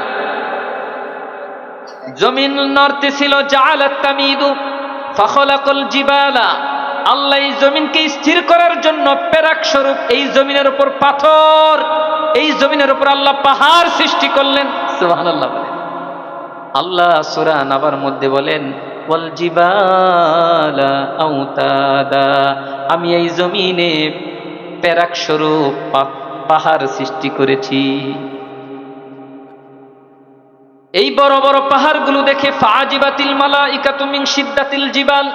জমিন নড়তেছিল। জাআলাত তামিদু ফাখালাকাল জিবালা। আল্লাহ এই জমিনকে স্থির করার জন্য পেরাক স্বরূপ এই জমিনের উপর পাথর, এই জমিনের উপর আল্লাহ পাহাড় সৃষ্টি করলেন। সুবহানাল্লাহ। আল্লাহ সূরা নাবার মধ্যে বলেন, ওয়াল জিবালা আওতাদা। আমি এই জমিনে পেরাক স্বরূপ পাহাড় সৃষ্টি করেছি। এই বড় বড় পাহাড়গুলো দেখে ফাজিবাতিল মালাইকাতু মিন শিদ্দাতিল জিবাল।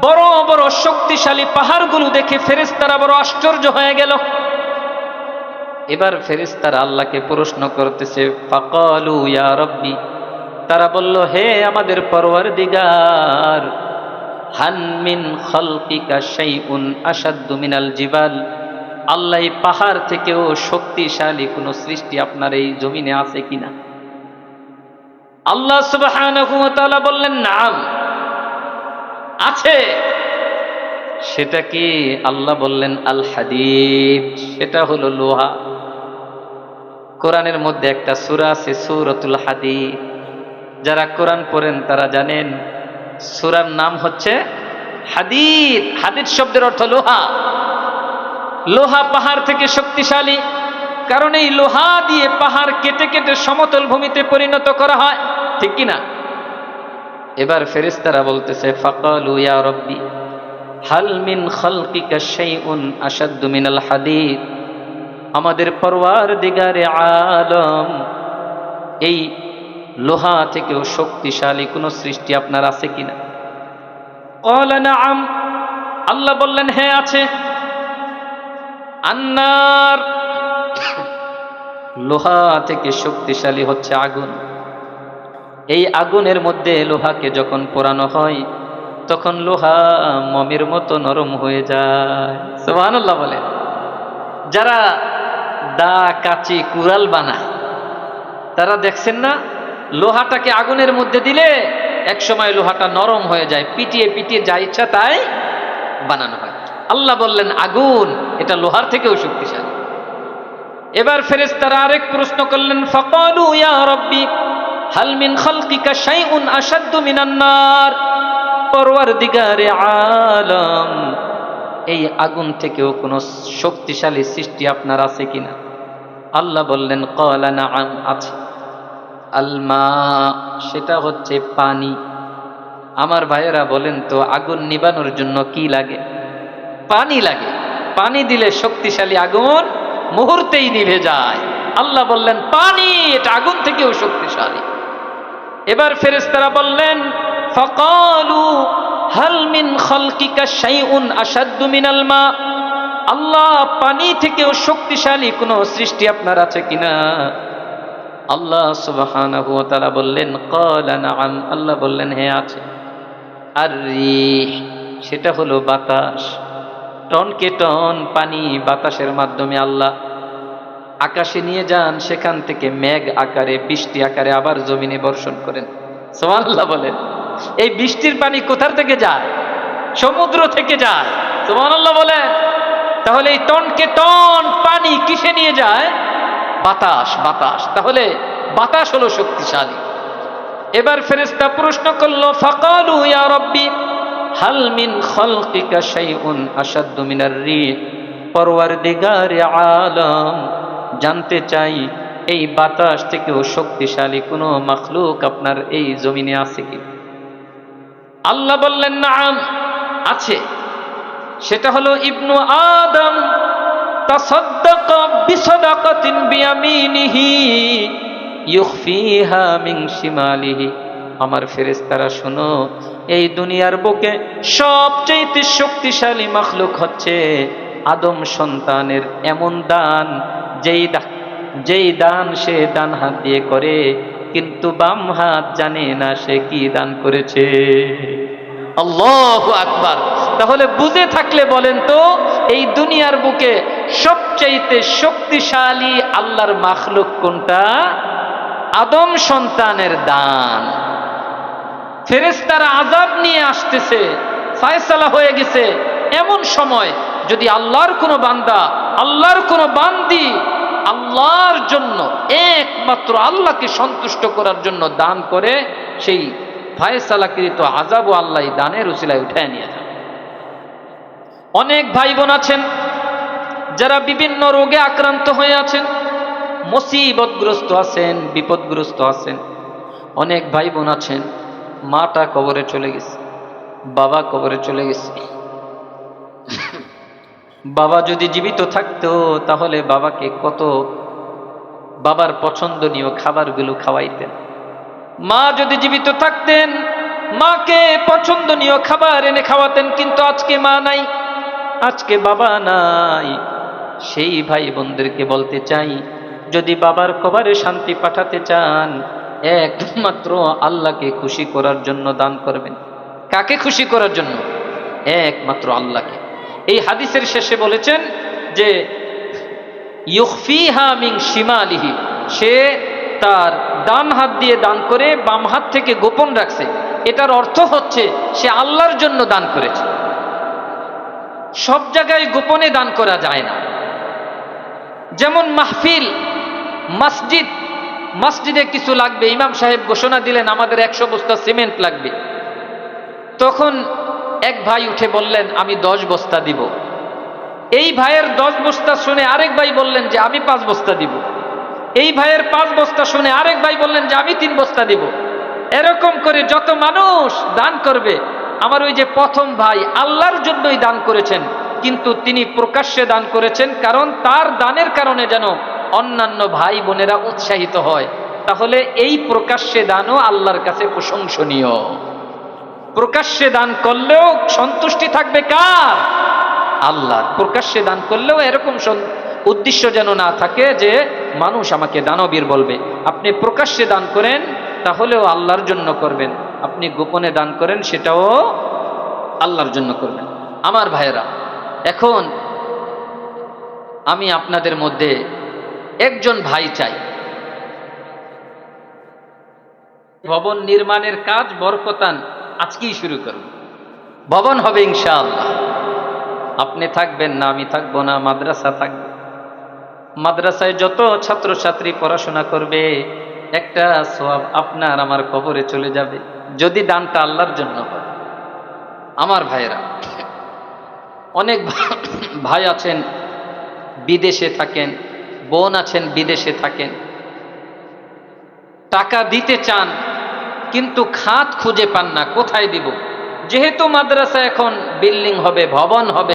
বড় বড় শক্তিশালী পাহাড়গুলো দেখে ফেরেশতারা বড় আশ্চর্য হয়ে গেল। এবার ফেরেশতারা আল্লাহকে প্রশ্ন করতেছে, ফাকালু ইয়া রাব্বি। তারা বলল, হে আমাদের পরওয়ারদিগার, হান মিন খালকিকা শাইউন আশাদ্দু মিনাল জিবাল। আল্লাহ এই পাহাড় থেকেও শক্তিশালী কোন সৃষ্টি আপনার এই জমিনে আছে কিনা? আল্লাহ সুবহানাহু ওয়া তাআলা বললেন, নাম আছে। সেটা কি? আল্লাহ বললেন আল হাদিদ, সেটা হলো লোহা। কোরআনের মধ্যে একটা সূরা আছে সূরাতুল হাদিদ। যারা কোরআন পড়েন তারা জানেন সূরার নাম হচ্ছে হাদিদ। হাদিদ শব্দের অর্থ লোহা। লোহা পাহাড় থেকে শক্তিশালী, কারণ এই লোহা দিয়ে পাহাড় কেটে কেটে সমতল ভূমিতে পরিণত করা হয়, ঠিক কিনা? এবার ফেরেশতারা বলতেছে ফাকালু ইয়া রাব্বি হাল মিন খালকিকা শাইউন আশাদ্দু মিনাল হাদিদ। আমাদের পরওয়ারদিগারে আলম, এই লোহা থেকেও শক্তিশালী কোন সৃষ্টি আপনার আছে কিনা? ক্বালা নাআম, আল্লাহ বললেন হ্যাঁ আছে। আন্নার, লোহা থেকে শক্তিশালী হচ্ছে আগুন। এই আগুনের মধ্যে লোহাকে যখন পোড়ানো হয় তখন লোহা মমের মতো নরম হয়ে যায়। সুবহানাল্লাহ বলে। যারা দা কাঁচি কুড়াল বানায় তারা দেখছেন না, লোহাটাকে আগুনের মধ্যে দিলে এক সময় লোহাটা নরম হয়ে যায়, পিটিয়ে পিটিয়ে যা ইচ্ছা তাই বানানো হয়। আল্লাহ বললেন আগুন এটা লোহার থেকেও শক্তিশালী। এবার ফেরেশতারা আরেক প্রশ্ন করলেন ফাকালু ইয়া রাব্বি হাল মিন খালকিকা শাইউন আশাদ্দু মিনান নার। পরওয়ারদিগারে আলম, এই আগুন থেকেও কোনো শক্তিশালী সৃষ্টি আপনার আছে কিনা? আল্লাহ বললেন ক্বালা নাআম আছে। আল মা, সেটা হচ্ছে পানি। আমার ভাইয়েরা বলেন তো আগুন নিবানোর জন্য কি লাগে? পানি লাগে। পানি দিলে শক্তিশালী আগুন মুহূর্তেই নিভে যায়। আল্লাহ বললেন পানি এটা আগুন থেকেও শক্তিশালী। এবার ফেরেশতারা বললেন ফাকালু হাল মিন খালকিকা শাইউন আশাদ্দু মিনাল মা। আল্লাহ পানি থেকেও শক্তিশালী কোন সৃষ্টি আপনার আছে কিনা? আল্লাহ সুবহানাহু ওয়া তাআলা বললেন ক্বালা নাআম, আল্লাহ বললেন হ্যাঁ আছে। আর রিহ, সেটা হলো বাতাস। টনকে টন পানি বাতাসের মাধ্যমে আল্লাহ আকাশে নিয়ে যান, সেখান থেকে মেঘ আকারে বৃষ্টি আকারে আবার জমিনে বর্ষণ করেন। সুবহানাল্লাহ বলেন। এই বৃষ্টির পানি কোথা থেকে যায়? সমুদ্র থেকে যায়। সুবহানাল্লাহ বলেন। তাহলে এই টনকে টন পানি কিসে নিয়ে যায়? বাতাস। বাতাস, তাহলে বাতাস হলো শক্তিশালী। এবার ফেরেশতা প্রশ্ন করলো ফাকালু ইয়া রাব্বি হাল মিন খালকিকা শাইউন আশাদ্দু মিনার রিহ। পরওয়ারদিগারে আলম, জানতে চাই এই বাতাস থেকেও শক্তিশালী কোনো মাখলুক আপনার এই জমিনে আছে কি? আল্লাহ বললেন নাআম আছে। সেটা হলো ইবনু আদম তাসাদ্দাকা বিসাদাকাতিন বিয়ামিনিহি ইউখফিহা মিন শিমালিহি। আমার ফেরেশতারা শোনো, এই দুনিয়ার বুকে সবচেয়ে শক্তিশালী মাখলুক হচ্ছে আদম সন্তানের এমন দান, যেই দান সে ডান হাত দিয়ে করে কিন্তু বাম হাত জানে না সে কি দান করেছে। আল্লাহু আকবার। তাহলে বুঝে থাকলে বলেন তো এই দুনিয়ার বুকে সবচাইতে শক্তিশালী আল্লাহর মাখলুক কোনটা? আদম সন্তানের দান। ফেরেশতারা আযাব নিয়ে আসতেছে, ফায়সালা হয়ে গেছে, এমন সময় যদি আল্লাহর কোনো বান্দা আল্লাহর কোনো বান্দি আল্লাহর জন্য একমাত্র আল্লাহকে সন্তুষ্ট করার জন্য দান করে, সেই ফায়সালাকৃত আযাবও আল্লাহ দানের উসিলায় উঠায় নিয়ে যান। অনেক ভাই বোন আছেন যারা বিভিন্ন রোগে আক্রান্ত হয়ে আছেন, মুসিবতগ্রস্ত আছেন, বিপদগ্রস্ত আছেন। অনেক ভাই বোন আছেন মাটা কবরে চলে গেছে, বাবা কবরে চলে গেছে। বাবা যদি জীবিত থাকতো তাহলে বাবাকে কত বাবার পছন্দনীয় খাবারগুলো খাওয়াইতেন। মা যদি জীবিত থাকতেন মাকে পছন্দনীয় খাবার এনে খাওয়াতেন। কিন্তু আজকে মা নাই, আজকে বাবা নাই। সেই ভাই বোনদেরকে বলতে চাই, যদি বাবার কবরে শান্তি পাঠাতে চান একমাত্র আল্লাহকে খুশি করার জন্য দান করবেন। কাকে খুশি করার জন্য? একমাত্র আল্লাহকে। এই হাদিসের শেষে বলেছেন যে ইউখফিহা মিন শিমালিহি, সে তার ডান হাত দিয়ে দান করে বাম হাত থেকে গোপন রাখছে। এটার অর্থ হচ্ছে সে আল্লাহর জন্য দান করেছে। সব জায়গায় গোপনে দান করা যায় না। যেমন মাহফিল, মসজিদ, মসজিদে কিছু লাগবে, ইমাম সাহেব ঘোষণা দিলেন আমাদের 100 বস্তা সিমেন্ট লাগবে। তখন এক ভাই উঠে বললেন আমি 10 বস্তা দিব। এই ভাইয়ের 10 বস্তা শুনে আরেক ভাই বললেন যে আমি 5 বস্তা দিব। এই ভাইয়ের 5 বস্তা শুনে আরেক ভাই বললেন যে আমি 3 বস্তা দিব। এরকম করে যত মানুষ দান করবে, আমার ওই যে প্রথম ভাই আল্লাহর জন্যই দান করেছেন, কিন্তু তিনি প্রকাশ্যে দান করেছেন, কারণ তার দানের কারণে যেন অন্যান্য ভাই বোনেরা উৎসাহিত হয়। তাহলে এই প্রকাশ্যে দানও আল্লাহর কাছে প্রশংসনীয়। প্রকাশ্যে দান করলেও সন্তুষ্টি থাকবে কার? আল্লাহ। প্রকাশ্যে দান করলেও এরকম উদ্দেশ্য যেন না থাকে যে মানুষ আমাকে দানবীর বলবে। আপনি প্রকাশ্যে দান করেন তাহলেও আল্লাহর জন্য করবেন, আপনি গোপনে দান করেন সেটাও আল্লাহর জন্য করবেন। আমার ভাইয়েরা, এখন আমি আপনাদের মধ্যে একজন ভাই চাই। ভবন নির্মাণের কাজ বরকতান আজকেই শুরু করব। ভবন হবে ইনশাআল্লাহ। আপনি থাকবেন না, আমি থাকবো না, মাদ্রাসা থাকবে। মাদ্রাসায় যত ছাত্রছাত্রী পড়াশোনা করবে একটা সওয়াব আপনার আমার কবরে চলে যাবে, যদি দানটা আল্লাহর জন্য হয়। আমার ভাইয়েরা, অনেক ভাই আছেন বিদেশে থাকেন, বোন আছেন বিদেশে থাকেন, টাকা দিতে চান কিন্তু খাত খুঁজে পান না, কোথায় দিব। যেহেতু মাদ্রাসা এখন বিল্ডিং হবে, ভবন হবে,